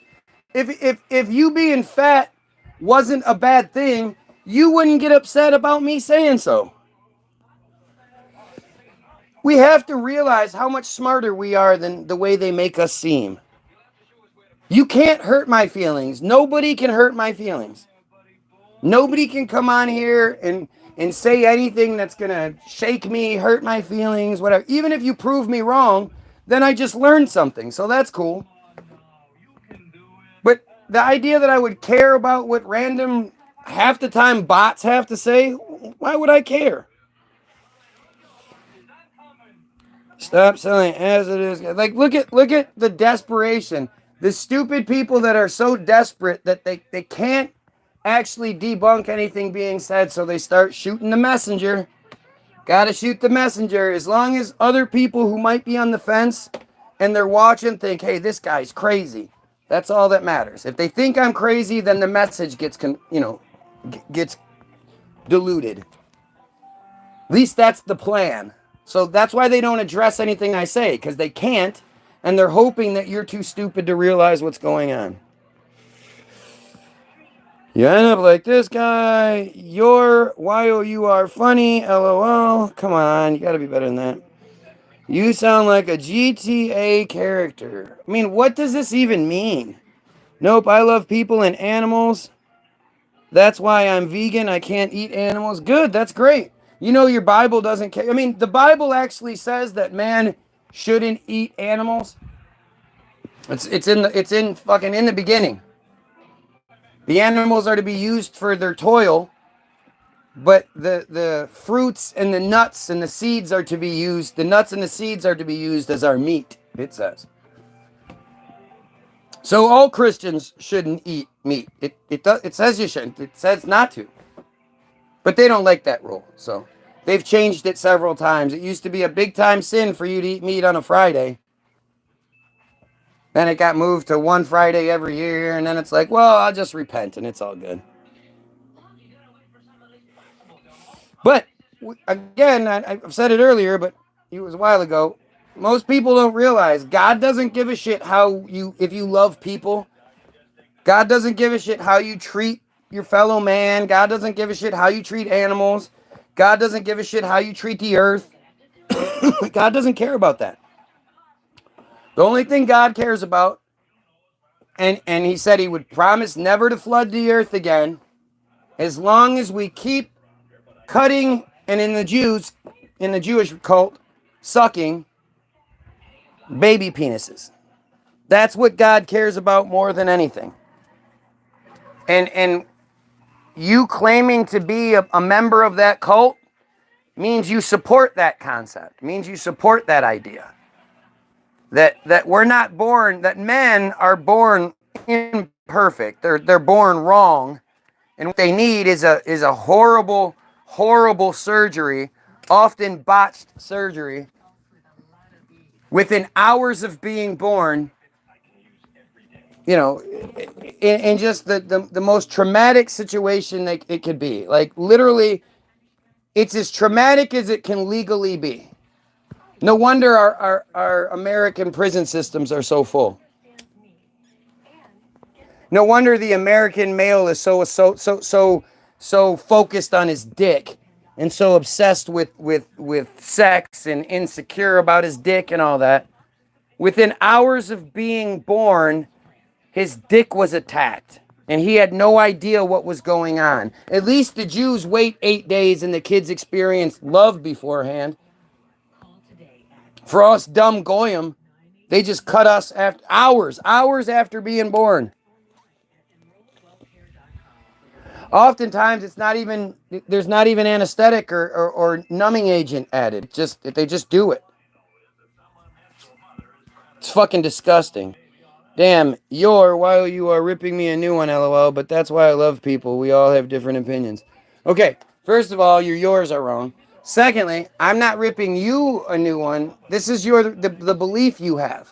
Speaker 2: if you being fat wasn't a bad thing, you wouldn't get upset about me saying so. We have to realize how much smarter we are than the way they make us seem. You can't hurt my feelings. Nobody can hurt my feelings. Nobody can come on here and say anything that's going to shake me, hurt my feelings, whatever. Even if you prove me wrong, then I just learned something. So that's cool. But the idea that I would care about what random, half the time bots have to say, why would I care? Stop selling as it is. Like look at the desperation. The stupid people that are so desperate that they can't actually debunk anything being said, so they start shooting the messenger. Gotta shoot the messenger. As long as other people who might be on the fence and they're watching think, hey, this guy's crazy. That's all that matters. If they think I'm crazy, then the message gets gets diluted. At least that's the plan. So that's why they don't address anything I say, because they can't, and they're hoping that you're too stupid to realize what's going on. You end up like this guy. You're YOUR funny, LOL. Come on, you gotta be better than that. You sound like a GTA character. I mean, what does this even mean? Nope, I love people and animals. That's why I'm vegan. I can't eat animals. Good, that's great. You know your Bible doesn't care. I mean, the Bible actually says that man shouldn't eat animals. It's in the beginning. The animals are to be used for their toil, but the fruits and the nuts and the seeds are to be used. The nuts and the seeds are to be used as our meat, it says. So all Christians shouldn't eat meat. It says you shouldn't. It says not to. But they don't like that rule, so they've changed it several times. It used to be a big time sin for you to eat meat on a Friday. Then it got moved to one Friday every year, and then it's like, well, I'll just repent, and it's all good. But, again, I've said it earlier, but it was a while ago. Most people don't realize God doesn't give a shit if you love people. God doesn't give a shit how you treat your fellow man. God doesn't give a shit how you treat animals. God doesn't give a shit how you treat the earth. God doesn't care about that. The only thing God cares about, and he said he would promise never to flood the earth again, as long as we keep cutting, and in the Jewish cult, sucking baby penises. That's what God cares about more than anything. And you claiming to be a member of that cult means you support that concept, means you support that idea. That we're not born, that men are born imperfect. They're born wrong. And what they need is a horrible, horrible surgery, often botched surgery. Within hours of being born, in just the most traumatic situation that it could be. Like literally, it's as traumatic as it can legally be. No wonder our American prison systems are so full. No wonder the American male is so focused on his dick and so obsessed with sex and insecure about his dick and all that. Within hours of being born, his dick was attacked and he had no idea what was going on. At least the Jews wait 8 days and the kids experience love beforehand. For us dumb goyim, they just cut us after hours after being born. Oftentimes, it's not even, there's not even anesthetic or numbing agent added. They just do it. It's fucking disgusting. Damn, while you are ripping me a new one, lol, but that's why I love people. We all have different opinions. Okay, first of all, yours are wrong. Secondly, I'm not ripping you a new one. This is the belief you have.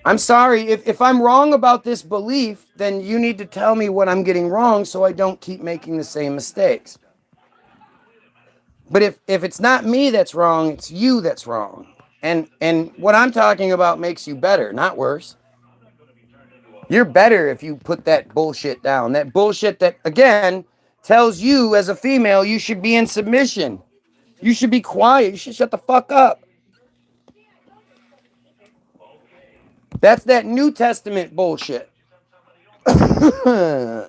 Speaker 2: I'm sorry, if I'm wrong about this belief, then you need to tell me what I'm getting wrong so I don't keep making the same mistakes. But if it's not me that's wrong, it's you that's wrong. And what I'm talking about makes you better, not worse. You're better if you put that bullshit down. That bullshit that, again, tells you as a female you should be in submission. You should be quiet. You should shut the fuck up. That's that New Testament bullshit. I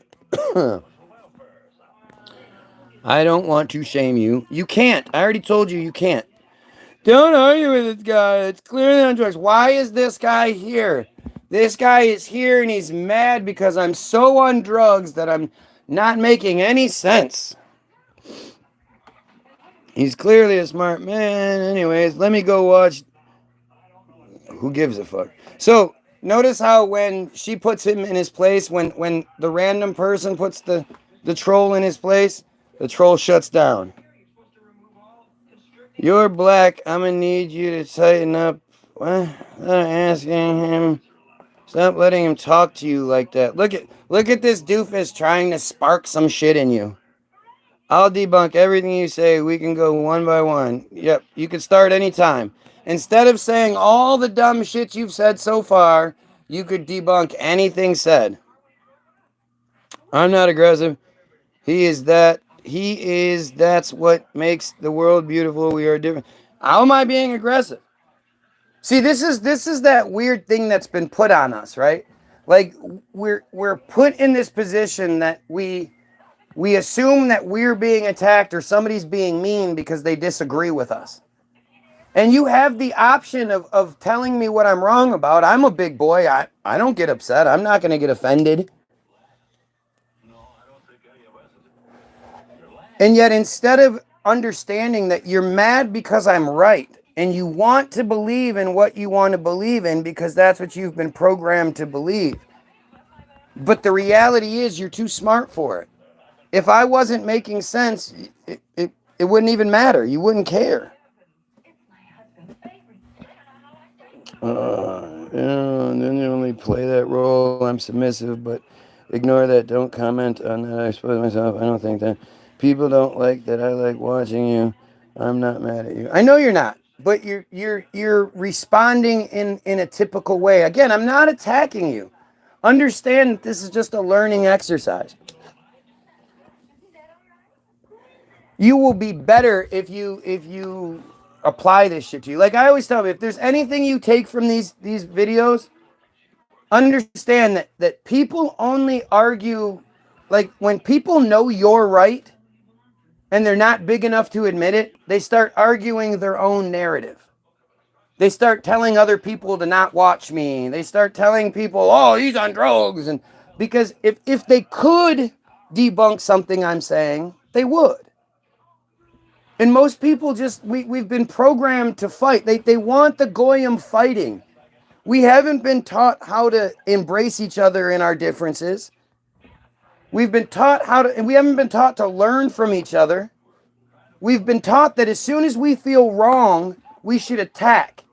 Speaker 2: don't want to shame you. You can't. I already told you can't. Don't argue with this guy. It's clearly on drugs. Why is this guy here? This guy is here and he's mad because I'm so on drugs that I'm not making any sense. He's clearly a smart man. Anyways, let me go watch. Who gives a fuck? So, notice how when she puts him in his place, when the random person puts the troll in his place, the troll shuts down. You're black. I'm gonna need you to tighten up. What? I'm asking him. Stop letting him talk to you like that. Look at this doofus trying to spark some shit in you. I'll debunk everything you say. We can go one by one. Yep, you can start anytime. Instead of saying all the dumb shit you've said so far, you could debunk anything said. I'm not aggressive. That's what makes the world beautiful. We are different. How am I being aggressive? See, this is that weird thing that's been put on us, right? Like we're put in this position that we assume that we're being attacked or somebody's being mean because they disagree with us. And you have the option of telling me what I'm wrong about. I'm a big boy. I don't get upset. I'm not going to get offended. And yet, instead of understanding that you're mad because I'm right, and you want to believe in what you want to believe in because that's what you've been programmed to believe. But the reality is you're too smart for it. If I wasn't making sense, it wouldn't even matter. You wouldn't care. And then you only play that role. I'm submissive, but ignore that. Don't comment on that. I expose myself. I don't think that. People don't like that. I like watching you. I'm not mad at you. I know you're not, but you're responding in a typical way. Again, I'm not attacking you. Understand that this is just a learning exercise. You will be better if you apply this shit to you. Like I always tell you, if there's anything you take from these videos, understand that people only argue, like when people know you're right and they're not big enough to admit it, they start arguing their own narrative. They start telling other people to not watch me. They start telling people, oh, he's on drugs. And because if they could debunk something I'm saying, they would. And most people we've been programmed to fight. They want the goyim fighting. We haven't been taught how to embrace each other in our differences. We've been taught and we haven't been taught to learn from each other. We've been taught that as soon as we feel wrong, we should attack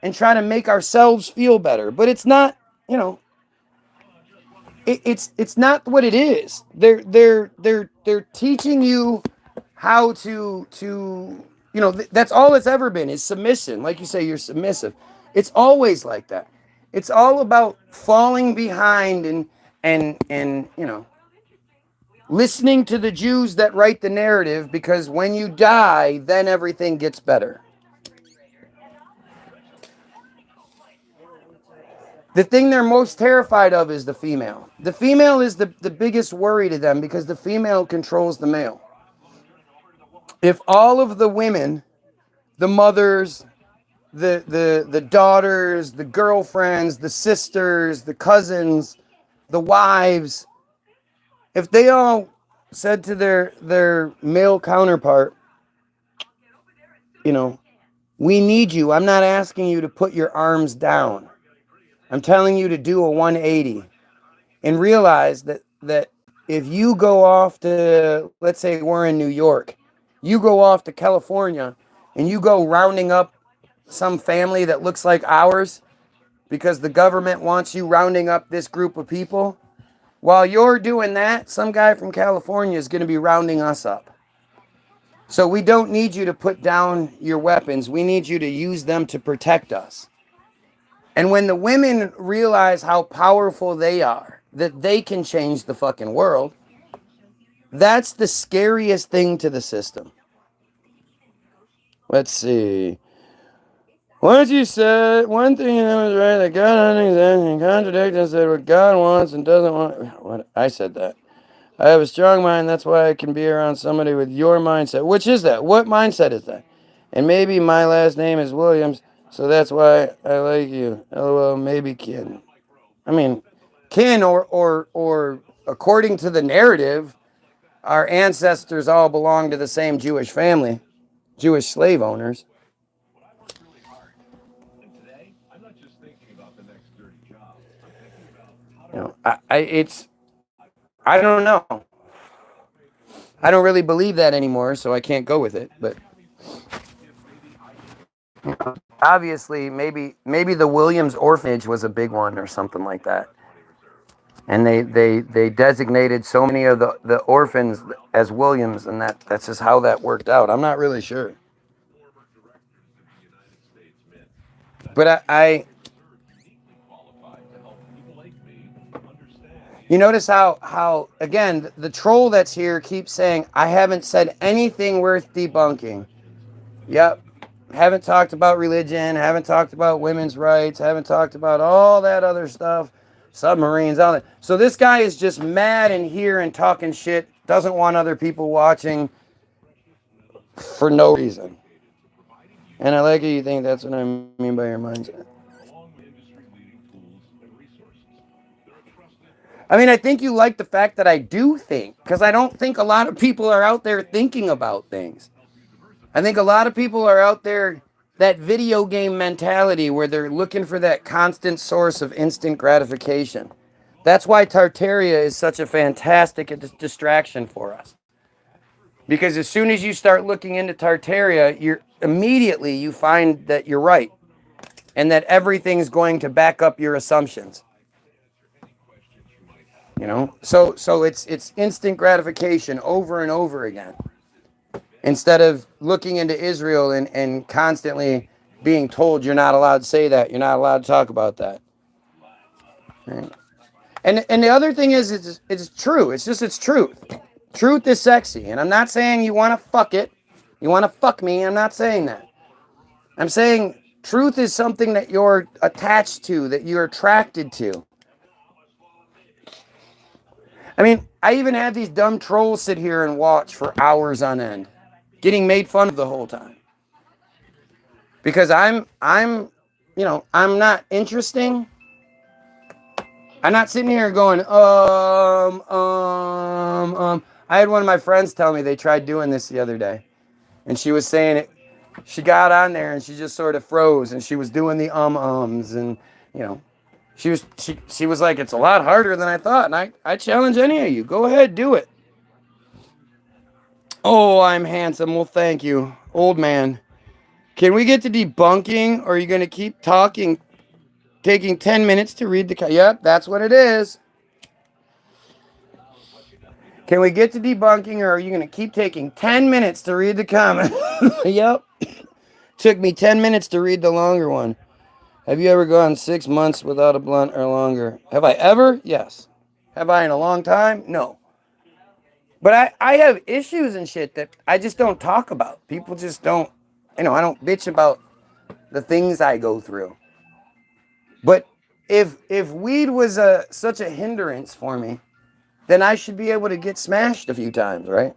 Speaker 2: and try to make ourselves feel better. But it's not, it's not what it is. They're teaching you how to that's all it's ever been is submission. Like you say, you're submissive. It's always like that. It's all about falling behind and listening to the Jews that write the narrative, because when you die, then everything gets better. The thing they're most terrified of is the female. The female is the biggest worry to them because the female controls the male. If all of the women the mothers, the daughters, the girlfriends, the sisters, the cousins, the wives, if they all said to their male counterpart, you know, we need you. I'm not asking you to put your arms down. I'm telling you to do a 180 and realize that if you go off to, let's say we're in New York, you go off to California and you go rounding up some family that looks like ours because the government wants you rounding up this group of people. While you're doing that, some guy from California is going to be rounding us up. So we don't need you to put down your weapons. We need you to use them to protect us. And when the women realize how powerful they are, that they can change the fucking world, that's the scariest thing to the system. Let's see. Once you said one thing that was right, that God understands and contradict and said what God wants and doesn't want. What I said that. I have a strong mind. That's why I can be around somebody with your mindset. Which is that? What mindset is that? And maybe my last name is Williams, so that's why I like you. LOL, maybe kin. I mean, kin or according to the narrative, our ancestors all belong to the same Jewish family, Jewish slave owners. You know, I don't know. I don't really believe that anymore, so I can't go with it. But obviously, maybe the Williams orphanage was a big one or something like that. And they designated so many of the orphans as Williams, and that's just how that worked out. I'm not really sure. But you notice how again, the troll that's here keeps saying, I haven't said anything worth debunking. Yep. Haven't talked about religion, haven't talked about women's rights, haven't talked about all that other stuff, submarines, all that. So this guy is just mad and here and talking shit, doesn't want other people watching for no reason. And I like it, you think that's what I mean by your mindset. I mean, I think you like the fact that I do think, because I don't think a lot of people are out there thinking about things. I think a lot of people are out there, that video game mentality where they're looking for that constant source of instant gratification. That's why Tartaria is such a fantastic distraction for us. Because as soon as you start looking into Tartaria, you find that you're right and that everything's going to back up your assumptions. You know, so it's instant gratification over and over again. Instead of looking into Israel and constantly being told you're not allowed to say that, you're not allowed to talk about that. Right? And the other thing is it's true. It's truth. Truth is sexy. And I'm not saying you want to fuck it. You want to fuck me. I'm not saying that. I'm saying truth is something that you're attached to, that you're attracted to. I mean, I even had these dumb trolls sit here and watch for hours on end, getting made fun of the whole time. Because I'm not interesting. I'm not sitting here going, I had one of my friends tell me they tried doing this the other day. And she was saying it, she got on there and she just sort of froze and she was doing the ums and, you know, she was like, it's a lot harder than I thought. And I challenge any of you, go ahead, do it. Oh, I'm handsome. Well, thank you. Old man. Can we get to debunking or are you going to keep talking? Taking 10 minutes to read the... Yep, that's what it is. Can we get to debunking or are you going to keep taking 10 minutes to read the comment? Yep. Took me 10 minutes to read the longer one. Have you ever gone 6 months without a blunt or longer? Have I ever? Yes. Have I in a long time? No. But I have issues and shit that I just don't talk about. People just don't, I don't bitch about the things I go through. But if weed was such a hindrance for me, then I should be able to get smashed a few times, right?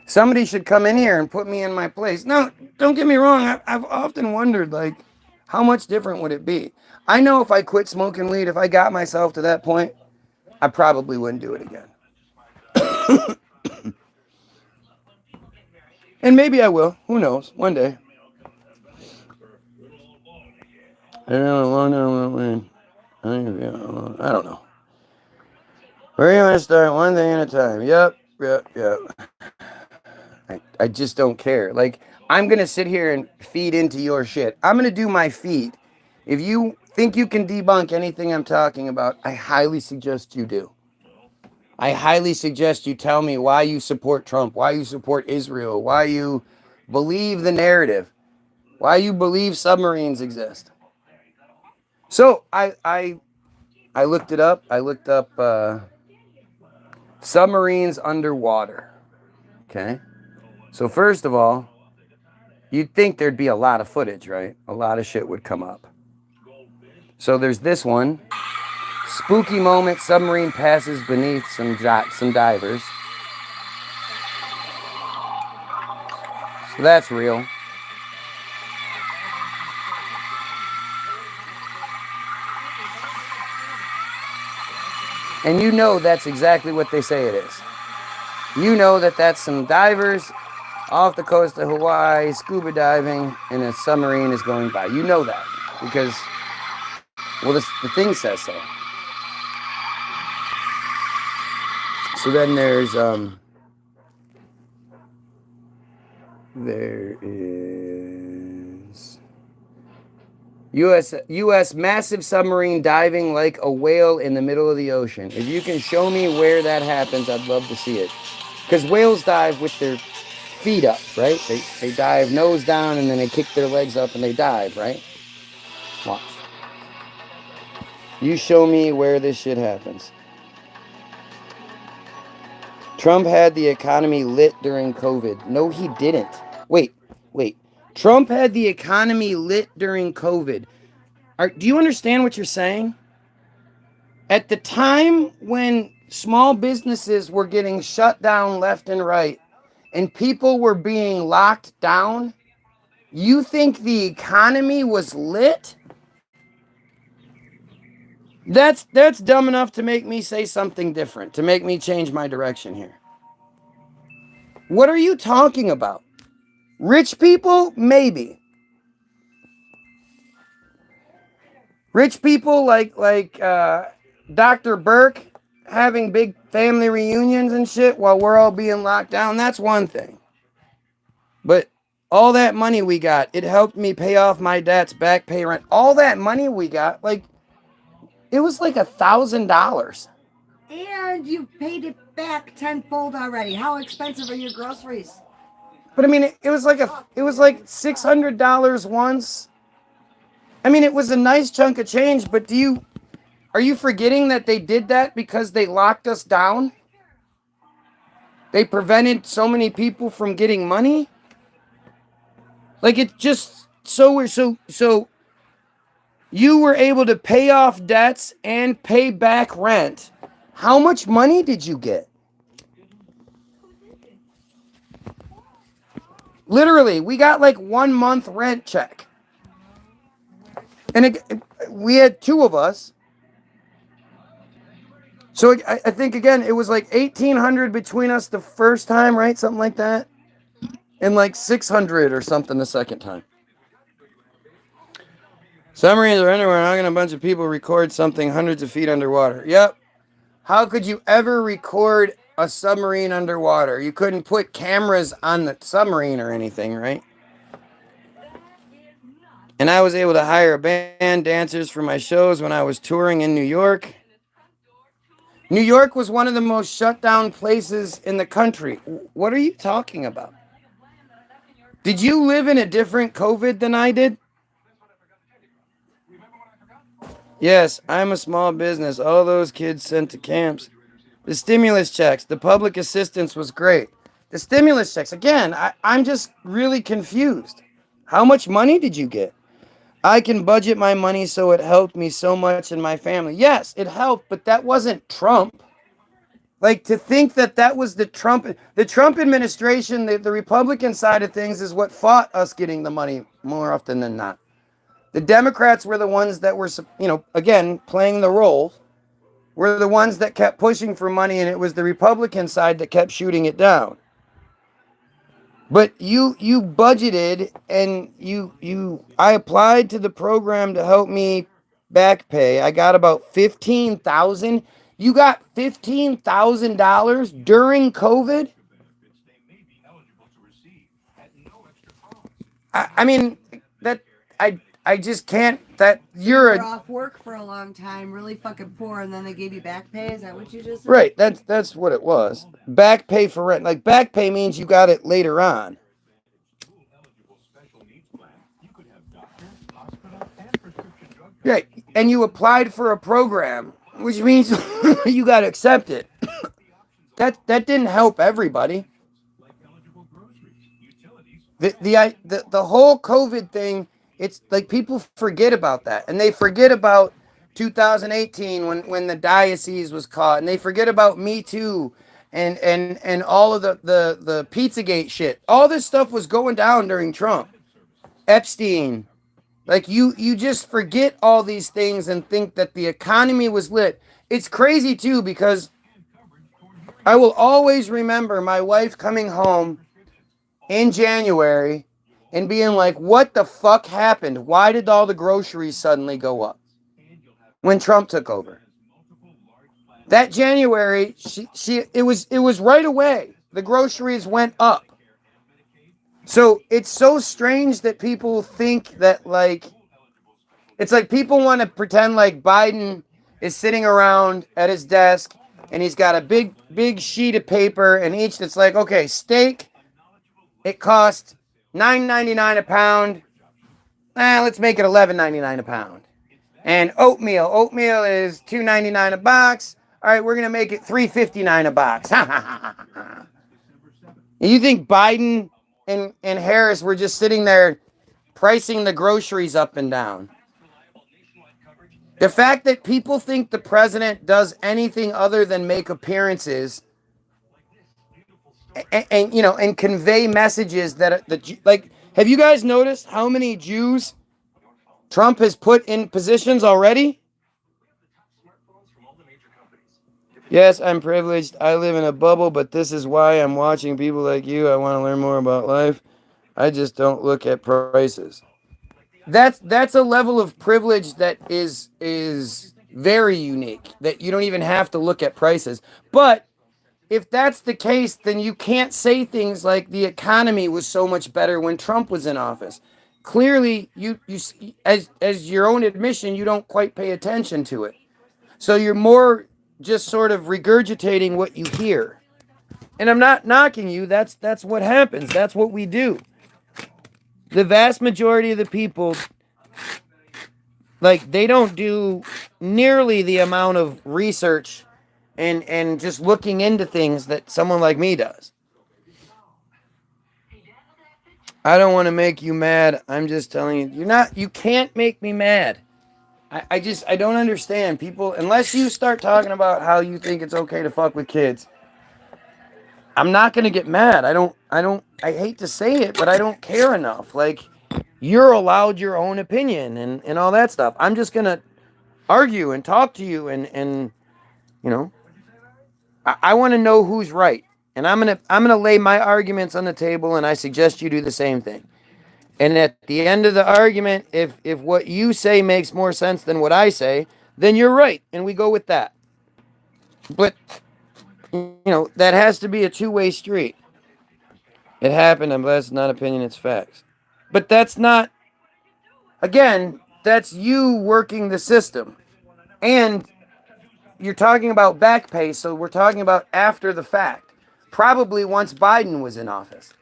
Speaker 2: Somebody should come in here and put me in my place. No, don't get me wrong. I've often wondered, like, how much different would it be? I know if I quit smoking weed, if I got myself to that point, I probably wouldn't do it again. And maybe I will. Who knows? One day. I don't know. Where you want to start? One thing at a time. Yep. I just don't care. Like, I'm going to sit here and feed into your shit. I'm going to do my feed. If you think you can debunk anything I'm talking about, I highly suggest you do. I highly suggest you tell me why you support Trump, why you support Israel, why you believe the narrative, why you believe submarines exist. So I looked it up. I looked up submarines underwater. Okay. So first of all, you'd think there'd be a lot of footage, right? A lot of shit would come up. So there's this one. Spooky moment, submarine passes beneath some divers. So that's real. And you know that's exactly what they say it is. You know that that's some divers off the coast of Hawaii, scuba diving, and a submarine is going by. You know that because, well, the thing says so. So then there is U.S. massive submarine diving like a whale in the middle of the ocean. If you can show me where that happens, I'd love to see it. Because whales dive with their feet up, right? They dive nose down and then they kick their legs up and they dive, right? Watch. You show me where this shit happens. Trump had the economy lit during COVID. No, he didn't. Wait. Trump had the economy lit during COVID. Do you understand what you're saying? At the time when small businesses were getting shut down left and right and people were being locked down, you think the economy was lit? That's dumb enough to make me say something different, to make me change my direction here. What are you talking about? Rich people? Maybe. Rich people like Dr. Burke having big family reunions and shit while we're all being locked down, that's one thing. But all that money we got, it helped me pay off my debts, back pay rent. All that money we got, like, it was like $1,000.
Speaker 10: And you've paid it back tenfold already. How expensive are your groceries?
Speaker 2: But I mean, it was like $600 once. I mean, it was a nice chunk of change, but are you forgetting that they did that because they locked us down? They prevented so many people from getting money? Like, it just so you were able to pay off debts and pay back rent. How much money did you get? Literally, we got like 1 month rent check. And we had 2 of us. So I think, again, it was like $1,800 between us the first time, right? Something like that. And like $600 or something the second time. Submarines are underwater. How can a bunch of people record something hundreds of feet underwater? Yep. How could you ever record a submarine underwater? You couldn't put cameras on the submarine or anything, right? And I was able to hire a band, dancers for my shows when I was touring in New York. New York was one of the most shut down places in the country. What are you talking about? Did you live in a different COVID than I did? Yes, I'm a small business. All those kids sent to camps. The stimulus checks, the public assistance was great. The stimulus checks, again, I'm just really confused. How much money did you get? I can budget my money so it helped me so much and my family. Yes, it helped, but that wasn't Trump. Like, to think that was the Trump administration, the Republican side of things is what fought us getting the money more often than not. The Democrats were the ones that were, again, playing the role, were the ones that kept pushing for money, and it was the Republican side that kept shooting it down. But you budgeted, and I applied to the program to help me back pay. I got about $15,000. You got $15,000 during COVID? I mean, that I just can't. That
Speaker 10: You're off work for a long time, really fucking poor, and then they gave you back pay. Is that what you just said?
Speaker 2: Right. That's what it was. Back pay for rent. Like, back pay means you got it later on. Right. And you applied for a program, which means you got to accept it. That didn't help everybody. The whole COVID thing, it's like people forget about that, and they forget about 2018 when the diocese was caught, and they forget about Me Too and all of the Pizzagate shit. All this stuff was going down during Trump. Epstein. Like, you just forget all these things and think that the economy was lit. It's crazy too, because I will always remember my wife coming home in January and being like, what the fuck happened? Why did all the groceries suddenly go up when Trump took over? That January, it was right away. The groceries went up. So it's so strange that people think that, like, it's like people want to pretend like Biden is sitting around at his desk and he's got a big sheet of paper, and each that's like, okay, steak, it costs $9.99 a pound. Let's make it $11.99 a pound. And oatmeal is $2.99 a box. All right, we're gonna make it $3.59 a box. You think Biden and Harris were just sitting there pricing the groceries up and down? The fact that people think the president does anything other than make appearances and convey messages that like, have you guys noticed how many Jews Trump has put in positions already? Yes, I'm privileged. I live in a bubble, but this is why I'm watching people like you. I want to learn more about life. I just don't look at prices. That's a level of privilege that is very unique, that you don't even have to look at prices. But if that's the case, then you can't say things like the economy was so much better when Trump was in office. Clearly, you as your own admission, you don't quite pay attention to it. So you're more just sort of regurgitating what you hear. And I'm not knocking you. That's what happens. That's what we do. The vast majority of the people, like, they don't do nearly the amount of research and just looking into things that someone like me does. I don't want to make you mad. I'm just telling you, you can't make me mad. I don't understand people, unless you start talking about how you think it's okay to fuck with kids. I'm not going to get mad. I hate to say it, but I don't care enough. Like, you're allowed your own opinion and all that stuff. I'm just going to argue and talk to you and I want to know who's right. And I'm going to lay my arguments on the table, and I suggest you do the same thing. And at the end of the argument, if what you say makes more sense than what I say, then you're right, and we go with that. But, that has to be a two-way street. It happened, I'm glad it's not opinion, it's facts. But that's not, again, that's you working the system. And you're talking about back pay, so we're talking about after the fact. Probably once Biden was in office.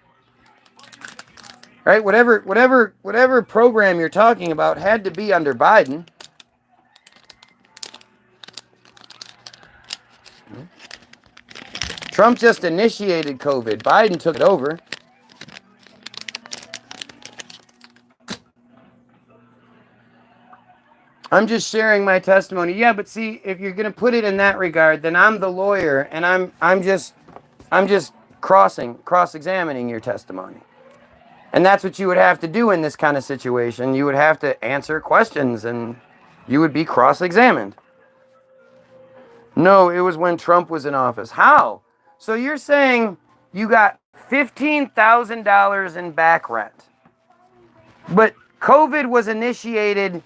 Speaker 2: Right? Whatever program you're talking about had to be under Biden. Trump just initiated COVID. Biden took it over. I'm just sharing my testimony. Yeah, but see, if you're gonna put it in that regard, then I'm the lawyer, and I'm just cross-examining your testimony. And that's what you would have to do in this kind of situation. You would have to answer questions, and you would be cross-examined. No, it was when Trump was in office. How? So you're saying you got $15,000 in back rent, but COVID was initiated,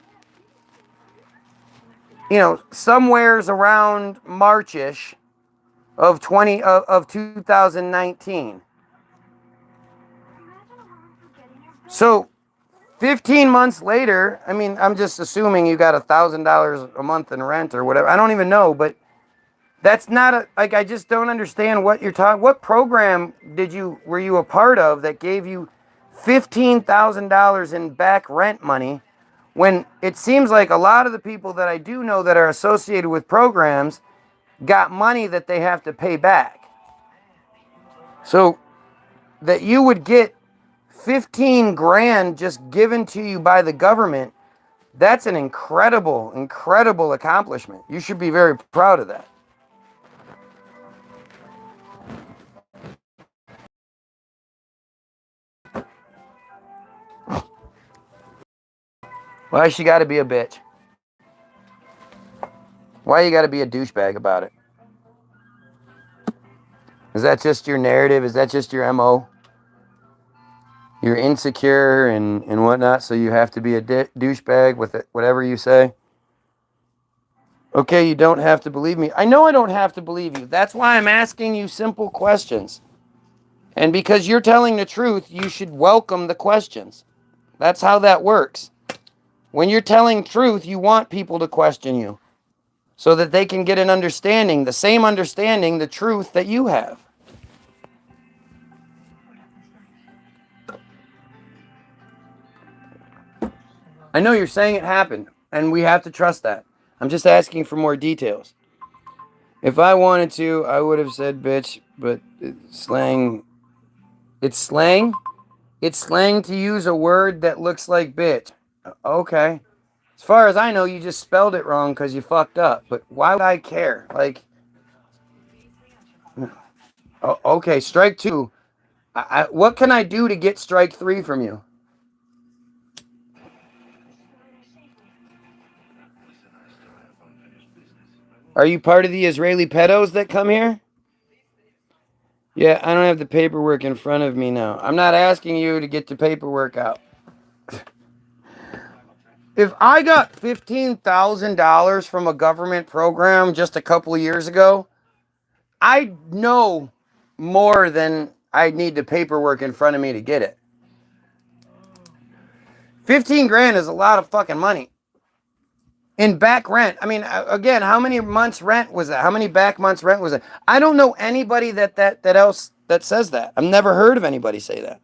Speaker 2: somewheres around March-ish of 2019. So 15 months later, I mean, I'm just assuming you got $1,000 a month in rent or whatever. I don't even know, but that's not I just don't understand what you're talking. What program were you a part of that gave you $15,000 in back rent money, when it seems like a lot of the people that I do know that are associated with programs got money that they have to pay back? So that you would get 15 grand just given to you by the government, that's an incredible, incredible accomplishment. You should be very proud of that. Why she got to be a bitch? Why you got to be a douchebag about it? Is that just your narrative? Is that just your MO? You're insecure and whatnot, so you have to be a douchebag with it, whatever you say? Okay, you don't have to believe me. I know I don't have to believe you. That's why I'm asking you simple questions. And because you're telling the truth, you should welcome the questions. That's how that works. When you're telling truth, you want people to question you so that they can get an understanding, the same understanding, the truth that you have. I know you're saying it happened, and we have to trust that. I'm just asking for more details. If I wanted to, I would have said bitch, but it's slang. It's slang? It's slang to use a word that looks like bitch. Okay. As far as I know, you just spelled it wrong because you fucked up. But why would I care? Like, okay, strike two. What can I do to get strike three from you? Are you part of the Israeli pedos that come here? Yeah, I don't have the paperwork in front of me now. I'm not asking you to get the paperwork out. If I got $15,000 from a government program just a couple of years ago, I know more than I need the paperwork in front of me to get it. 15 grand is a lot of fucking money. In back rent. I mean, again, how many months rent was that? How many back months rent was it? I don't know anybody that else that says that. I've never heard of anybody say that.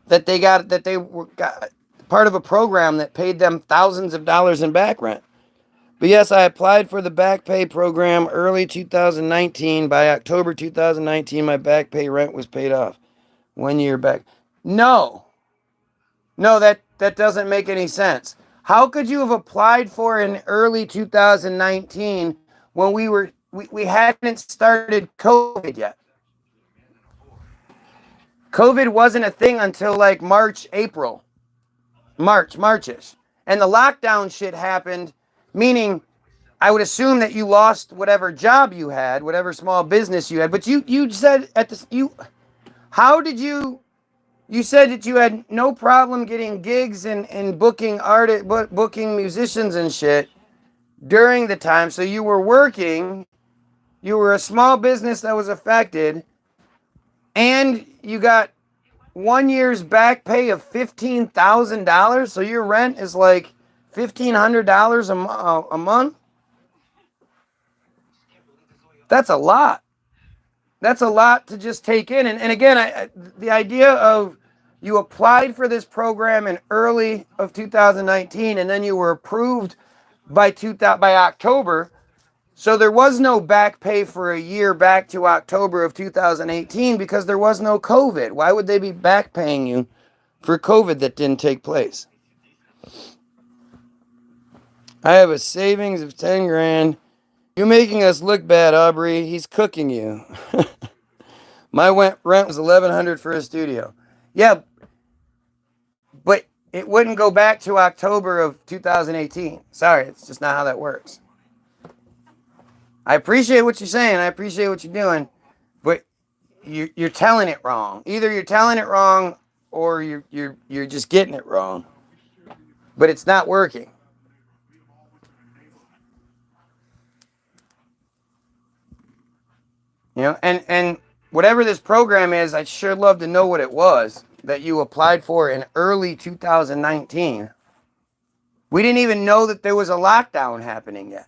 Speaker 2: That they got part of a program that paid them thousands of dollars in back rent. But yes, I applied for the back pay program early 2019. By October 2019, my back pay rent was paid off. 1 year back. No, that doesn't make any sense. How could you have applied for in early 2019 when we hadn't started COVID yet? COVID wasn't a thing until like March, April. Marchish. And the lockdown shit happened, meaning I would assume that you lost whatever job you had, whatever small business you had. But you said how did you said that you had no problem getting gigs and booking booking musicians and shit during the time. So you were working, you were a small business that was affected, and you got 1 year's back pay of $15,000. So your rent is like $1,500 a month. That's a lot. That's a lot to just take in. And again, the idea of you applied for this program in early of 2019, and then you were approved by October. So there was no back pay for a year back to October of 2018 because there was no COVID. Why would they be back paying you for COVID that didn't take place? I have a savings of 10 grand. You're making us look bad, Aubrey. He's cooking you. My rent was $1,100 for a studio. Yeah, but it wouldn't go back to October of 2018. Sorry, it's just not how that works. I appreciate what you're saying. I appreciate what you're doing, but you're telling it wrong. Either you're telling it wrong or you're just getting it wrong. But it's not working. You know, and whatever this program is, I'd sure love to know what it was that you applied for in early 2019. We didn't even know that there was a lockdown happening yet.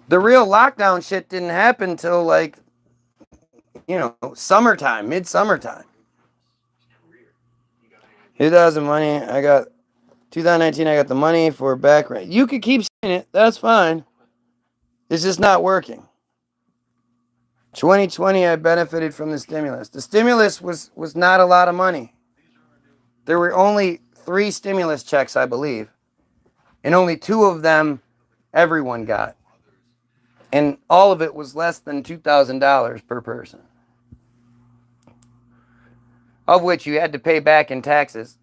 Speaker 2: The real lockdown shit didn't happen till like, you know, summertime, mid-summertime. 2000 money, I got 2019, I got the money for back rent. You could keep saying it, that's fine. It's just not working. 2020, I benefited from the stimulus. The stimulus was not a lot of money. There were only 3 stimulus checks, I believe. And only 2 of them everyone got. And all of it was less than $2,000 per person. Of which you had to pay back in taxes.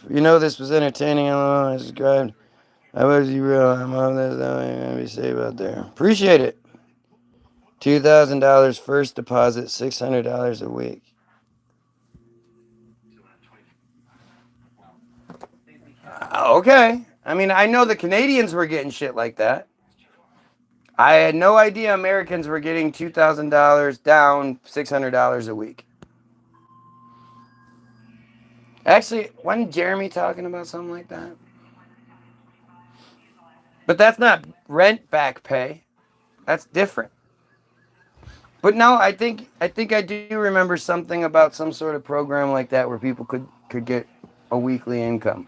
Speaker 2: You know this was entertaining. I subscribed. I was real. I'm on this. I'm going to be safe out there. Appreciate it. $2,000 first deposit, $600 a week. Okay. I mean, I know the Canadians were getting shit like that. I had no idea Americans were getting $2,000 down, $600 a week. Actually, wasn't Jeremy talking about something like that? But that's not rent back pay. That's different. But no, I think I do remember something about some sort of program like that where people could get a weekly income.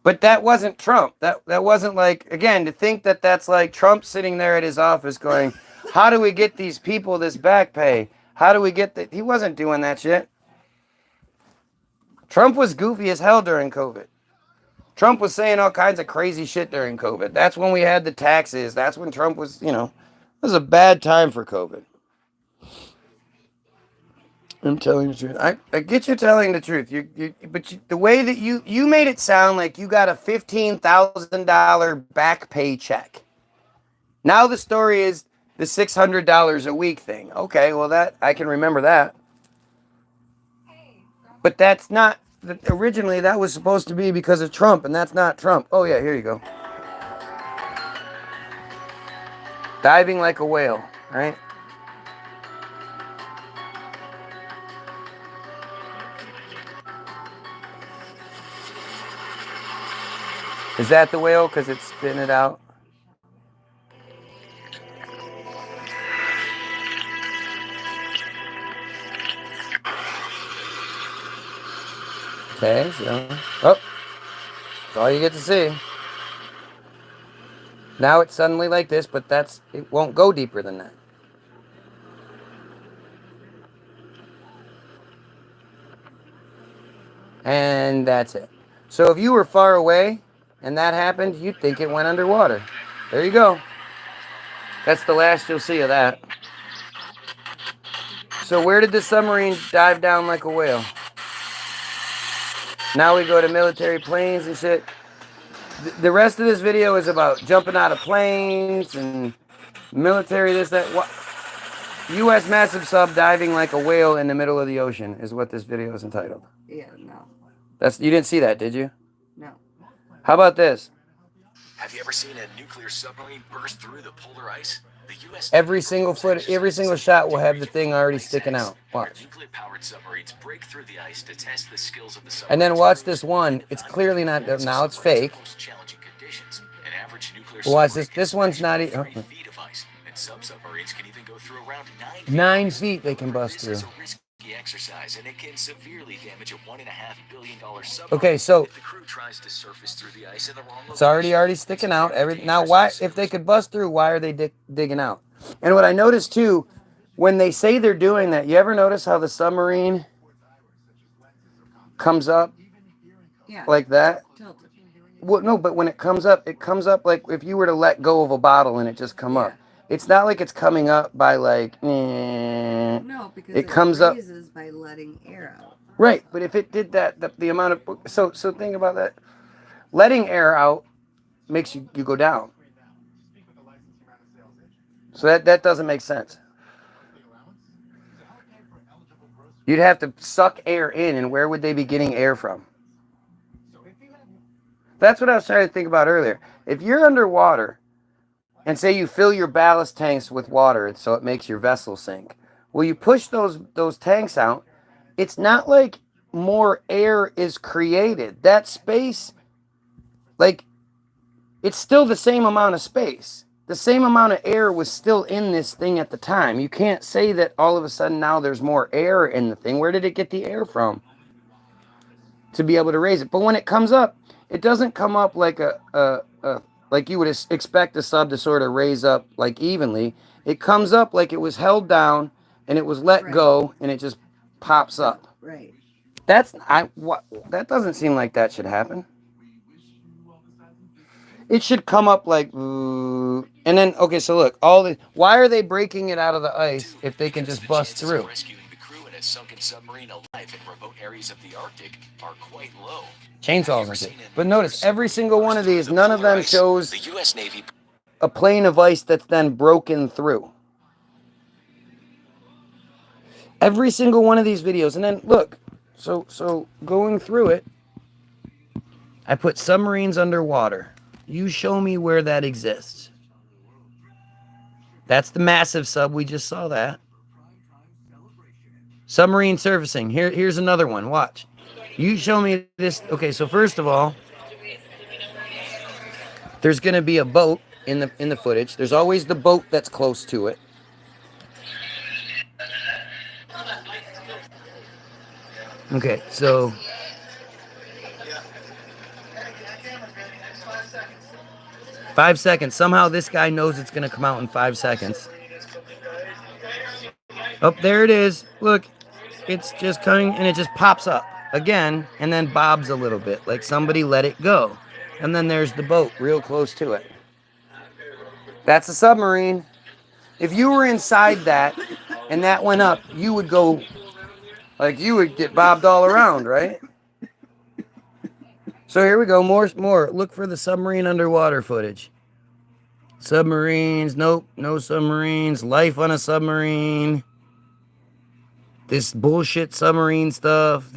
Speaker 2: But that wasn't Trump. That wasn't like, again, to think that that's like Trump sitting there at his office going, how do we get these people this back pay? How do we get that? He wasn't doing that shit. Trump was goofy as hell during COVID. Trump was saying all kinds of crazy shit during COVID. That's when we had the taxes. That's when Trump was, you know, it was a bad time for COVID. I'm telling the truth. I get you telling the truth. But the way that you made it sound like you got a $15,000 back pay check. Now the story is the $600 a week thing. Okay, well that I can remember that. But that's not. Originally that was supposed to be because of Trump, and that's not Trump. Oh yeah, here you go. Diving like a whale, right? Is that the whale? Because it's spitting it out. Okay, so, oh, that's all you get to see. Now it's suddenly like this, but it won't go deeper than that. And that's it. So if you were far away and that happened, you'd think it went underwater. There you go. That's the last you'll see of that. So where did the submarine dive down like a whale? Now we go to military planes and shit. The rest of this video is about jumping out of planes and military this, that. U.S. massive sub diving like a whale in the middle of the ocean is what this video is entitled.
Speaker 10: Yeah, no.
Speaker 2: You didn't see that, did you?
Speaker 10: No.
Speaker 2: How about this?
Speaker 6: Have you ever seen a nuclear submarine burst through the polar ice? The U.S.
Speaker 2: Every single shot will have the thing already sticking out. Watch.
Speaker 6: Nuclear-powered submarines break through the ice to test the skills of the
Speaker 2: and then watch this one. It's clearly not. Now it's fake. Watch this. This one's not even. Oh. 9 feet they can bust through.
Speaker 6: Exercise, and it can severely damage a $1.5 billion submarine.
Speaker 2: Okay, so
Speaker 6: if the crew tries to surface through the ice in the wrong
Speaker 2: it's already sticking out. Now, why? If they could bust through, why are they digging out? And what I noticed too, when they say they're doing that, you ever notice how the submarine comes up
Speaker 10: Yeah.
Speaker 2: like that?
Speaker 10: Tilted.
Speaker 2: Well, no, but when it comes up like if you were to let go of a bottle and it just come up. It's not like it's coming up by like,
Speaker 10: No, because
Speaker 2: it comes up
Speaker 10: raises by letting air out.
Speaker 2: right. But if it did that, the amount of so think about that. Letting air out makes you go down. So that doesn't make sense. You'd have to suck air in, and where would they be getting air from? That's what I was trying to think about earlier. If you're underwater, and say you fill your ballast tanks with water, so it makes your vessel sink. Well, you push those tanks out. It's not like more air is created. That space, like, it's still the same amount of space. The same amount of air was still in this thing at the time. You can't say that all of a sudden now there's more air in the thing. Where did it get the air from to be able to raise it? But when it comes up, it doesn't come up like like you would expect a sub to sort of raise up like evenly. It comes up like it was held down and it was let go and it just pops up.
Speaker 10: Right.
Speaker 2: That doesn't seem like that should happen. It should come up like, and then okay. So look, why are they breaking it out of the ice if they can just bust through?
Speaker 6: Rescuing the crew in a sunken submarine alive in remote areas of the Arctic are quite low.
Speaker 2: Chainsaws and shit. But notice every single one of these, none of them shows
Speaker 6: the U.S. Navy
Speaker 2: a plane of ice that's then broken through. Every single one of these videos, and then look, so going through it, I put submarines underwater. You show me where that exists. That's the massive sub. We just saw that. Submarine surfacing. Here's another one. Watch. You show me this. Okay, so first of all, there's going to be a boat in the footage. There's always the boat that's close to it. Okay, so 5 seconds. Somehow this guy knows it's going to come out in 5 seconds. Oh, there it is. Look, it's just coming and it just pops up again and then bobs a little bit like somebody let it go. And then there's the boat real close to it. That's a submarine. If you were inside that and that went up, you would go, like you would get bobbed all around, right? So here we go, more. Look for the submarine underwater footage. Submarines, nope, no submarines. Life on a submarine. This bullshit submarine stuff.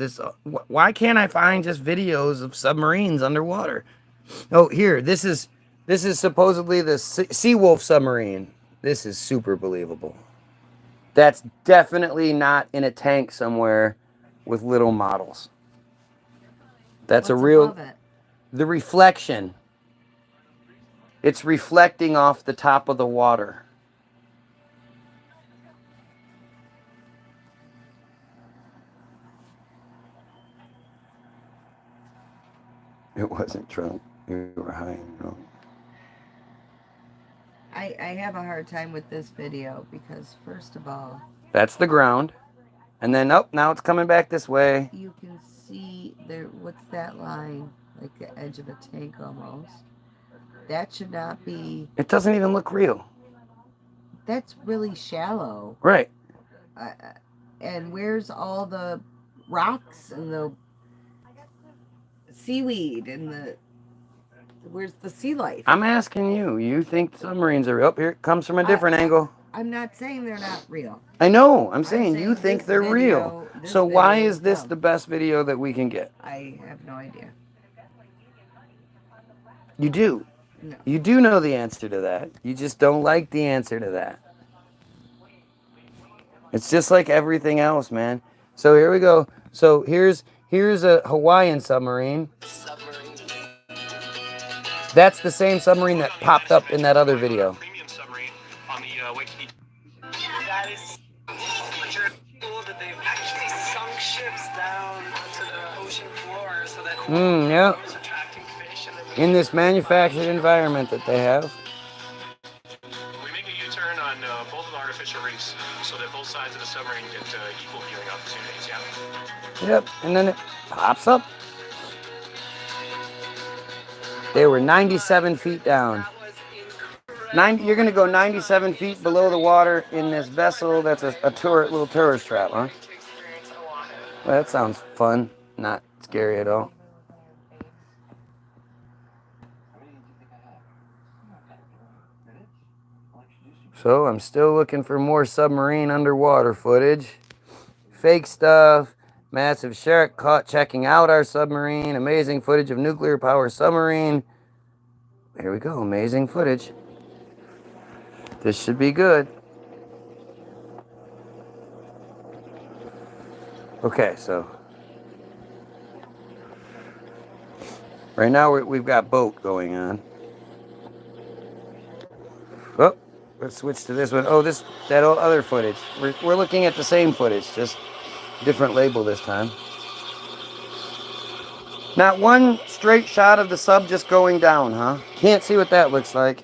Speaker 2: Why can't I find just videos of submarines underwater? Oh, here, this is supposedly the Seawolf submarine. This is super believable. That's definitely not in a tank somewhere with little models. That's a real... The reflection. It's reflecting off the top of the water. It wasn't drunk. You were high and drunk.
Speaker 10: I have a hard time with this video because, first of all...
Speaker 2: That's the ground. And then, oh, now it's coming back this way.
Speaker 10: You can see there, what's that line? Like the edge of a tank almost. That should not be...
Speaker 2: It doesn't even look real.
Speaker 10: That's really shallow.
Speaker 2: Right.
Speaker 10: And where's all the rocks and the seaweed and where's the sea life?
Speaker 2: I'm asking you. You think submarines are real? Here it comes from a different angle.
Speaker 10: I'm not saying they're not real.
Speaker 2: I know. I'm saying you think they're real. So why is this
Speaker 10: dumb.
Speaker 2: the best video that we can get?
Speaker 10: I have no idea.
Speaker 2: You do.
Speaker 10: No.
Speaker 2: You do know the answer to that. You just don't like the answer to that. It's just like everything else, man. So here we go. So here's a Hawaiian submarine. That's the same submarine that popped up in that other video.
Speaker 8: That is cool that they've actually sunk ships down to the ocean floor so that
Speaker 2: Yeah.
Speaker 8: is attracting fish.
Speaker 2: In this manufactured environment that they have.
Speaker 9: We make a U-turn on both of the artificial reefs. So so that both sides of the submarine get equal viewing opportunities, yeah?
Speaker 2: Yep, and then it pops up. They were 97 feet down. You're going to go 97 feet below the water in this vessel that's a little tourist trap, huh? Well, that sounds fun. Not scary at all. So I'm still looking for more submarine underwater footage. Fake stuff. Massive shark caught checking out our submarine. Amazing footage of nuclear power submarine. Here we go. Amazing footage. This should be good. Okay, so right now we've got boat going on. Oh, let's switch to this one. Oh, that other footage. We're looking at the same footage, just different label this time. Not one straight shot of the sub just going down, huh? Can't see what that looks like.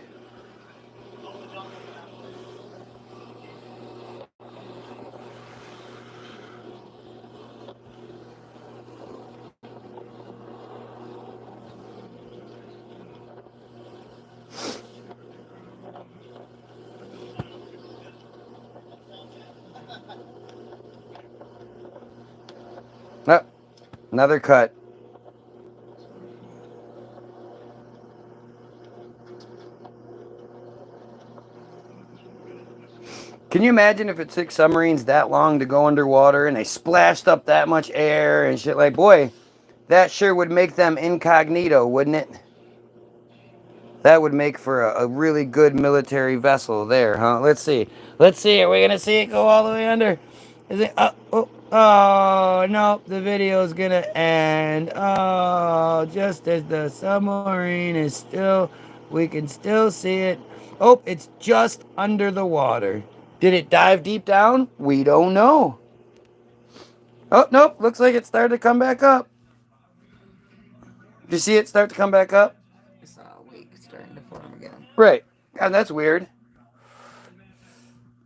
Speaker 2: Oh, another cut. Can you imagine if it took submarines that long to go underwater and they splashed up that much air and shit? Like, boy, that sure would make them incognito, wouldn't it? That would make for a really good military vessel there, huh? Let's see. Let's see. Are we going to see it go all the way under? Is it? Oh, no. The video's going to end. Oh, just as the submarine is still, we can still see it. Oh, it's just under the water. Did it dive deep down? We don't know. Oh, nope. Looks like it started to come back up. Did you see it start to come back up?
Speaker 10: I saw a wake starting to form again.
Speaker 2: Right. God, that's weird.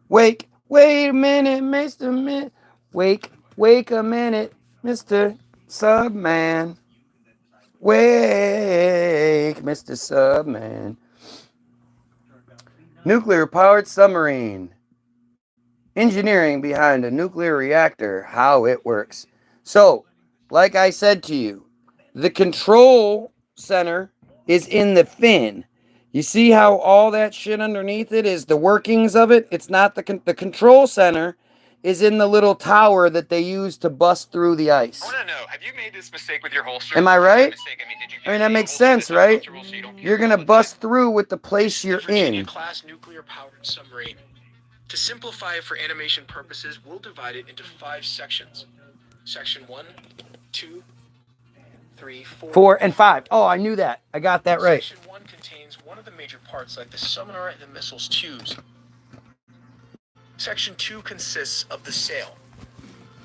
Speaker 2: Wait a minute, Mr. Wake a minute, Mr. Subman. Wake, Mr. Subman. Nuclear-powered submarine. Engineering behind a nuclear reactor, how it works. So, like I said to you, the control center is in the fin. You see how all that shit underneath it is the workings of it? It's not the control center is in the little tower that they use to bust through the ice.
Speaker 11: I want to know, have you made this mistake with your holster?
Speaker 2: Am I right?
Speaker 11: I
Speaker 2: mean, that makes sense, right? You're going to bust through with the place you're in.
Speaker 12: Virginia-class nuclear-powered submarine. To simplify it for animation purposes, we'll divide it into 5 sections. Section 1, 2, 3,
Speaker 2: 4, and 5. Oh, I knew that. I got that right.
Speaker 12: Section 1 contains one of the major parts like the sonar and the missile's tubes. Section 2 consists of the sail.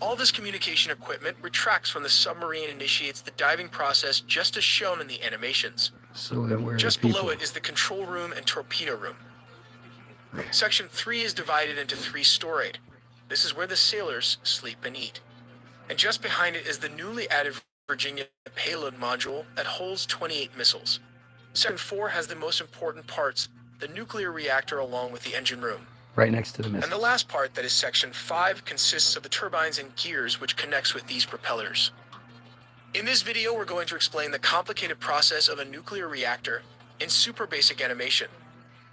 Speaker 12: All this communication equipment retracts from the submarine and initiates the diving process just as shown in the animations.
Speaker 2: So then where
Speaker 12: just below it is the control room and torpedo room. Section 3 is divided into 3 storage. This is where the sailors sleep and eat. And just behind it is the newly added Virginia payload module that holds 28 missiles. Section 4 has the most important parts, the nuclear reactor along with the engine room.
Speaker 2: Right next to the missiles.
Speaker 12: And the last part, that is Section 5, consists of the turbines and gears which connects with these propellers. In this video, we're going to explain the complicated process of a nuclear reactor in super basic animation.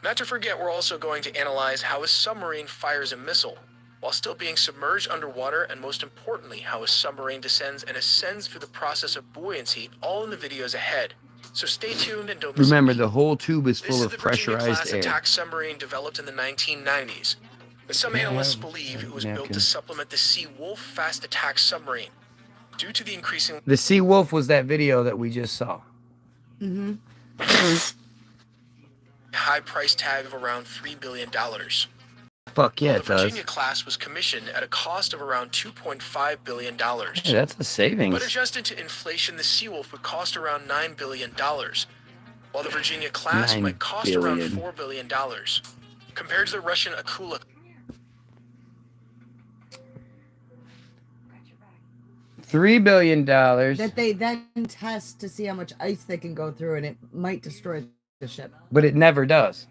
Speaker 12: Not to forget, we're also going to analyze how a submarine fires a missile while still being submerged underwater, and most importantly, how a submarine descends and ascends through the process of buoyancy, all in the videos ahead. So stay tuned and don't miss
Speaker 2: Remember, the whole tube is full of pressurized
Speaker 12: This is the
Speaker 2: air.
Speaker 12: Virginia-class attack submarine developed in the 1990s. But some analysts believe it was built to supplement the Sea Wolf fast attack submarine. Due to the increasing...
Speaker 2: The Sea Wolf was that video that we just saw.
Speaker 10: Mm-hmm.
Speaker 12: high price tag of around $3 billion.
Speaker 2: Fuck yeah,
Speaker 12: While
Speaker 2: it
Speaker 12: the
Speaker 2: does.
Speaker 12: Virginia class was commissioned at a cost of around $2.5 billion.
Speaker 2: Hey, that's a savings.
Speaker 12: But adjusted to inflation, the Seawolf would cost around $9 billion, while the Virginia class might cost around $4 billion. Compared to the Russian Akula,
Speaker 2: $3 billion.
Speaker 10: That they then test to see how much ice they can go through, and it might destroy the ship.
Speaker 2: But it never does.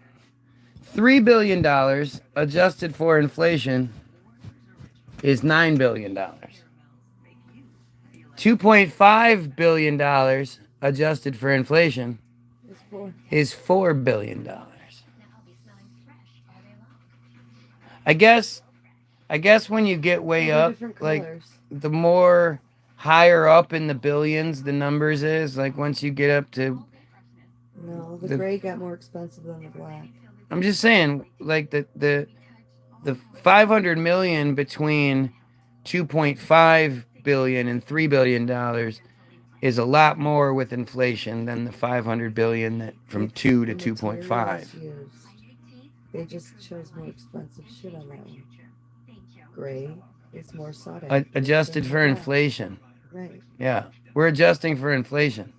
Speaker 2: $3 billion adjusted for inflation is $9 billion. $2.5 billion adjusted for inflation is $4 billion. I guess when you get way up, like the more higher up in the billions the numbers is, like once you get up to.
Speaker 10: No, the gray got more expensive than the black.
Speaker 2: I'm just saying, like the 500 million between 2.5 billion and $3 billion is a lot more with inflation than the 500 billion that from 2 to 2.5.
Speaker 10: They just chose more expensive shit on that one. Gray is more sought after.
Speaker 2: Adjusted for inflation.
Speaker 10: Right.
Speaker 2: Yeah, we're adjusting for inflation.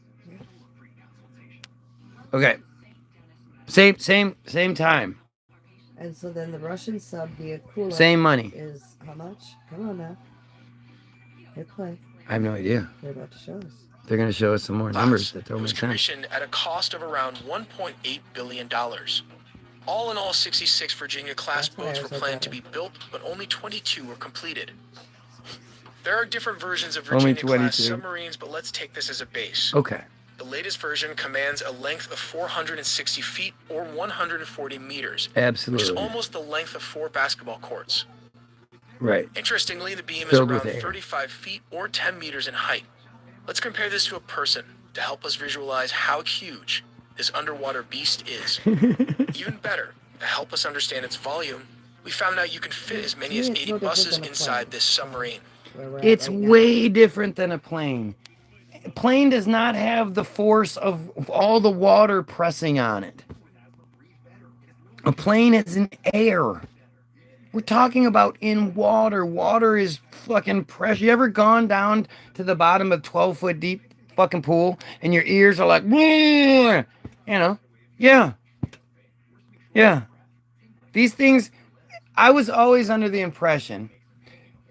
Speaker 2: Okay. Same time.
Speaker 10: And so then the Russian sub, the Akula,
Speaker 2: same money,
Speaker 10: is how much? Come on now. Hit play.
Speaker 2: I have no idea.
Speaker 10: They're about to show us.
Speaker 2: They're going to show us some more numbers that don't
Speaker 12: It was
Speaker 2: make sense.
Speaker 12: commissioned at a cost of around $1.8 billion. All in all, 66 Virginia-class boats were planned to be built, but only 22 were completed. There are different versions of Virginia-class submarines, but let's take this as a base.
Speaker 2: Okay.
Speaker 12: The latest version commands a length of 460 feet or 140 meters.
Speaker 2: Absolutely.
Speaker 12: Which is almost the length of 4 basketball courts.
Speaker 2: Right.
Speaker 12: Interestingly, the beam
Speaker 2: Filled
Speaker 12: is
Speaker 2: with
Speaker 12: around
Speaker 2: air.
Speaker 12: 35 feet or 10 meters in height. Let's compare this to a person to help us visualize how huge this underwater beast is. Even better, to help us understand its volume, we found out you can fit as many as 80 buses inside this submarine.
Speaker 2: It's way different than a plane. A plane does not have the force of all the water pressing on it. A plane is in air. We're talking about in water. Water is fucking pressure. You ever gone down to the bottom of a 12-foot deep fucking pool and your ears are like, you know? Yeah. Yeah. These things, I was always under the impression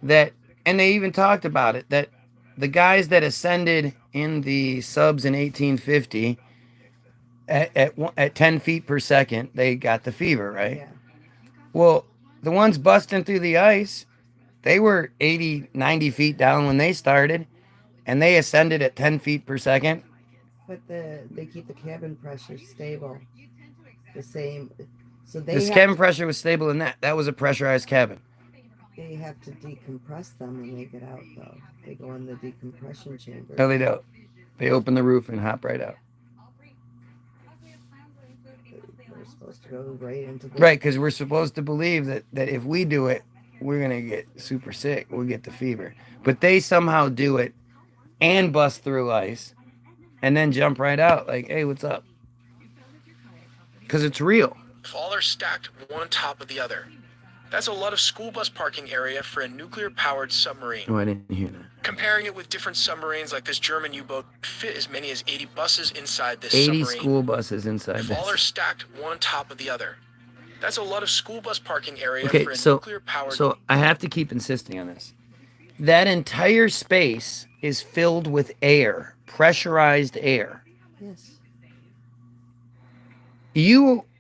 Speaker 2: that, and they even talked about it, that the guys that ascended in the subs in 1850 at 10 feet per second, they got the fever, right?
Speaker 10: Yeah.
Speaker 2: Well, the ones busting through the ice, they were 80, 90 feet down when they started, and they ascended at 10 feet per second.
Speaker 10: But they keep the cabin pressure stable. The same. So
Speaker 2: The cabin pressure was stable in that. That was a pressurized cabin.
Speaker 10: They have to decompress them when they get out, though. They go in the decompression chamber.
Speaker 2: No, they don't. They open the roof and hop right out.
Speaker 10: They're supposed to go right into the...
Speaker 2: Right, because we're supposed to believe that if we do it, we're going to get super sick. We'll get the fever. But they somehow do it and bust through ice and then jump right out like, hey, what's up? Because it's real.
Speaker 12: If all are stacked one on top of the other. That's a lot of school bus parking area for a nuclear-powered submarine.
Speaker 2: Oh, I didn't hear that.
Speaker 12: Comparing it with different submarines like this German U-boat, fit as many as 80 buses inside this
Speaker 2: 80
Speaker 12: submarine.
Speaker 2: school buses inside
Speaker 12: If
Speaker 2: this.
Speaker 12: all are stacked one on top of the other. That's a lot of school bus parking area
Speaker 2: Okay,
Speaker 12: for a
Speaker 2: so
Speaker 12: nuclear-powered...
Speaker 2: So I have to keep insisting on this. That entire space is filled with air, pressurized air.
Speaker 10: Yes.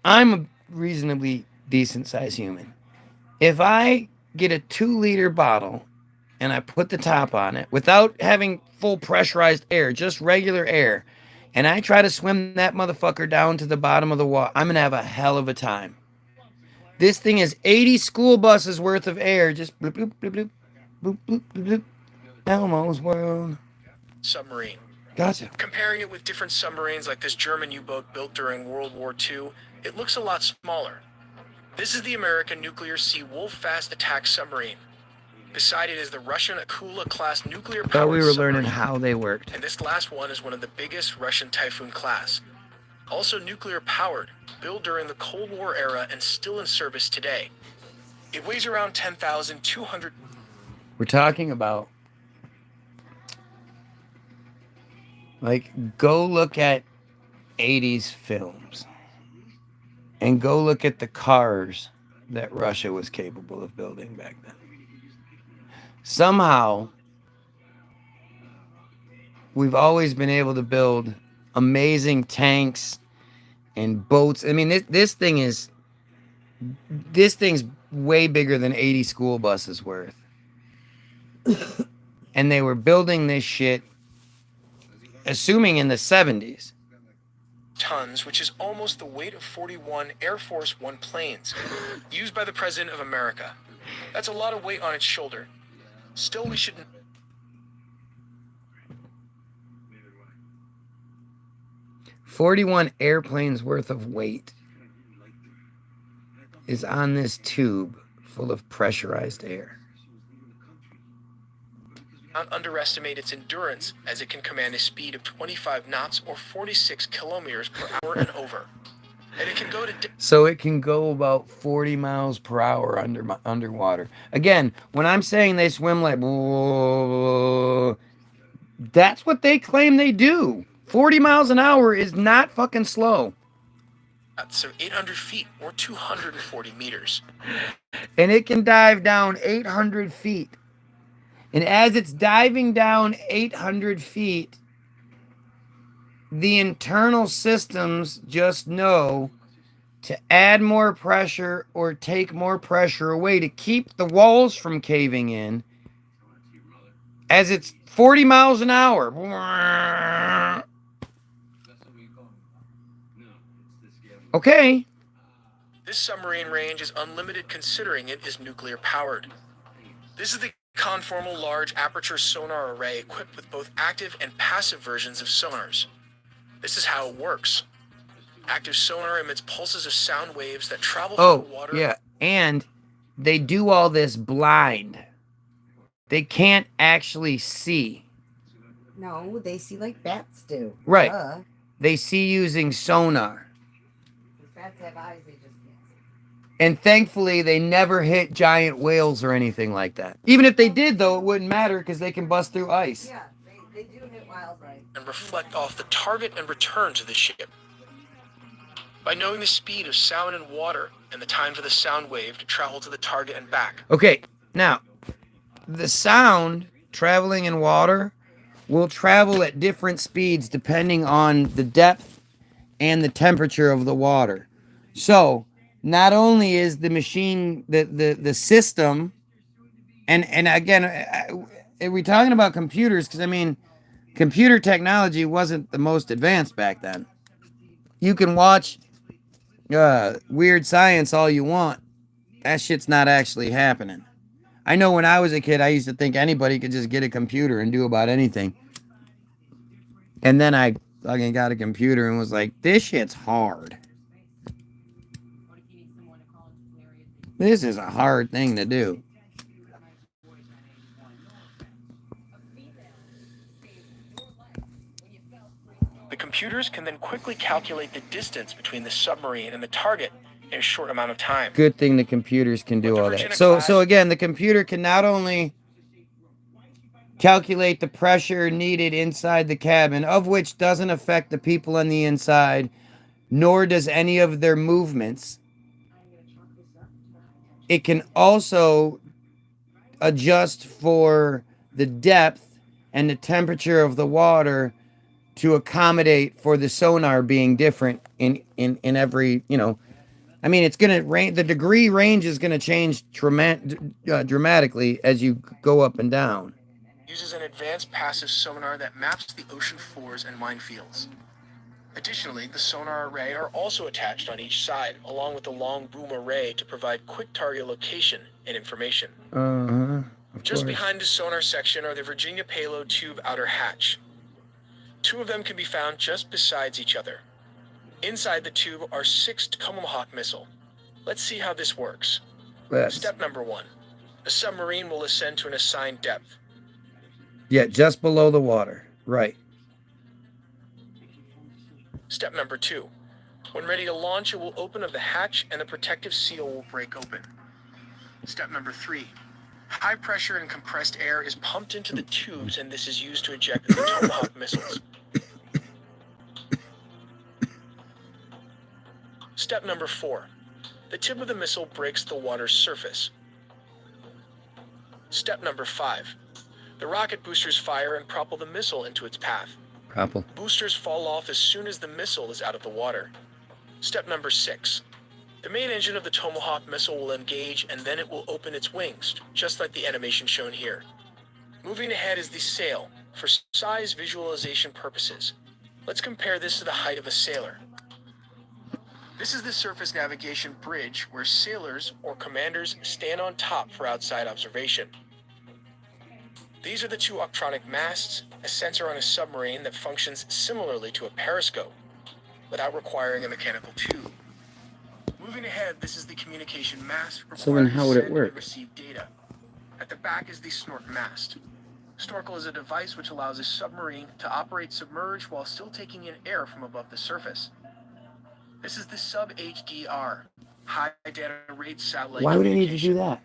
Speaker 2: I'm a reasonably decent-sized human. If I get a 2-liter bottle and I put the top on it without having full pressurized air, just regular air, and I try to swim that motherfucker down to the bottom of the water, I'm going to have a hell of a time. This thing is 80 school buses worth of air, just bloop, bloop, bloop, bloop, bloop, bloop, bloop, bloop. Elmo's World.
Speaker 12: Submarine.
Speaker 2: Gotcha.
Speaker 12: Comparing it with different submarines like this German U-boat built during World War II, it looks a lot smaller. This is the American Nuclear Sea Wolf-fast attack submarine. Beside it is the Russian Akula-class nuclear-powered
Speaker 2: Thought we were
Speaker 12: submarine.
Speaker 2: learning how they worked.
Speaker 12: And this last one is one of the biggest Russian Typhoon class. Also nuclear-powered, built during the Cold War era and still in service today. It weighs around 10,200...
Speaker 2: We're talking about, like, go look at 80s films and go look at the cars that Russia was capable of building back then. Somehow, we've always been able to build amazing tanks and boats. I mean, this thing's way bigger than 80 school buses worth. And they were building this shit, assuming in the 70s.
Speaker 12: Tons, which is almost the weight of 41 Air Force One planes used by the President of America. That's a lot of weight on its shoulder. Still, we shouldn't.
Speaker 2: 41 airplanes worth of weight is on this tube full of pressurized air.
Speaker 12: Not underestimate its endurance, as it can command a speed of 25 knots or 46 kilometers per hour and over. And it can go to...
Speaker 2: So it can go about 40 miles per hour underwater. Again, when I'm saying they swim like... that's what they claim they do. 40 miles an hour is not fucking slow.
Speaker 12: So 800 feet or 240 meters.
Speaker 2: And it can dive down 800 feet. And as it's diving down 800 feet, the internal systems just know to add more pressure or take more pressure away to keep the walls from caving in as it's 40 miles an hour. Okay.
Speaker 12: This submarine range is unlimited considering it is nuclear powered. This is the conformal large aperture sonar array equipped with both active and passive versions of sonars. This is how it works. Active sonar emits pulses of sound waves that travel through the water.
Speaker 2: Yeah, and they do all this blind. They can't actually see.
Speaker 10: No, they see like bats do.
Speaker 2: Right. They see using sonar.
Speaker 10: Bats have eyes, they just can't see.
Speaker 2: And thankfully, they never hit giant whales or anything like that. Even if they did, though, it wouldn't matter because they can bust through ice.
Speaker 10: Yeah, they do hit wildlife.
Speaker 12: And reflect off the target and return to the ship. By knowing the speed of sound and water and the time for the sound wave to travel to the target and back.
Speaker 2: Okay, now, the sound traveling in water will travel at different speeds depending on the depth and the temperature of the water. So, not only is the machine, the system, and again, are we talking about computers? Because, I mean, computer technology wasn't the most advanced back then. You can watch Weird Science all you want. That shit's not actually happening. I know when I was a kid, I used to think anybody could just get a computer and do about anything. And then I fucking got a computer and was like, this shit's hard. This is a hard thing to do.
Speaker 12: The computers can then quickly calculate the distance between the submarine and the target in a short amount of time.
Speaker 2: Good thing the computers can do all that. So again, the computer can not only calculate the pressure needed inside the cabin, of which doesn't affect the people on the inside, nor does any of their movements. It can also adjust for the depth and the temperature of the water to accommodate for the sonar being different in every, you know, I mean, it's going to range, the degree range is going to change dramatically as you go up and down.
Speaker 12: Uses an advanced passive sonar that maps the ocean floors and minefields. Additionally, the sonar array are also attached on each side, along with the long boom array to provide quick target location and information. Just behind the sonar section are the Virginia payload tube outer hatch. Two of them can be found just besides each other. Inside the tube are 6 Tomahawk missile. Let's see how this works. Step number 1. The submarine will ascend to an assigned depth.
Speaker 2: Yeah, just below the water. Right.
Speaker 12: Step number 2. When ready to launch, it will open up the hatch and the protective seal will break open. Step number 3. High pressure and compressed air is pumped into the tubes, and this is used to eject the Tomahawk missiles. Step number 4. The tip of the missile breaks the water's surface. Step number 5. The rocket boosters fire and propel the missile into its path.
Speaker 2: Propel.
Speaker 12: Boosters fall off as soon as the missile is out of the water. Step number 6. The main engine of the Tomahawk missile will engage and then it will open its wings, just like the animation shown here. Moving ahead is the sail, for size visualization purposes. Let's compare this to the height of a sailor. This is the surface navigation bridge where sailors or commanders stand on top for outside observation. These are the two octronic masts, a sensor on a submarine that functions similarly to a periscope, without requiring a mechanical tube. Moving ahead, this is the communication mast
Speaker 2: So then
Speaker 12: required
Speaker 2: how
Speaker 12: to
Speaker 2: would it
Speaker 12: send
Speaker 2: work?
Speaker 12: and receive data. At the back is the snort mast. Snorkel is a device which allows a submarine to operate submerged while still taking in air from above the surface. This is the sub-HDR, high data rate satellite
Speaker 2: Why would it need to
Speaker 12: communication.
Speaker 2: do that?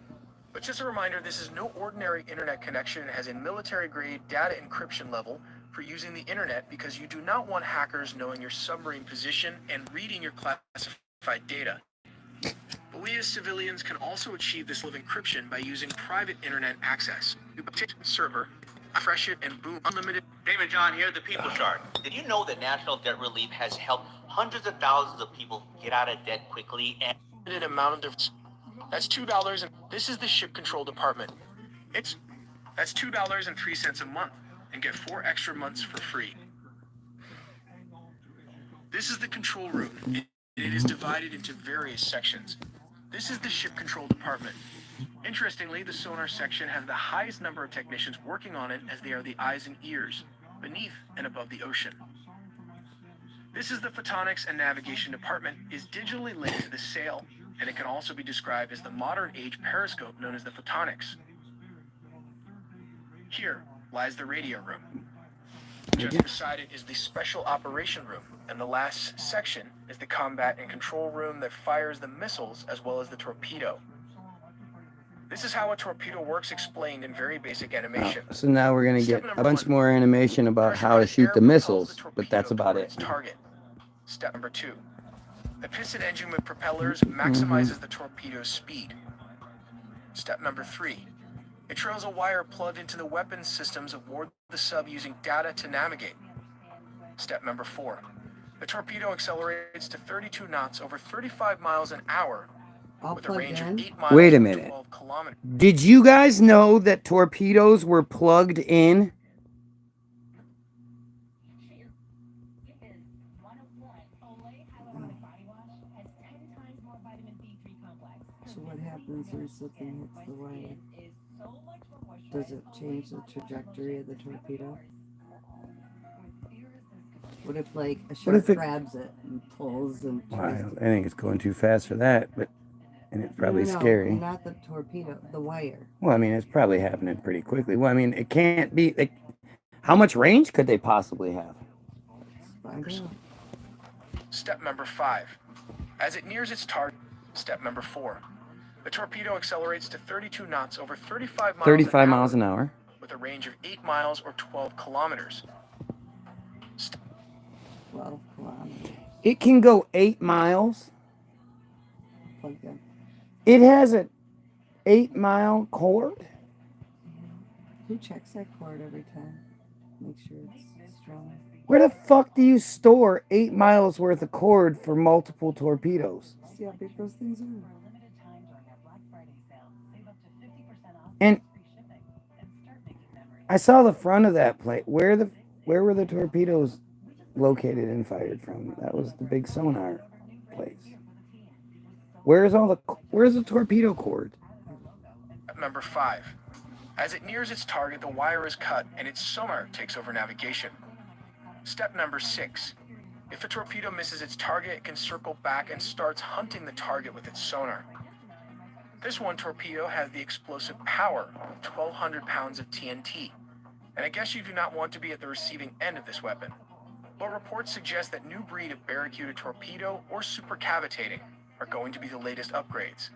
Speaker 12: But just a reminder, this is no ordinary internet connection. It has a military-grade data encryption level for using the internet because you do not want hackers knowing your submarine position and reading your classified data. But we as civilians can also achieve this level of encryption by using private internet access. You pick a server, refresh it, and boom, unlimited.
Speaker 13: Damon John here, the People Chart. Did you know that National Debt Relief has helped hundreds of thousands of people get out of debt quickly and
Speaker 12: amount of that's $2, and this is the ship control department. That's $2.03 a month, and get 4 extra months for free. This is the control room. It is divided into various sections. This is the ship control department. Interestingly, the sonar section has the highest number of technicians working on it as they are the eyes and ears, beneath and above the ocean. This is the photonics and navigation department, is digitally linked to the sail, and it can also be described as the modern age periscope known as the photonics. Here lies the radio room. Just beside it is the special operation room, and the last section is the combat and control room that fires the missiles as well as the torpedo. This is how a torpedo works, explained in very basic animation.
Speaker 2: So now we're going to get a bunch more animation about how to shoot the missiles, but that's about it.
Speaker 12: Target. Step number 2. The piston engine with propellers maximizes the torpedo's speed. Step number 3. It trails a wire plugged into the weapons systems aboard the sub using data to navigate. Step number 4. The torpedo accelerates to 32 knots over 35 miles an hour with a range of 8 miles.
Speaker 2: Wait a minute.
Speaker 12: 12 kilometers.
Speaker 2: Did you guys know that torpedoes were plugged in?
Speaker 10: So what happens when something hits the wire? Does it change the trajectory of the torpedo? What if, like, a shark grabs it and pulls and...
Speaker 2: Well, I think it's going too fast for that, and it's probably scary.
Speaker 10: Not the torpedo, the wire.
Speaker 2: Well, I mean, it's probably happening pretty quickly. Well, I mean, it can't be... how much range could they possibly have?
Speaker 12: Step number 5. As it nears its target, step number 4. The torpedo accelerates to 32 knots over 35 miles
Speaker 2: 35 miles an hour.
Speaker 12: With a range of 8 miles or 12 kilometers.
Speaker 10: 12 kilometers.
Speaker 2: It can go 8 miles.
Speaker 10: Okay.
Speaker 2: It has an 8-mile cord.
Speaker 10: Who checks that cord every time? Make sure it's strong.
Speaker 2: Where the fuck do you store 8 miles worth of cord for multiple torpedoes?
Speaker 10: See how big those things are.
Speaker 2: And I saw the front of that plate. Where were the torpedoes located and fired from? That was the big sonar place. Where's the torpedo cord?
Speaker 12: Number 5. As it nears its target, the wire is cut and its sonar takes over navigation. Step number 6. If a torpedo misses its target, it can circle back and starts hunting the target with its sonar. This one torpedo has the explosive power of 1,200 pounds of TNT, and I guess you do not want to be at the receiving end of this weapon. But reports suggest that new breed of barracuda torpedo or supercavitating are going to be the latest upgrades.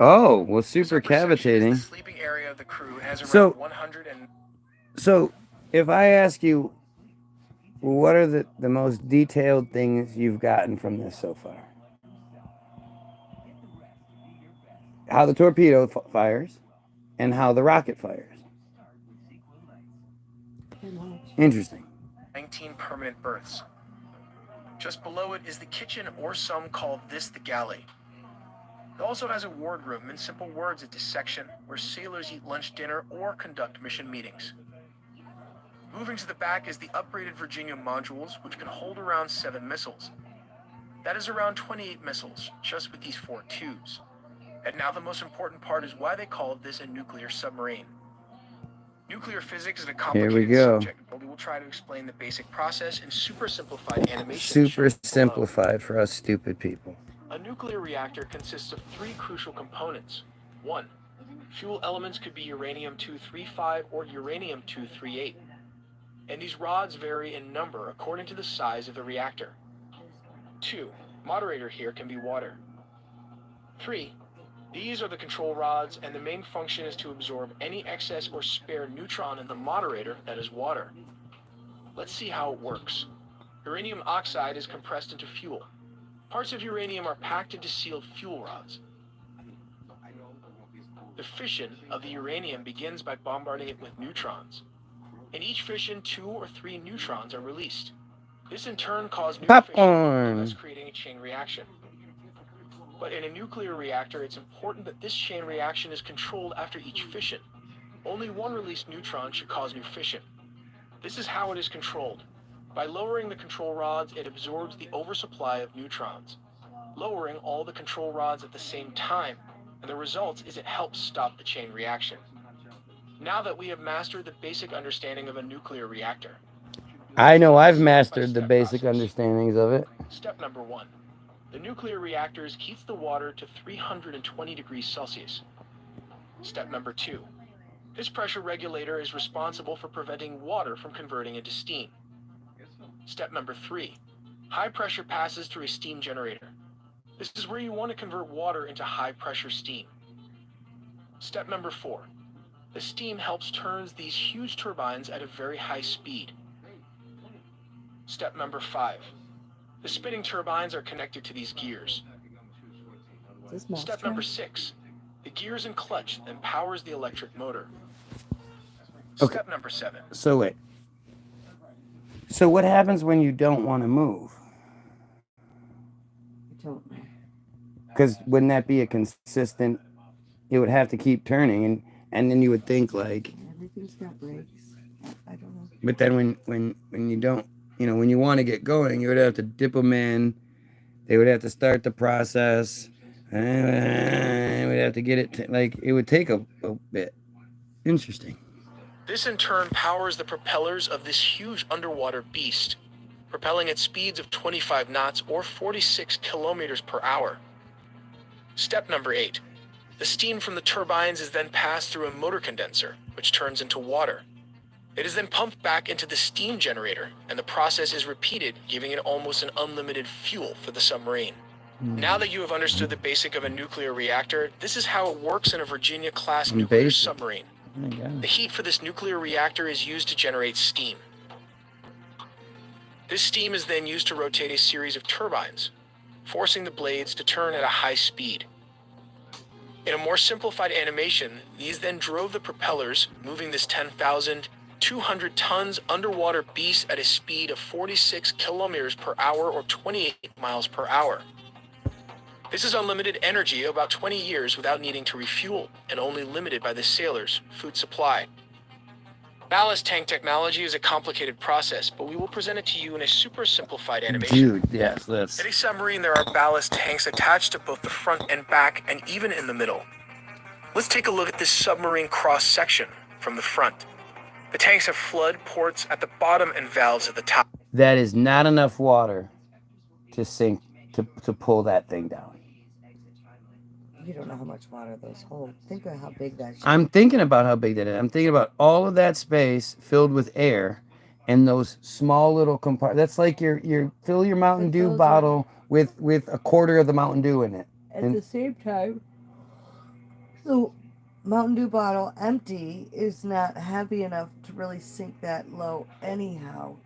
Speaker 2: Oh, well, supercavitating.
Speaker 12: The sleeping area of the crew has around
Speaker 2: So,
Speaker 12: 100 and...
Speaker 2: So, if I ask you, what are the most detailed things you've gotten from this so far? How the torpedo fires. and how the rocket fires. Interesting.
Speaker 12: 19 permanent berths. Just below it is the kitchen, or some call this the galley. It also has a wardroom, in simple words, a dissection, where sailors eat lunch, dinner, or conduct mission meetings. Moving to the back is the upgraded Virginia modules, which can hold around 7 missiles. That is around 28 missiles, just with these 4 tubes. And now the most important part is why they call this a nuclear submarine. Nuclear physics is a complicated subject, but we will try to explain the basic process in super simplified animation.
Speaker 2: Super simplified for us stupid people.
Speaker 12: A nuclear reactor consists of 3 crucial components. 1. Fuel elements could be uranium-235 or uranium-238. And these rods vary in number according to the size of the reactor. 2. Moderator here can be water. 3. These are the control rods, and the main function is to absorb any excess or spare neutron in the moderator, that is water. Let's see how it works. Uranium oxide is compressed into fuel. Parts of uranium are packed into sealed fuel rods. The fission of the uranium begins by bombarding it with neutrons. In each fission, 2 or 3 neutrons are released. This in turn causes new fission, thus creating a chain reaction. But in a nuclear reactor, it's important that this chain reaction is controlled after each fission. Only one released neutron should cause new fission. This is how it is controlled. By lowering the control rods, it absorbs the oversupply of neutrons, lowering all the control rods at the same time, and the result is it helps stop the chain reaction. Now that we have mastered the basic understanding of a nuclear reactor.
Speaker 2: I know I've mastered the basic understandings of it.
Speaker 12: Step number 1. The nuclear reactor heats the water to 320 degrees Celsius. Step number 2. This pressure regulator is responsible for preventing water from converting into steam. Step number 3. High pressure passes through a steam generator. This is where you want to convert water into high pressure steam. Step number 4. The steam helps turns these huge turbines at a very high speed. Step number 5. The spinning turbines are connected to these gears. Step number 6. The gears and clutch then powers the electric motor.
Speaker 2: Okay.
Speaker 12: Step number 7.
Speaker 2: So wait. So what happens when you don't want to move? Because wouldn't that be a consistent? It would have to keep turning, and then you would think like.
Speaker 10: Everything's got brakes. I don't know.
Speaker 2: But then when you don't, when you want to get going, you would have to dip them in. They would have to start the process. And we'd have to get it it would take a bit. Interesting.
Speaker 12: This in turn powers the propellers of this huge underwater beast, propelling at speeds of 25 knots or 46 kilometers per hour. Step number 8. The steam from the turbines is then passed through a motor condenser, which turns into water. It is then pumped back into the steam generator, and the process is repeated, giving it almost an unlimited fuel for the submarine. Now that you have understood the basic of a nuclear reactor, this is how it works in a Virginia-class nuclear submarine. The heat for this nuclear reactor is used to generate steam. This steam is then used to rotate a series of turbines, forcing the blades to turn at a high speed. In a more simplified animation, these then drove the propellers, moving this 10,200 tons underwater beast at a speed of 46 kilometers per hour or 28 miles per hour. This is unlimited energy of about 20 years without needing to refuel, and only limited by the sailors' food supply. Ballast tank technology is a complicated process, but we will present it to you in a super simplified animation.
Speaker 2: Dude, yes, let's.
Speaker 12: In a submarine, there are ballast tanks attached to both the front and back, and even in the middle. Let's take a look at this submarine cross-section from the front. The tanks have flood ports at the bottom and valves at the top.
Speaker 2: That is not enough water to sink, to pull that thing down.
Speaker 10: You don't know how much water those hold. Think of how big that is.
Speaker 2: I'm thinking about how big that is. I'm thinking about all of that space filled with air and those small little compartments. That's like you fill your Mountain Dew bottle with a quarter of the Mountain Dew in it.
Speaker 10: At the same time, the Mountain Dew bottle empty is not heavy enough to really sink that low anyhow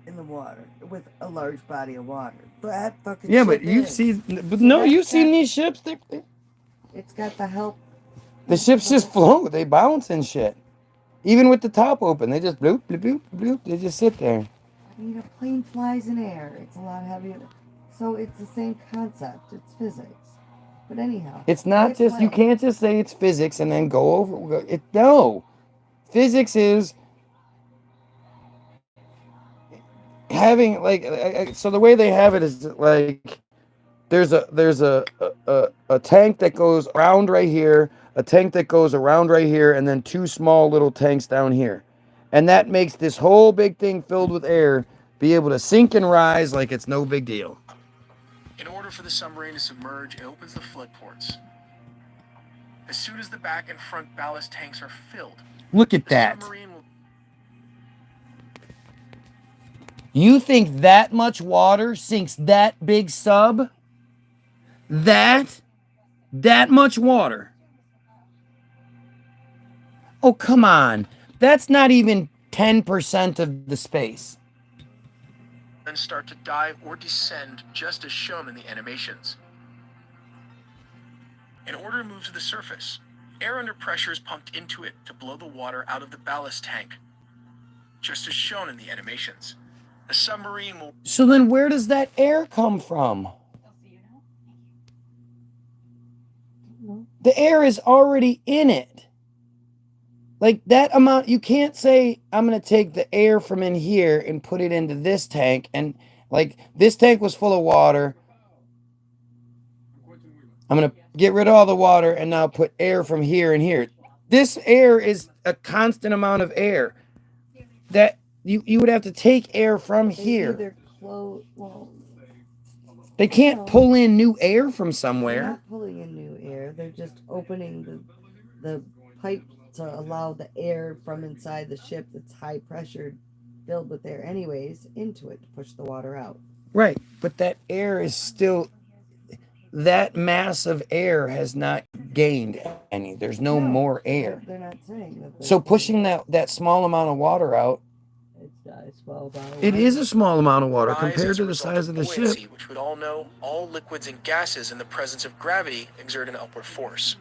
Speaker 10: in the water with a large body of water. That fucking
Speaker 2: but you've seen, you've seen these ships.
Speaker 10: It's got the help. can
Speaker 2: ships just float. They bounce and shit. Even with the top open, they just bloop, bloop, bloop, bloop. They just sit there.
Speaker 10: I mean, a plane flies in air. It's a lot heavier. So it's the same concept. It's physics. But anyhow.
Speaker 2: It's not just, you can't just say it's physics and then go over it. No. Physics is having, like, so the way they have it is like, there's a tank that goes around right here, a tank that goes around right here, and then two small little tanks down here. And that makes this whole big thing filled with air be able to sink and rise like it's no big deal.
Speaker 12: In order for the submarine to submerge, it opens the flood ports. As soon as the back and front ballast tanks are filled,
Speaker 2: look at that. You think that much water sinks that big sub? That much water? Oh, come on. That's not even 10% of the space.
Speaker 12: Then start to dive or descend just as shown in the animations. In order to move to the surface, air under pressure is pumped into it to blow the water out of the ballast tank, just as shown in the animations. The submarine will...
Speaker 2: So then where does that air come from? The air is already in it. Like that amount, you can't say, I'm going to take the air from in here and put it into this tank. And like this tank was full of water. I'm going to get rid of all the water and now put air from here and here. This air is a constant amount of air. That you would have to take air from here. They can't pull in new air from somewhere.
Speaker 10: They're not pulling in new air. They're just opening the pipe to allow the air from inside the ship that's high pressured, filled with air anyways, into it to push the water out.
Speaker 2: Right, but that air is still, that mass of air has not gained any. There's no more air.
Speaker 10: They're not saying that.
Speaker 2: So pushing that small amount of water out, it is a small amount of water compared to the size of the ship.
Speaker 12: Which we all know, all liquids and gases in the presence of gravity exert an upward force.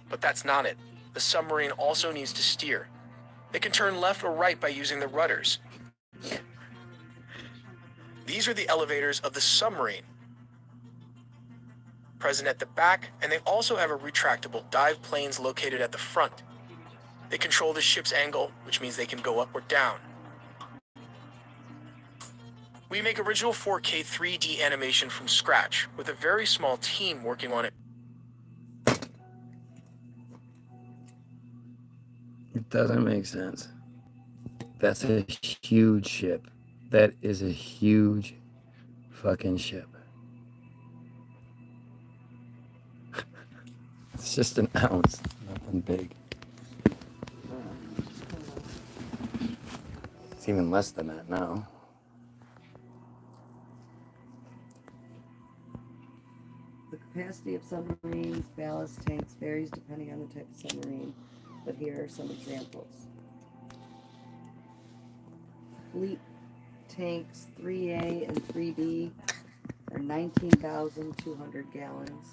Speaker 12: But that's not it. The submarine also needs to steer. It can turn left or right by using the rudders. These are the elevators of the submarine, present at the back, and they also have a retractable dive planes located at the front. They control the ship's angle, which means they can go up or down. We make original 4K 3D animation from scratch, with a very small team working on it.
Speaker 2: It doesn't make sense. That's a huge ship. That is a huge fucking ship. It's just an ounce, nothing big. It's even less than that now.
Speaker 10: The capacity of submarines, ballast tanks varies depending on the type of submarine, but here are some examples. Fleet tanks 3A and 3B are 19,200 gallons.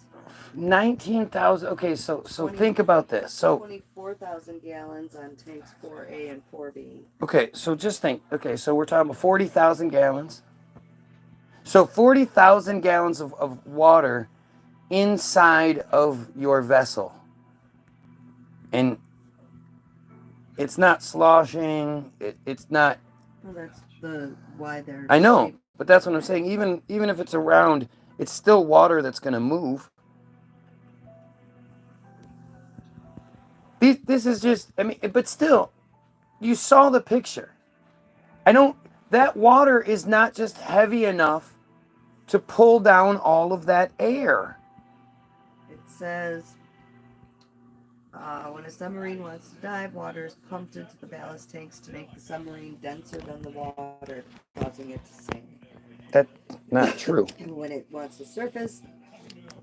Speaker 2: 19,000. Okay, so think about this. So
Speaker 10: 24,000 gallons on tanks 4A and 4B.
Speaker 2: okay, so just think. Okay, so we're talking about 40,000 gallons. So 40,000 gallons of water inside of your vessel. And it's not sloshing. It's not.
Speaker 10: Well, that's why they're.
Speaker 2: I know, but that's what I'm saying. Even if it's around, it's still water that's going to move. This is just, I mean, but still, you saw the picture. That water is not just heavy enough to pull down all of that air.
Speaker 10: It says, when a submarine wants to dive, water is pumped into the ballast tanks to make the submarine denser than the water, causing it to sink.
Speaker 2: That's not true.
Speaker 10: And when it wants to surface,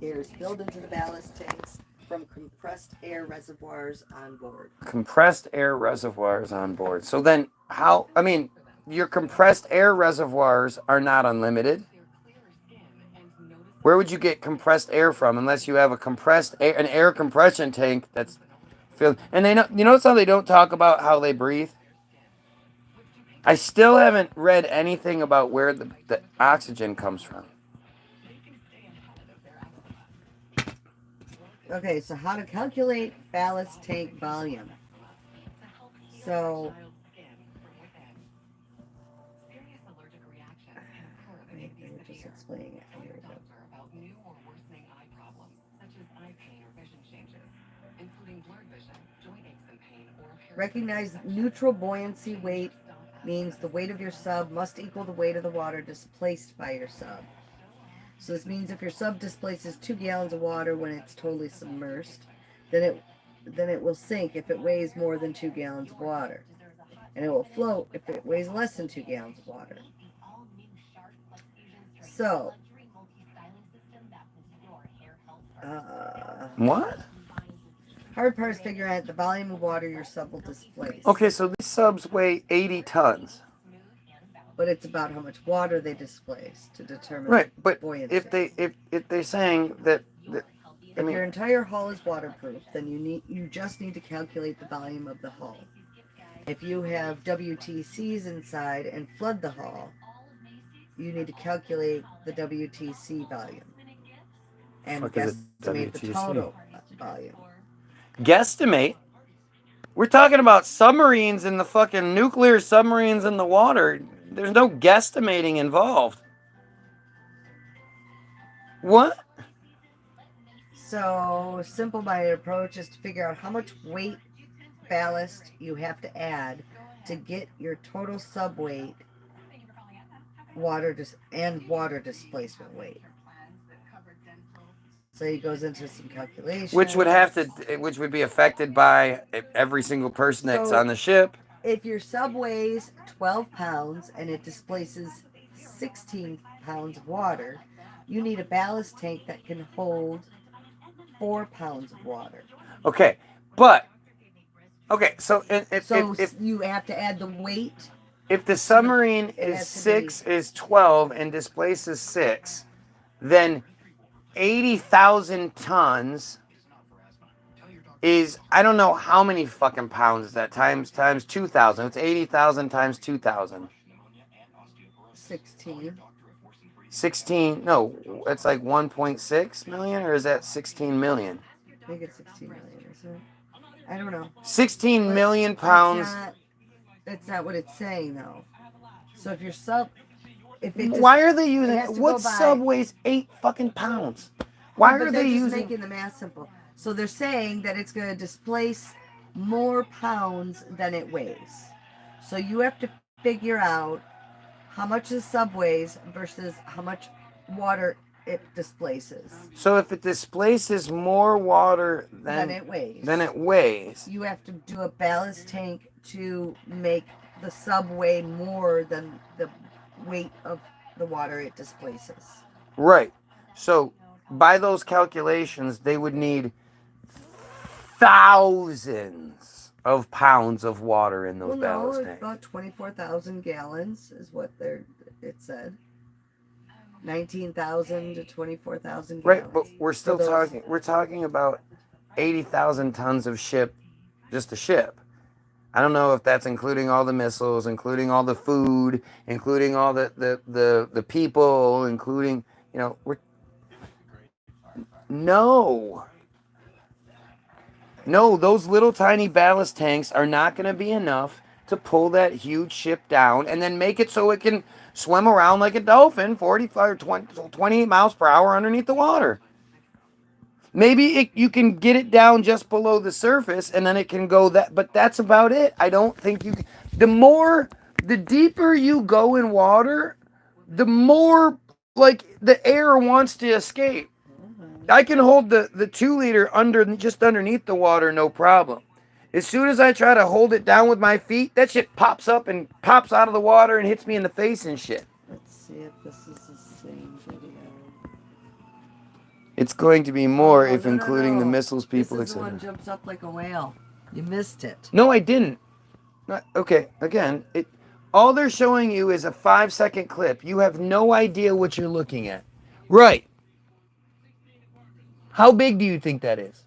Speaker 10: air is filled into the ballast tanks from compressed air reservoirs on board.
Speaker 2: Compressed air reservoirs on board. So then your compressed air reservoirs are not unlimited. Where would you get compressed air from unless you have an air compression tank that's filled? And they know, you notice how they don't talk about how they breathe? I still haven't read anything about where the oxygen comes from.
Speaker 10: Okay, so how to calculate ballast tank volume. So, I'm just explaining it. Here we go. Recognize neutral buoyancy weight means the weight of your sub must equal the weight of the water displaced by your sub. So this means if your sub displaces 2 gallons of water when it's totally submersed, then it will sink if it weighs more than 2 gallons of water. And it will float if it weighs less than 2 gallons of water. So,
Speaker 2: What?
Speaker 10: hard part is figuring out the volume of water your sub will displace.
Speaker 2: Okay, so these subs weigh 80 tons.
Speaker 10: But it's about how much water they displace to determine
Speaker 2: Right, but
Speaker 10: buoyancy.
Speaker 2: if they're saying that
Speaker 10: if your entire hull is waterproof, then you just need to calculate the volume of the hull. If you have WTCs inside and flood the hull, you need to calculate the WTC volume and guesstimate the total volume.
Speaker 2: Guesstimate? We're talking about submarines and the fucking nuclear submarines in the water. There's no guesstimating involved. What?
Speaker 10: So, simple-minded approach is to figure out how much weight ballast you have to add to get your total subweight water displacement weight. So he goes into some calculations.
Speaker 2: Which would be affected by every single person that's on the ship.
Speaker 10: If your sub weighs 12 pounds and it displaces 16 pounds of water, you need a ballast tank that can hold 4 pounds of water.
Speaker 2: Okay, so
Speaker 10: you have to add the weight.
Speaker 2: If the submarine is 12 and displaces 6, then 80,000 tons is, I don't know how many fucking pounds is that, times 2,000. It's 80,000 times 2,000. 16, no, it's like 1.6 million, or is that 16 million?
Speaker 10: I think it's 16 million, isn't it? I don't know.
Speaker 2: 16 million pounds.
Speaker 10: That's not what it's saying, though. So if your sub...
Speaker 2: Why are they using... What sub weighs 8 fucking pounds? Why are they using...
Speaker 10: They're just making the math simple. So they're saying that it's going to displace more pounds than it weighs. So you have to figure out how much the sub weighs versus how much water it displaces.
Speaker 2: So if it displaces more water than
Speaker 10: it
Speaker 2: weighs,
Speaker 10: you have to do a ballast tank to make the sub weigh more than the weight of the water it displaces.
Speaker 2: Right. So by those calculations, they would need thousands of pounds of water in those ballast tanks.
Speaker 10: About 24,000 gallons is what it said. 19,000 to 24,000 gallons.
Speaker 2: Right, but we're still talking about 80,000 tons of ship, just a ship. I don't know if that's including all the missiles, including all the food, including all the people, including, No, those little tiny ballast tanks are not going to be enough to pull that huge ship down and then make it so it can swim around like a dolphin 45 or 28 miles per hour underneath the water. Maybe you can get it down just below the surface and then it can go but that's about it. I don't think you can. The deeper you go in water, the more like the air wants to escape. I can hold the 2 liter just underneath the water, no problem. As soon as I try to hold it down with my feet, that shit pops up and pops out of the water and hits me in the face and shit.
Speaker 10: Let's see if this is the same video.
Speaker 2: It's going to be more including the missiles, people,
Speaker 10: This is the
Speaker 2: etc.
Speaker 10: one jumps up like a whale. You missed it.
Speaker 2: No, I didn't. Okay, again, all they're showing you is a 5-second clip. You have no idea what you're looking at. Right. How big do you think that is?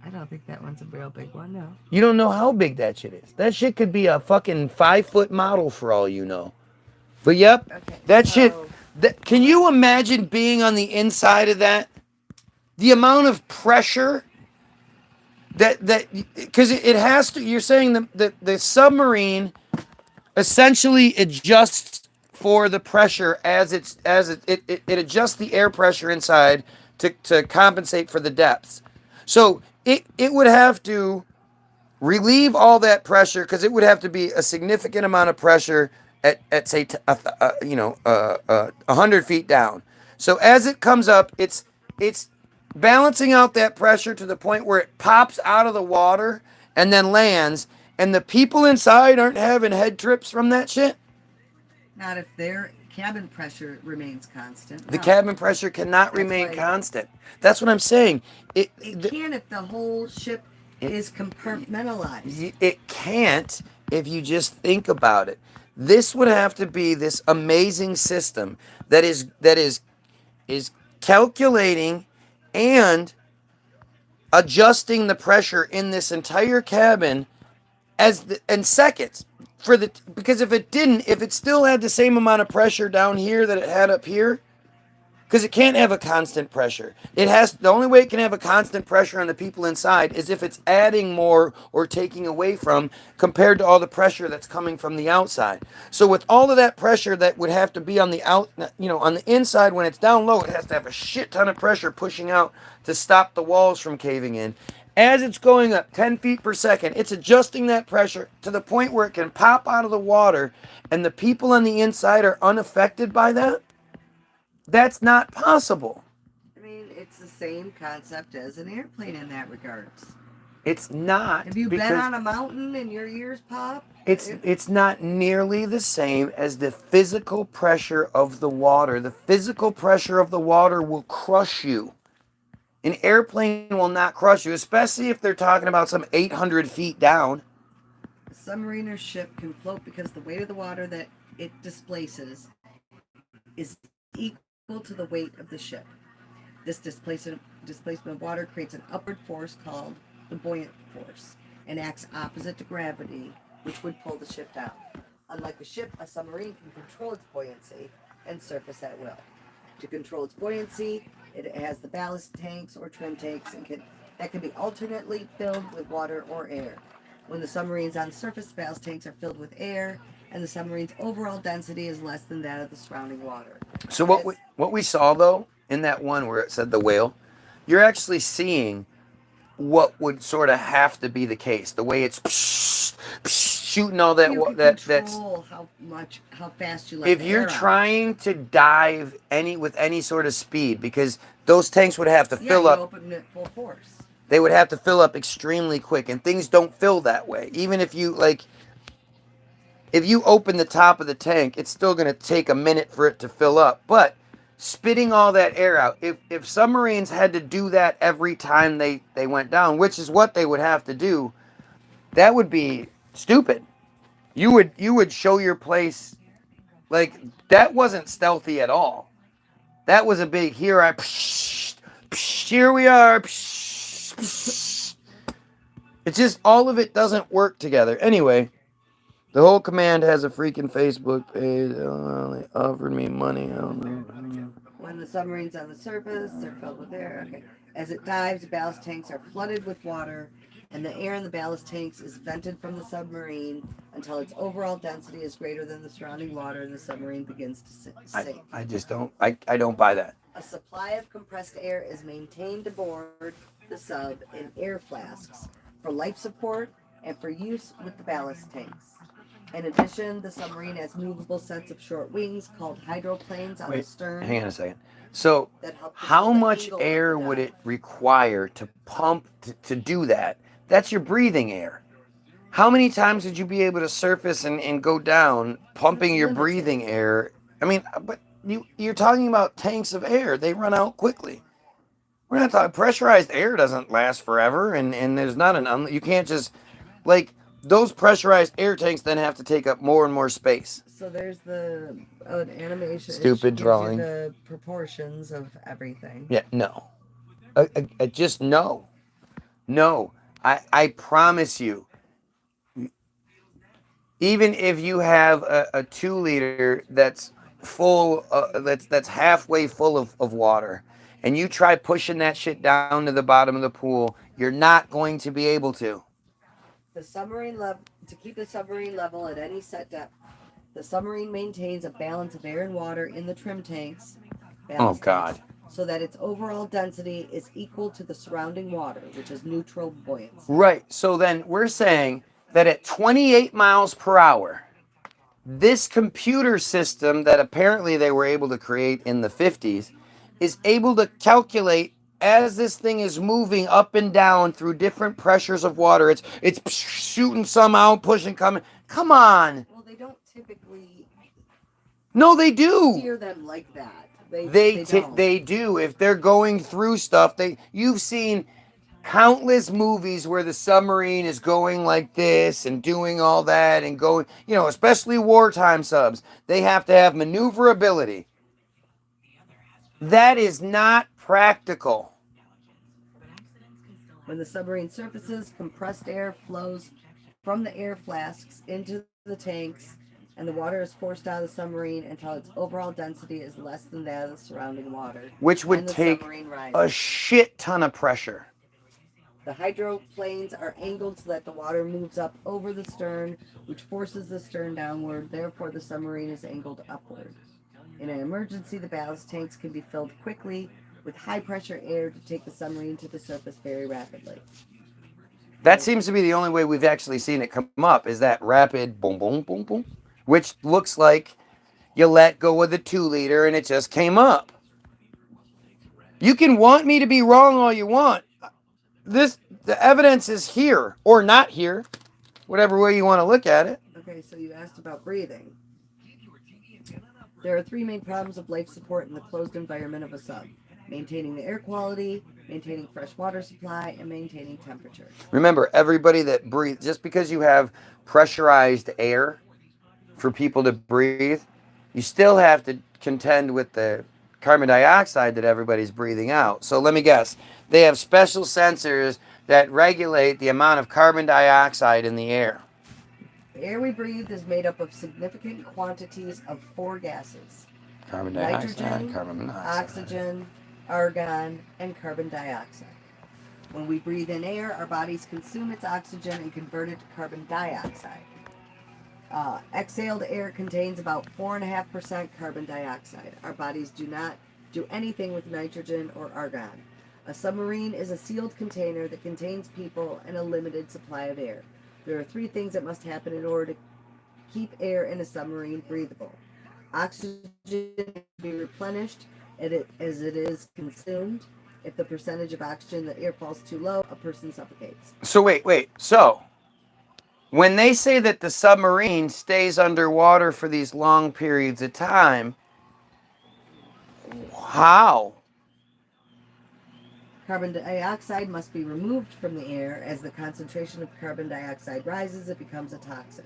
Speaker 10: I don't think that one's a real big one, no.
Speaker 2: You don't know how big that shit is. That shit could be a fucking 5-foot model for all you know. But yep,
Speaker 10: Okay,
Speaker 2: that shit.
Speaker 10: so
Speaker 2: Can you imagine being on the inside of that? The amount of pressure that because it has to. You're saying the submarine essentially adjusts for the pressure as it adjusts the air pressure inside to compensate for the depths. So it would have to relieve all that pressure because it would have to be a significant amount of pressure at say 100 feet down. So as it comes up, it's balancing out that pressure to the point where it pops out of the water and then lands, and the people inside aren't having head trips from that shit.
Speaker 10: not if their cabin pressure remains constant.
Speaker 2: The
Speaker 10: No.
Speaker 2: cabin pressure cannot remain constant. That's what I'm saying.
Speaker 10: It can if the whole ship is compartmentalized.
Speaker 2: It can't if you just think about it. This would have to be this amazing system that is calculating and adjusting the pressure in this entire cabin in seconds because if it still had the same amount of pressure down here that it had up here, because it can't have a constant pressure. The only way it can have a constant pressure on the people inside is if it's adding more or taking away from compared to all the pressure that's coming from the outside. So with all of that pressure that would have to be on the on the inside when it's down low, it has to have a shit ton of pressure pushing out to stop the walls from caving in. As it's going up 10 feet per second, it's adjusting that pressure to the point where it can pop out of the water and the people on the inside are unaffected by that. That's not possible.
Speaker 10: I mean, it's the same concept as an airplane in that regards.
Speaker 2: It's not.
Speaker 10: Have you been on a mountain and your ears pop?
Speaker 2: It's not nearly the same as the physical pressure of the water. The physical pressure of the water will crush you. An airplane will not crush you, especially if they're talking about some 800 feet down.
Speaker 10: A submarine or ship can float because the weight of the water that it displaces is equal to the weight of the ship. This displacement of water creates an upward force called the buoyant force and acts opposite to gravity, which would pull the ship down. Unlike a ship, a submarine can control its buoyancy and surface at will. To control its buoyancy, it has the ballast tanks or trim tanks that can be alternately filled with water or air. When the submarine's on the surface, the ballast tanks are filled with air, and the submarine's overall density is less than that of the surrounding water.
Speaker 2: So what we saw though in that one where it said the whale, you're actually seeing what would sort of have to be the case. The way it's shooting all that that's
Speaker 10: how fast you let
Speaker 2: if
Speaker 10: the
Speaker 2: you're
Speaker 10: air out.
Speaker 2: Trying to dive with any sort of speed, because those tanks would have to fill up.
Speaker 10: Open it full force.
Speaker 2: They would have to fill up extremely quick, and things don't fill that way. Even if you if you open the top of the tank, it's still going to take a minute for it to fill up. But spitting all that air out, if submarines had to do that every time they went down, which is what they would have to do, that would be stupid. You would show your place like that wasn't stealthy at all. That was a big here we are. It's just all of it doesn't work together. Anyway, the whole command has a freaking Facebook page. They offered me money. I don't know.
Speaker 10: When the submarine's on the surface, they're filled with air. Okay. As it dives, the ballast tanks are flooded with water, and the air in the ballast tanks is vented from the submarine until its overall density is greater than the surrounding water, and the submarine begins to sink.
Speaker 2: I just don't. I don't buy that.
Speaker 10: A supply of compressed air is maintained aboard the sub in air flasks for life support and for use with the ballast tanks. In addition, the submarine has movable sets of short wings called hydroplanes on the stern.
Speaker 2: Hang on a second. So, how much air would it require to pump to do that? That's your breathing air. How many times would you be able to surface and go down pumping your breathing air? I mean, but you're talking about tanks of air. They run out quickly. We're not talking pressurized air doesn't last forever, and there's not you can't just those pressurized air tanks then have to take up more and more space.
Speaker 10: So there's the animation.
Speaker 2: Stupid drawing.
Speaker 10: The proportions of everything.
Speaker 2: Yeah, no. Just no. No. I promise you, even if you have a 2 liter that's full, that's halfway full of water, and you try pushing that shit down to the bottom of the pool, you're not going to be able to.
Speaker 10: The submarine level to keep the submarine level at any set depth. The submarine maintains a balance of air and water in the trim tanks,
Speaker 2: Oh
Speaker 10: ballast
Speaker 2: God.
Speaker 10: tanks, so that its overall density is equal to the surrounding water, which is neutral buoyancy.
Speaker 2: Right. So then we're saying that at 28 miles per hour, this computer system that apparently they were able to create in the 50s is able to calculate as this thing is moving up and down through different pressures of water. It's shooting some out, pushing, coming. Come on.
Speaker 10: Well, they don't typically
Speaker 2: No, they do.
Speaker 10: steer them like that. They
Speaker 2: They do. If they're going through stuff, you've seen countless movies where the submarine is going like this and doing all that and going, especially wartime subs. They have to have maneuverability. That is not practical.
Speaker 10: When the submarine surfaces, compressed air flows from the air flasks into the tanks, and the water is forced out of the submarine until its overall density is less than that of the surrounding water,
Speaker 2: Which would
Speaker 10: and the
Speaker 2: take
Speaker 10: submarine
Speaker 2: a
Speaker 10: rises.
Speaker 2: shit ton of pressure.
Speaker 10: The hydroplanes are angled so that the water moves up over the stern, which forces the stern downward. Therefore, the submarine is angled upward. In an emergency, the ballast tanks can be filled quickly with high pressure air to take the submarine to the surface very rapidly.
Speaker 2: That seems to be the only way we've actually seen it come up, is that rapid boom, boom, boom, boom, which looks like you let go of the 2 liter and it just came up. You can want me to be wrong all you want. The evidence is here or not here, whatever way you want to look at it.
Speaker 10: Okay, so you asked about breathing. There are 3 main problems of life support in the closed environment of a sub: maintaining the air quality, maintaining fresh water supply, and maintaining temperature.
Speaker 2: Remember, everybody that breathes, just because you have pressurized air for people to breathe, you still have to contend with the carbon dioxide that everybody's breathing out. So let me guess, they have special sensors that regulate the amount of carbon dioxide in the air.
Speaker 10: The air we breathe is made up of significant quantities of 4 gases:
Speaker 2: Carbon dioxide,
Speaker 10: nitrogen,
Speaker 2: carbon monoxide,
Speaker 10: oxygen, argon, and carbon dioxide. When we breathe in air, our bodies consume its oxygen and convert it to carbon dioxide. Exhaled air contains about 4.5% carbon dioxide. Our bodies do not do anything with nitrogen or argon. A submarine is a sealed container that contains people and a limited supply of air. There are 3 things that must happen in order to keep air in a submarine breathable. Oxygen can be replenished as it is consumed. If the percentage of oxygen in the air falls too low, a person suffocates.
Speaker 2: So wait. So when they say that the submarine stays underwater for these long periods of time, how?
Speaker 10: Carbon dioxide must be removed from the air. As the concentration of carbon dioxide rises, it becomes a toxin.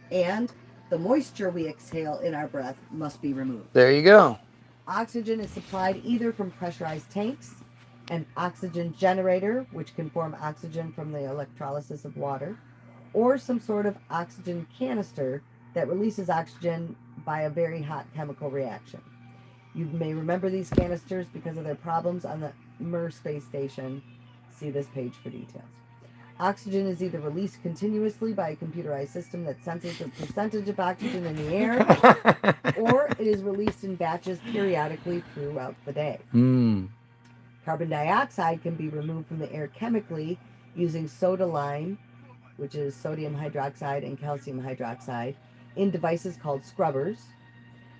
Speaker 10: And the moisture we exhale in our breath must be removed.
Speaker 2: There you go.
Speaker 10: Oxygen is supplied either from pressurized tanks, an oxygen generator, which can form oxygen from the electrolysis of water, or some sort of oxygen canister that releases oxygen by a very hot chemical reaction. You may remember these canisters because of their problems on the Mir space station. See this page for details. Oxygen is either released continuously by a computerized system that senses the percentage of oxygen in the air, or it is released in batches periodically throughout the day. Carbon dioxide can be removed from the air chemically using soda lime, which is sodium hydroxide and calcium hydroxide, in devices called scrubbers.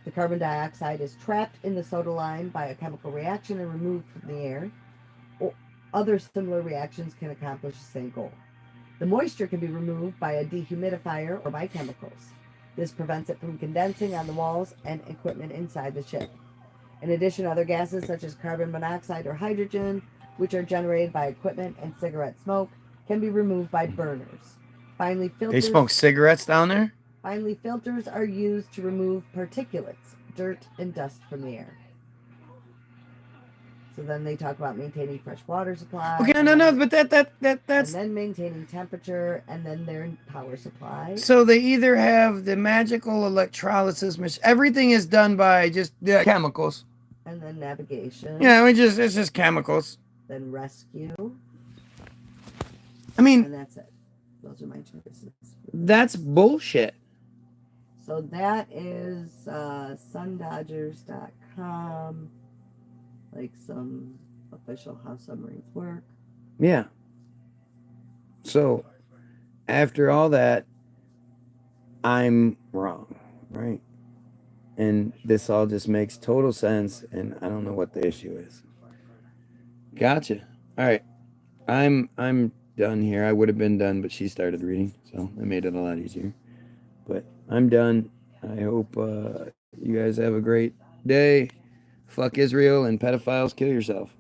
Speaker 10: The carbon dioxide is trapped in the soda lime by a chemical reaction and removed from the air. Other similar reactions can accomplish the same goal. The moisture can be removed by a dehumidifier or by chemicals. This prevents it from condensing on the walls and equipment inside the ship. In addition, other gases such as carbon monoxide or hydrogen, which are generated by equipment and cigarette smoke, can be removed by burners. Finally,
Speaker 2: They smoke cigarettes down there?
Speaker 10: Finally, filters are used to remove particulates, dirt, and dust from the air. So then they talk about maintaining fresh water supply.
Speaker 2: Okay, no, but that's
Speaker 10: and then maintaining temperature, and then their power supply.
Speaker 2: So they either have the magical electrolysis machine. Everything is done by just chemicals.
Speaker 10: And then navigation.
Speaker 2: Yeah, it's just chemicals.
Speaker 10: Then rescue.
Speaker 2: I mean,
Speaker 10: and that's it. Those are my choices.
Speaker 2: That's bullshit.
Speaker 10: So that is sundodgers.com, like some official how submarines work.
Speaker 2: Yeah. So after all that, I'm wrong, right? And this all just makes total sense, and I don't know what the issue is. Gotcha. All right. I'm done here. I would have been done, but she started reading, so it made it a lot easier. But I'm done. I hope you guys have a great day. Fuck Israel and pedophiles, kill yourself.